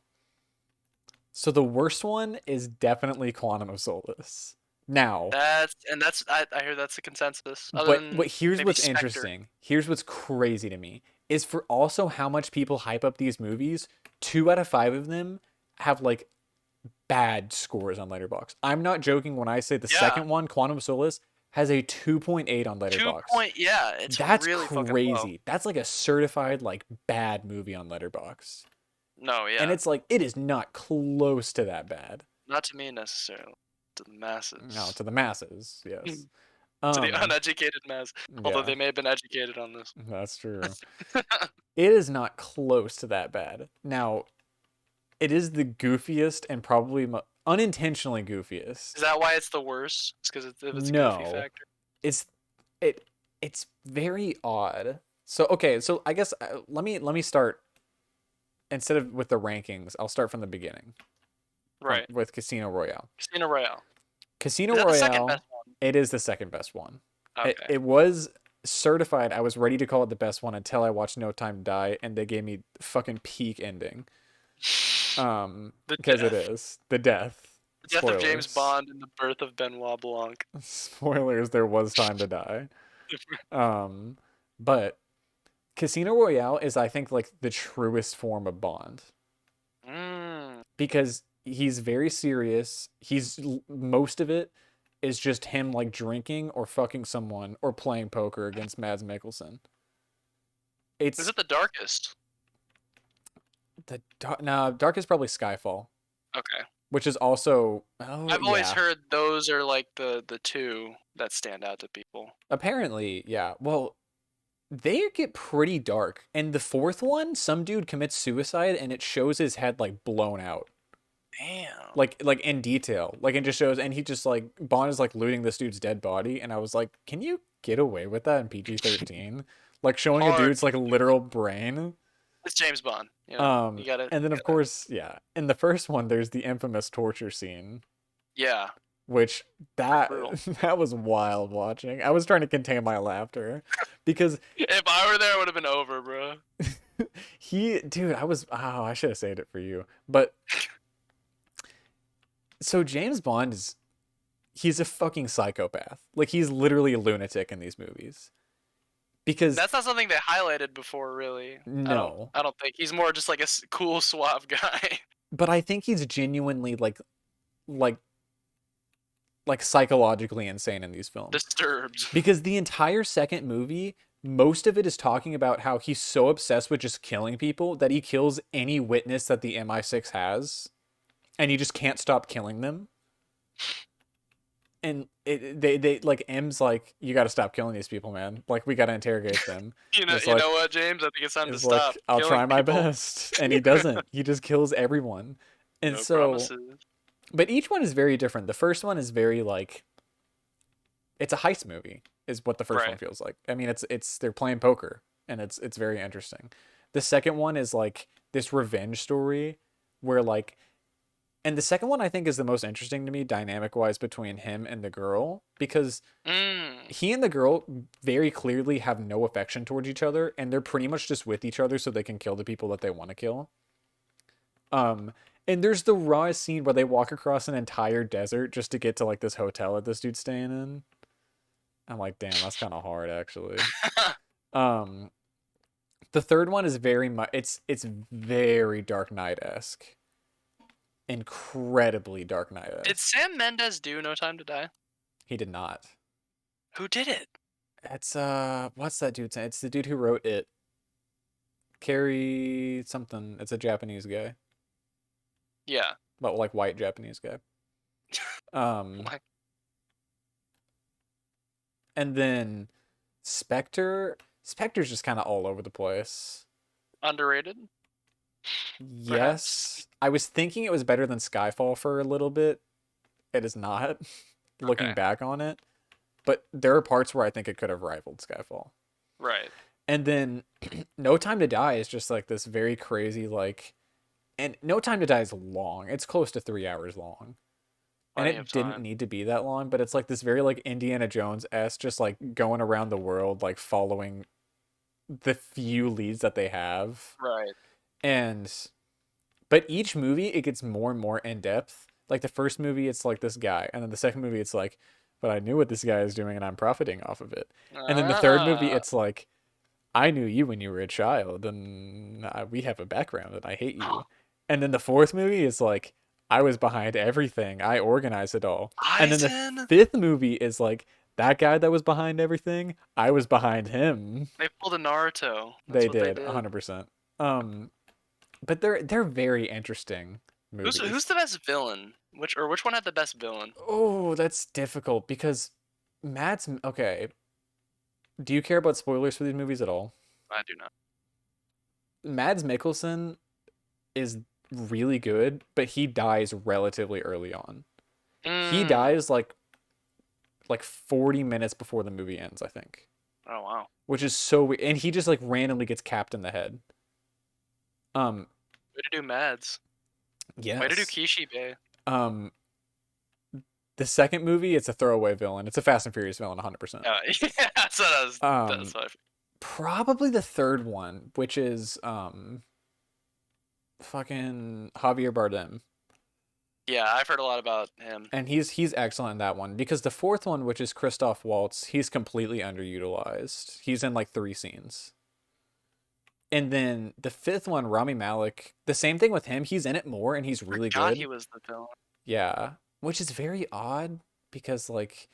So the worst one is definitely Quantum of Solace. Now, I hear that's the consensus. But here's what's interesting. Here's what's crazy to me is for also how much people hype up these movies. 2 out of 5 of them have like bad scores on Letterboxd. I'm not joking when I say the second one, Quantum of Solace, has a 2.8 on Letterboxd. That's really crazy. That's like a certified like bad movie on Letterboxd. No, yeah. And it's like it is not close to that bad. Not to me necessarily. To the masses. No, to the masses, yes. To the uneducated mass. Although they may have been educated on this. That's true. It is not close to that bad. Now, it is the goofiest and probably unintentionally goofiest. Is that why it's the worst? It's because it's a goofy factor? It's very odd. So, okay, so I guess let me start, instead of with the rankings, I'll start from the beginning. Right. With Casino Royale. Casino Royale. Casino Royale. The second best one? It is the second best one. Okay. It was certified. I was ready to call it the best one until I watched No Time to Die, and they gave me fucking peak ending. Because it is the death. The death of James Bond and the birth of Benoit Blanc. Spoilers. There was time to die. But Casino Royale is, I think, like the truest form of Bond. Because he's very serious. Most of it is just him like drinking or fucking someone or playing poker against Mads Mikkelsen. Is it the darkest? Dark is probably Skyfall. Okay. Which is also I've always heard those are like the two that stand out to people. Apparently, yeah. Well, they get pretty dark. And the fourth one, some dude commits suicide and it shows his head like blown out. Damn. Like in detail. Like it just shows, and he just like Bond is like looting this dude's dead body, and I was like, can you get away with that in PG-13? Like showing a dude's like literal brain. It's James Bond. You know, you gotta, and then of course, yeah. In the first one, there's the infamous torture scene. Yeah. Which that was wild watching. I was trying to contain my laughter because if I were there, it would have been over, bro. I should have saved it for you. But so James Bond he's a fucking psychopath. Like he's literally a lunatic in these movies. Because that's not something they highlighted before, really. No. I don't think. He's more just like a cool, suave guy. But I think he's genuinely like psychologically insane in these films. Disturbed. Because the entire second movie, most of it is talking about how he's so obsessed with just killing people that he kills any witness that the MI6 has, and he just can't stop killing them. And they like M's like, you got to stop killing these people, man. Like we got to interrogate them. you know what, James? I think it's time to stop. I'll try my best, and he doesn't. He just kills everyone. And no so, promises. But each one is very different. The first one is very like, it's a heist movie, is what the first one feels like. I mean, it's they're playing poker, and it's very interesting. The second one is like this revenge story where like, and the second one I think is the most interesting to me dynamic wise between him and the girl, because Mm. he and the girl very clearly have no affection towards each other, and they're pretty much just with each other so they can kill the people that they want to kill. Um, and there's the rawest scene where they walk across an entire desert just to get to like this hotel that this dude's staying in. I'm like, damn, that's kind of hard actually. Um, the third one is very much it's very Dark Knight-esque. Incredibly Dark Did Knight-esque. Sam Mendes do No Time to Die? He did not. Who did it? It's what's that dude's name? It's the dude who wrote it. Carrie something. It's a Japanese guy. Yeah. But like white Japanese guy. Like, And then Spectre's just kind of all over the place. underrated? Yes. Perhaps? I was thinking it was better than Skyfall for a little bit. It is not, looking Okay. back on it. But there are parts where I think it could have rivaled Skyfall. Right. And then No Time to Die is just like this very crazy, like, and No Time to Die is long. It's close to 3 hours long. And Plenty it of didn't time. need to be that long, but it's like this very like Indiana Jones-esque, just like going around the world, like following the few leads that they have. Right. And but each movie it gets more and more in depth. Like the first movie, it's like this guy, and then the second movie, it's like, but I knew what this guy is doing, and I'm profiting off of it. And then the third movie, Ah. it's like, I knew you when you were a child, and we have a background, and I hate you. And then the fourth movie is like, I was behind everything. I organized it all. And then the Aizen? fifth movie is like, that guy that was behind everything, I was behind him. They pulled a Naruto. That's They what they did, did. 100%. But they're very interesting Who's movies. the best villain? Which one had the best villain? Oh, that's difficult because okay. Do you care about spoilers for these movies at all? I do not. Mads Mikkelsen is really good, but he dies relatively early on. He Mm. dies like 40 minutes before the movie ends, I think. Oh wow. Which is so weird. And he just like randomly gets capped in the head. Um, Way to do Mads. Way to do yes. Kishibe. Um, the second movie, it's a throwaway villain. It's a Fast and Furious villain, 100%. Yeah, that's what I was. That's Um, what I, Probably the third one, which is fucking Javier Bardem. yeah, I've heard a lot about him. And he's excellent in that one because the fourth one, which is Christoph Waltz, he's completely underutilized. He's in like 3 scenes. And then the fifth one, Rami Malek, the same thing with him. He's in it more and he's really Forgot good. he was the villain. Yeah, which is very odd because like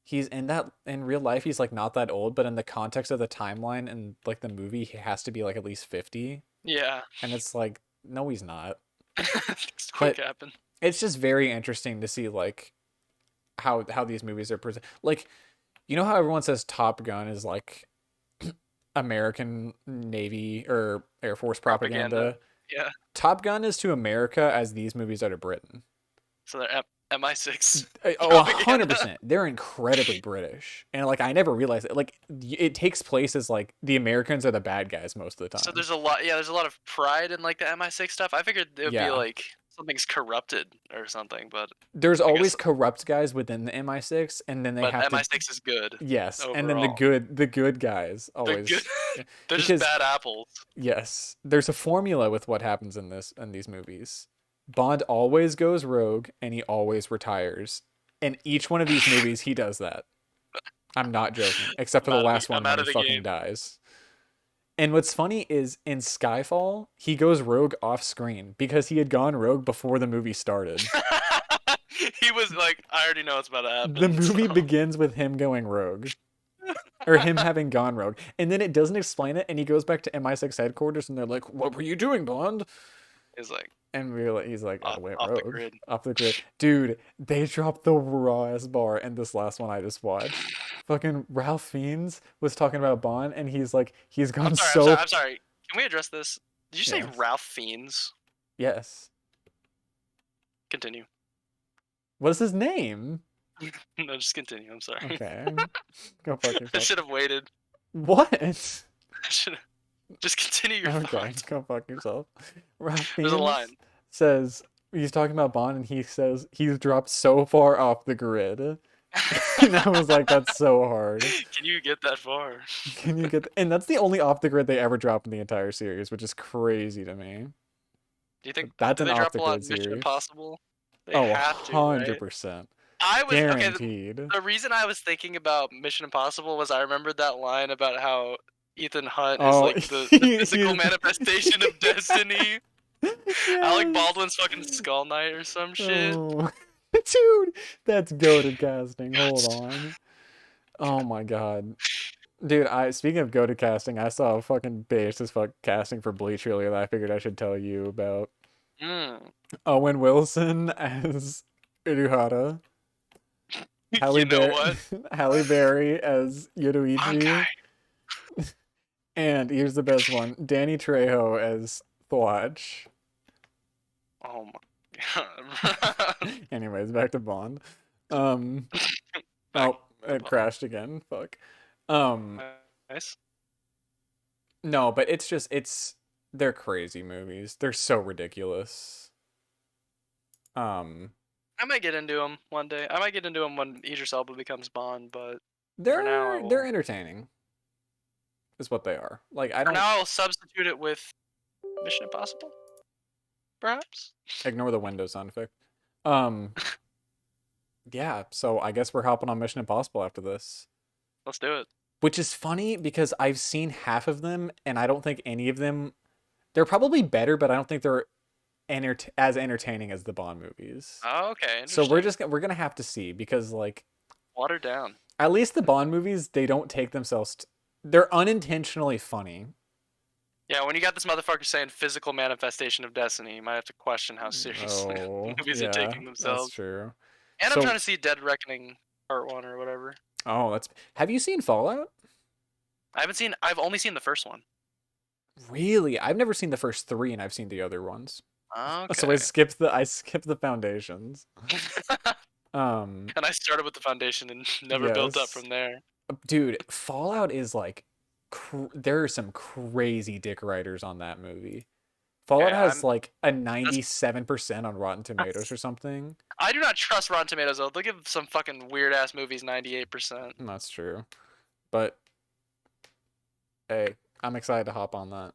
he's in that in real life he's like not that old, but in the context of the timeline and like the movie he has to be like at least 50. Yeah. And it's like no he's not. It's quick But happen. it's just very interesting to see like how these movies are presented. Like you know how everyone says Top Gun is like American Navy or Air Force Propaganda. propaganda. Yeah. Top Gun is to America as these movies are to Britain. So they're MI6 Oh, propaganda. 100%. They're incredibly British. And like I never realized it. Like it takes place as like the Americans are the bad guys most of the So time. there's a lot. Yeah, there's a lot of pride in like the MI6 stuff. I figured it would be Yeah. like something's corrupted or something, but There's I guess. always corrupt guys within the MI6 and then they But have to MI6 is good yes, and then overall. the good guys They're good. always They're just because bad apples. yes, there's a formula with what happens in these movies. Bond always goes rogue and he always retires. In each one of these movies, he does that. I'm not joking, except for I'm the out of the. last one I'm when out he of the fucking game. dies. And what's funny is in Skyfall, he goes rogue off screen because he had gone rogue before the movie started. He was like, I already know what's about to The happen. movie So. begins with him going rogue. Or him having gone rogue. And then it doesn't explain it, and he goes back to MI6 headquarters, and they're like, "What were you doing, Bond?" He's like And he's like, "I went off the rogue." grid. Off the grid. Dude, they dropped the rawest bar in this last one I just watched. Fucking Ralph Fiennes was talking about Bond, and he's like, he's I'm gone sorry. so. I'm sorry. Can we address this? Did you say Yes. Ralph Fiennes? Yes. Continue. What is his name? No, just continue. I'm sorry. Okay. Go fuck I yourself. should have waited. What? I should have. Just continue your Okay, thoughts. go fuck yourself. Ralph There's a Fiennes line. says he's talking about Bond, and he says he's dropped so far off the grid. And I was like, that's so hard. Can you get that far? Can you get? And that's the only off the grid they ever drop in the entire series, which is crazy to me. Do you think That's do an they off drop the a lot grid in Mission series. Impossible? They Oh, have to, right? 100%. I was okay. Guaranteed. The reason I was thinking about Mission Impossible was I remembered that line about how Ethan Hunt is Oh, like the physical manifestation of destiny. Alec yes. Baldwin's fucking Skull Knight or some shit. Oh, dude, that's goated casting. Hold on. Oh my god. Dude, I speaking of go to casting, I saw a fucking base as fuck casting for Bleach earlier that I figured I should tell you about. Mm. Owen Wilson as Uruhara, Halle You know Berry, what? Halle Berry as Okay. Yoruichi, and here's the best one: Danny Trejo as Thwatch. Oh my god. Anyways, back to Bond. Um, Back oh, to it Bond. crashed again. Fuck. Um, Nice. no, but it's they're crazy movies. They're so ridiculous. Um, I might get into them one day. I might get into them when Idris Elba becomes Bond, but for now I they're will. entertaining. Is what they are. Like I For don't now I will substitute it with Mission Impossible, perhaps. ignore the Windows sound effect. Um, yeah. So I guess we're hopping on Mission Impossible after this, Let's do it. which is funny because I've seen half of them and I don't think any of them. They're probably better, but I don't think they're as entertaining as the Bond movies. Oh, okay, So interesting. we're gonna have to see because like Watered down. at least the Bond movies they don't take themselves. They're unintentionally funny. Yeah, when you got this motherfucker saying physical manifestation of destiny, you might have to question how seriously Oh movies are yeah, taking that's themselves. true. And I'm trying So to see Dead Reckoning Part 1 or whatever. oh that's have you seen Fallout? I've only seen the first one. Really? I've never seen the first three, and I've seen the other ones. So Okay. I skipped the foundations. And I started with the foundation and never built up Yes, from there. dude, Fallout is like, there are some crazy dick writers on that movie. Fallout Okay, has like a that's 97% on Rotten Tomatoes or something. I do not trust Rotten Tomatoes though. They'll give some fucking weird ass movies 98%. That's true, but hey, I'm excited to hop on that.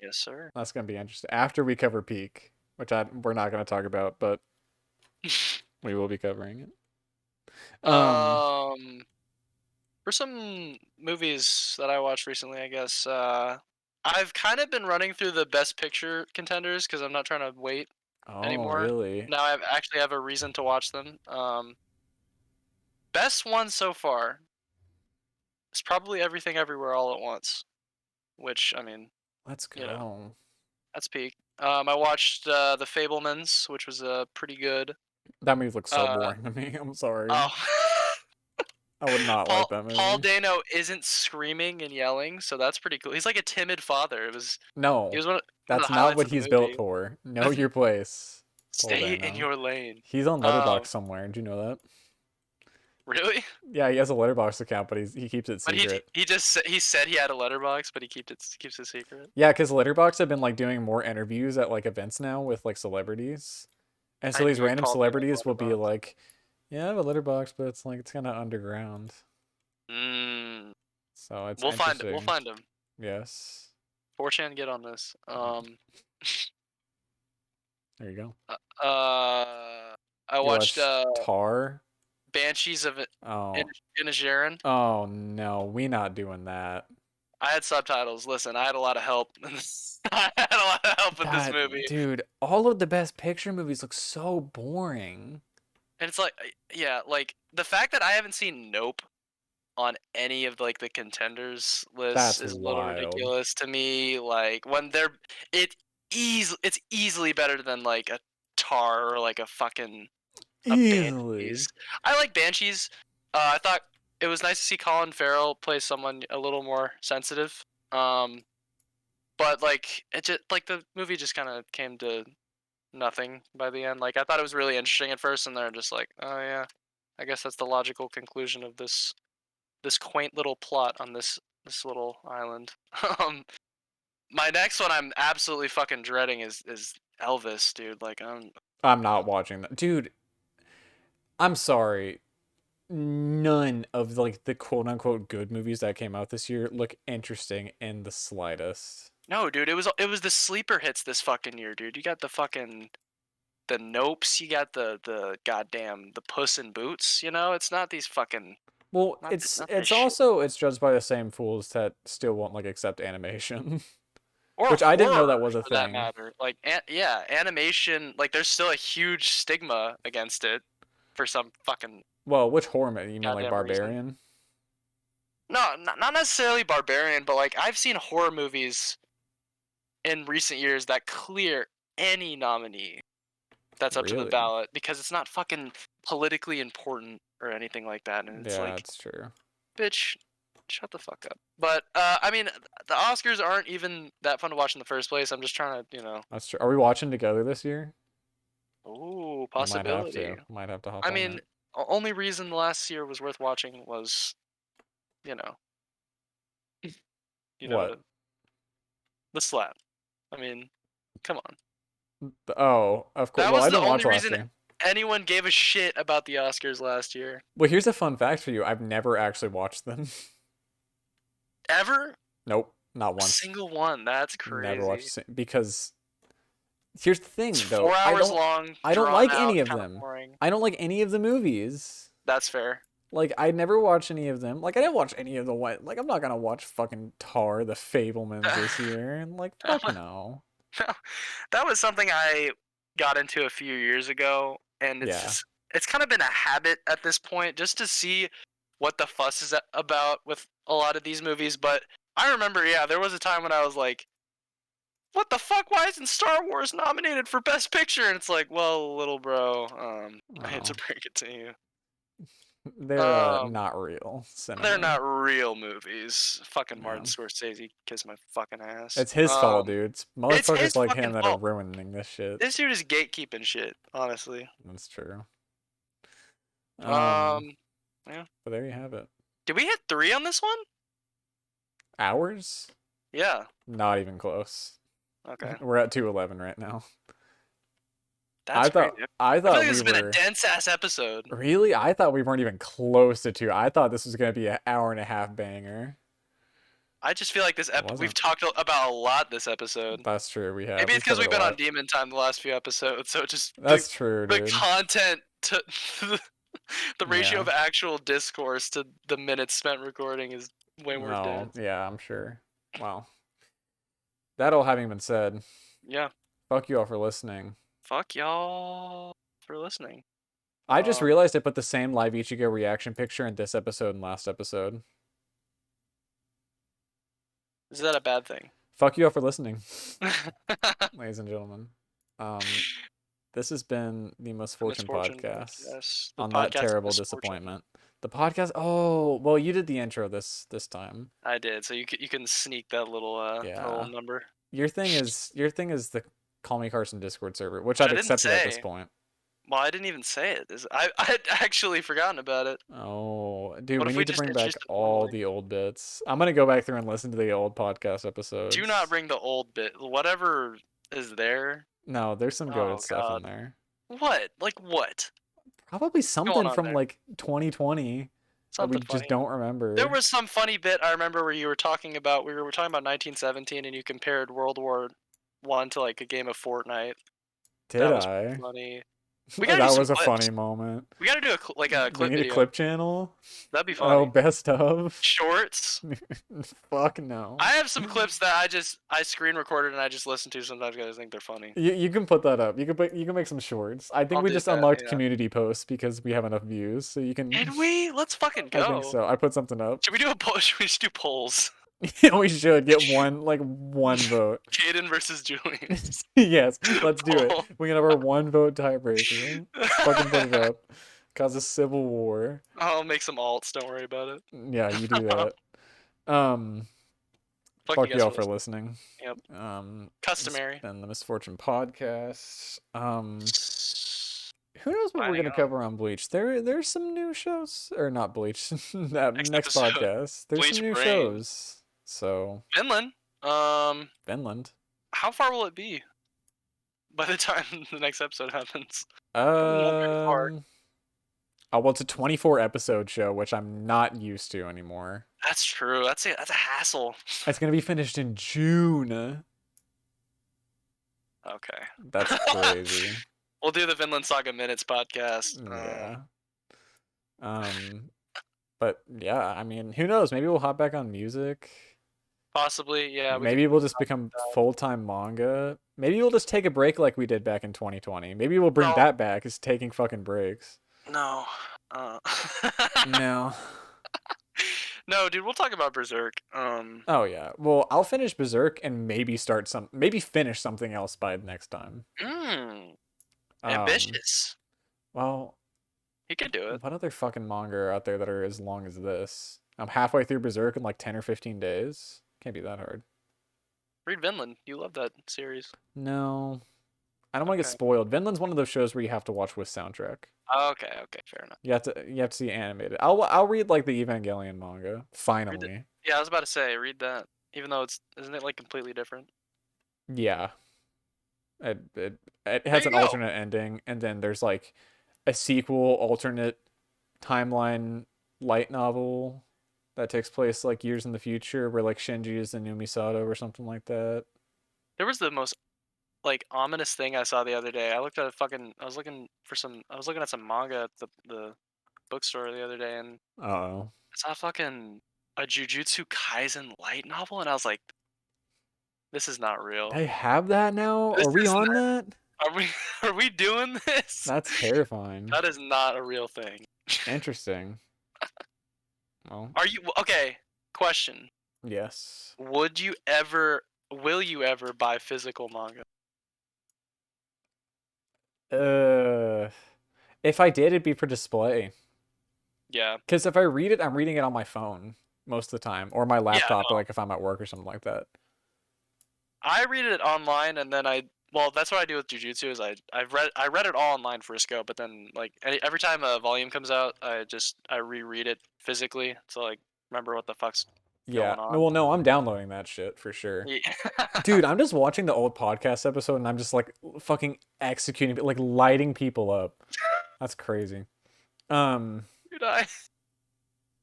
Yes, sir. That's gonna be interesting after we cover Peak, which we're not gonna talk about, but we will be covering it. um, for some movies that I watched recently, I guess I've kind of been running through the Best Picture contenders because I'm not trying to wait Oh, anymore. really? Now I actually have a reason to watch them. Best one so far is probably Everything Everywhere All at Once, which I mean, Let's you know, go. that's peak. I watched The Fablemans, which was pretty good. That movie looks so Uh, boring to me. I'm sorry. oh, I would not like that Paul movie. Dano isn't screaming and yelling, so that's pretty cool. He's like a timid father. He No, was one of that's the not highlights what of the he's built movie. for. Know your place. Hold Stay on in now. your lane. He's on Um, Letterboxd somewhere. Did you know that? really? Yeah, he has a Letterboxd account, but he keeps it But secret. he said he had a letterbox, but keeps it secret. Yeah, because Letterboxd have been like doing more interviews at like events now with like celebrities, and I so these knew random Paul Dano had a celebrities will be letterbox. like, "Yeah, I have a Letterboxd, but it's like it's kind of underground." Mm, So it's we'll find it. We'll interesting. find him. Yes. 4chan, get on this. There you go. I You watched watch Tar? Banshees of Oh. Inisherin. Oh no, we not doing that. I had subtitles. Listen, I had a lot of help. I had a lot of help with this That movie, dude, all of the best picture movies look so boring. and it's like, yeah, like the fact that I haven't seen Nope on any of like the contenders lists That's is a little wild. ridiculous to me. Like when it it's easily better than like a Tar or like a Easily. Banshees. I like Banshees. I thought it was nice to see Colin Farrell play someone a little more sensitive. Um, but like it just like the movie just kind of came to nothing by the end. Like I thought it was really interesting at first, and they're just like, oh yeah, I guess that's the logical conclusion of this quaint little plot on this little island. um, my next one I'm absolutely fucking dreading is Elvis, dude. Like I'm not watching that, dude. I'm sorry. None of like the quote unquote good movies that came out this year look interesting in the slightest. No, dude. It was the sleeper hits this fucking year, dude. You got the Nopes. You got the goddamn the Puss in Boots. You know, it's not these fucking Well, not it's not this it's shit. also it's judged by the same fools that still won't like accept animation, Or which I didn't know horror that was a for that thing. matter. Like, yeah, animation. Like, there's still a huge stigma against it for some fucking Well, which horror movie? You mean like goddamn reason. Barbarian? No, not necessarily Barbarian, but like I've seen horror movies in recent years that clear any nominee that's up to the Really? ballot because it's not fucking politically important or anything like that, and it's Yeah, like, it's true. bitch, shut the fuck up. But I mean, the Oscars aren't even that fun to watch in the first place. I'm just trying to, That's true. Are we watching together this year? ooh, We might have possibility. to. Might have to hop I on mean, it. only reason last year was worth watching was, you know, you know, What? the slap. I mean, come on. Oh, of course. That Well, was I the didn't watch only last reason year. anyone gave a shit about the Oscars last year. Well, here's a fun fact for you. I've never actually watched them. Ever? Nope, not A once. single one. That's Never watched crazy. because here's the It's thing though. 4 hours long, I don't drawn like out, any of kind of them. boring. I don't like any of the movies. That's fair. Like I never watched any of them. Like I didn't watch any of the what. Like I'm not gonna watch fucking Tar, The Fablemans this year. And like fuck no. That was something I got into a few years ago, and Yeah. it's kind of been a habit at this point just to see what the fuss is about with a lot of these movies. But I remember, yeah, there was a time when I was like, what the fuck? Why isn't Star Wars nominated for Best Picture? And it's like, well, little bro, I hate to Oh, break it to you. they're Um, not real they're cinema. not real movies. Fucking Yeah. Martin Scorsese, kiss my fucking ass. It's his fault, dude. It's It's his motherfuckers like him fucking that are fault. ruining this shit. This dude is gatekeeping shit, honestly. That's true. Um, yeah. But there you have it. Did we hit 3 on this one? Hours? Yeah. Not even close. Okay. We're at 211 right now. That's crazy. I I feel like thought this we has been a were dense ass episode. really. I thought we weren't even close to 2. I thought this was gonna be an hour and a half banger. I just feel like It we've wasn't. talked about a lot this episode. That's true. We have. Maybe it's We've because covered we've a been on lot. Demon Time the last few episodes, so just That's true, the dude. content to the ratio Yeah. of actual discourse to the minutes spent recording is way more No. dense. Yeah, I'm sure. Well, that all having been said, Yeah. fuck you all for listening. Fuck y'all for listening. I just realized I put the same live Ichigo reaction picture in this episode and last episode. Is that a bad thing? Fuck you all for listening, ladies and gentlemen. This has been the Misfortune podcast. Podcast. The On that podcast of terrible misfortune. disappointment. The podcast. Oh, well, you did the intro this time. I did, so you can sneak that little Yeah. number. Your thing is the Call Me Carson Discord server, which Which I've I didn't accepted at this say. point. Well, I didn't even say it. I'd actually forgotten about it. Oh, dude, What we if we need to just bring back introduced it all normally? the old bits. I'm gonna go back through and listen to the old podcast episodes. Do not bring the old bit. Whatever is there. No, there's some goated Oh stuff in god. there. What? Like what? Probably What's going something on from there? like 2020 that we Something just funny. don't There remember. was some funny bit I remember where you were talking about. We were talking about 1917, and you compared World War One to like a game of Fortnite. Did That was I? funny. We gotta do That some was a clips. funny moment. We gotta do a We clip need a video. clip channel. That'd be Oh, funny. best of. Shorts. Fuck no. I have some clips that I screen recorded and I just listen to sometimes because I think they're funny. You can put that up. You can make some shorts. I think I'll we do just that. unlocked Yeah. community posts because we have enough views, so you can. Did we? Let's fucking I think go. so. I put something up. Should we do a poll? Should we just do polls? We should get one vote. Caden versus Julian. Yes, let's do it. Poll. We can have our one vote tiebreaker. Fucking put it up. Cause a civil war. I'll make some alts. Don't worry about it. Yeah, you do that. Fuck you y'all guys for listening. Yep. Customary. Customary. And the Misfortune podcast. Who knows what we're Signing gonna off. cover on Bleach? There's some new shows, or not Bleach. That Next next episode, podcast. There's Bleach some new Brain. shows. So Finland. Finland. How far will it be? by the time the next episode happens. Um. Oh, well, it's a 24 episode show, which I'm not used to anymore. That's true. That's it. That's a hassle. It's gonna be finished in June. Okay. That's crazy. We'll do the Vinland Saga Minutes podcast. Yeah. But yeah, I mean, who knows? Maybe we'll hop back on music. Possibly, yeah. Maybe we'll just become full-time manga. Maybe we'll just take a break like we did back in 2020. Maybe we'll bring that back as taking fucking breaks. No. No. No, dude, we'll talk about Berserk. Oh yeah. Well, I'll finish Berserk and maybe finish something else by next time. Ambitious. Well, he could do it. What other fucking manga are out there that are as long as this? I'm halfway through Berserk in like 10 or 15 days. Can't be that hard. Read Vinland. You love that series. No. I don't want to get spoiled. Vinland's one of those shows where you have to watch with soundtrack. Okay, fair enough. You have to see animated. I'll read like the Evangelion manga finally. Yeah, I was about to say read that, even though isn't it like completely different? Yeah. It has an alternate ending, and then there's like a sequel alternate timeline light novel that takes place like years in the future, where like Shinji is the new Misato or something like that. There was the most like ominous thing I saw the other day. I was looking at some manga at the bookstore the other day, and I saw a Jujutsu Kaisen light novel, and I was like, this is not real. They have that now? Are we on that? Are we doing this? That's terrifying. That is not a real thing. Interesting. Well, are you okay? Question. Yes. Will you ever buy physical manga? If I did, it'd be for display. Yeah. Because if I read it, I'm reading it on my phone most of the time, or my laptop, like if I'm at work or something like that. I read it online, and then that's what I do with Jujutsu. Is I read it all online first go, but then like every time a volume comes out, I reread it physically to like remember what the fuck's going on. Well, no, I'm downloading that shit for sure. Yeah. Dude, I'm just watching the old podcast episode, and I'm just like fucking executing, like lighting people up. That's crazy. Dude, I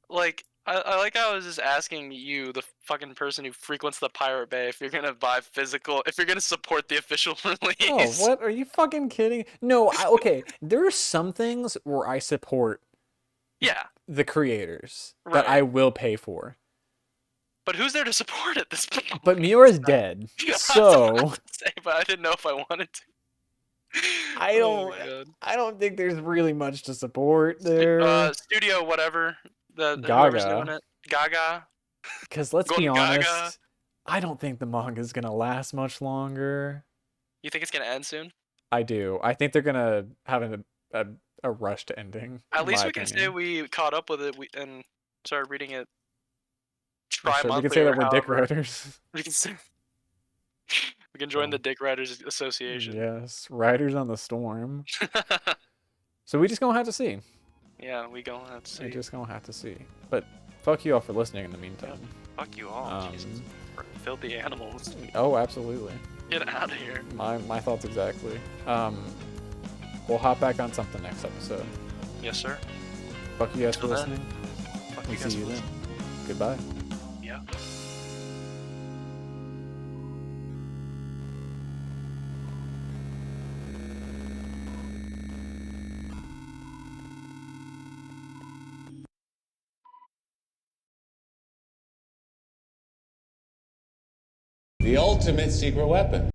like how I was just asking you, the fucking person who frequents the Pirate Bay, if you're gonna buy physical, if you're gonna support the official release. Oh, what? Are you fucking kidding? No, okay. There are some things where I support the creators that I will pay for. But who's there to support at this point? But Miura's dead, so... But I didn't know if I wanted to. I don't think there's really much to support there. Studio whatever. Gaga. Doing it. Gaga. Because let's be honest, I don't think the manga's gonna last much longer. You think it's gonna end soon? I do. I think they're gonna have a rushed ending. At least we can say we caught up with it and started reading it. We can say that we're dick writers. We can join the Dick Writers Association. Yes, Riders on the Storm. So we just gonna have to see. Yeah, we gonna have to see. We just gonna have to see. But fuck you all for listening in the meantime. Yeah, fuck you all, Jesus. For filthy animals. Oh, absolutely. Get out of here. My thoughts exactly. We'll hop back on something next episode. Yes, sir. Fuck you guys for listening. Fuck you guys see you then. Goodbye. Yeah. The ultimate secret weapon.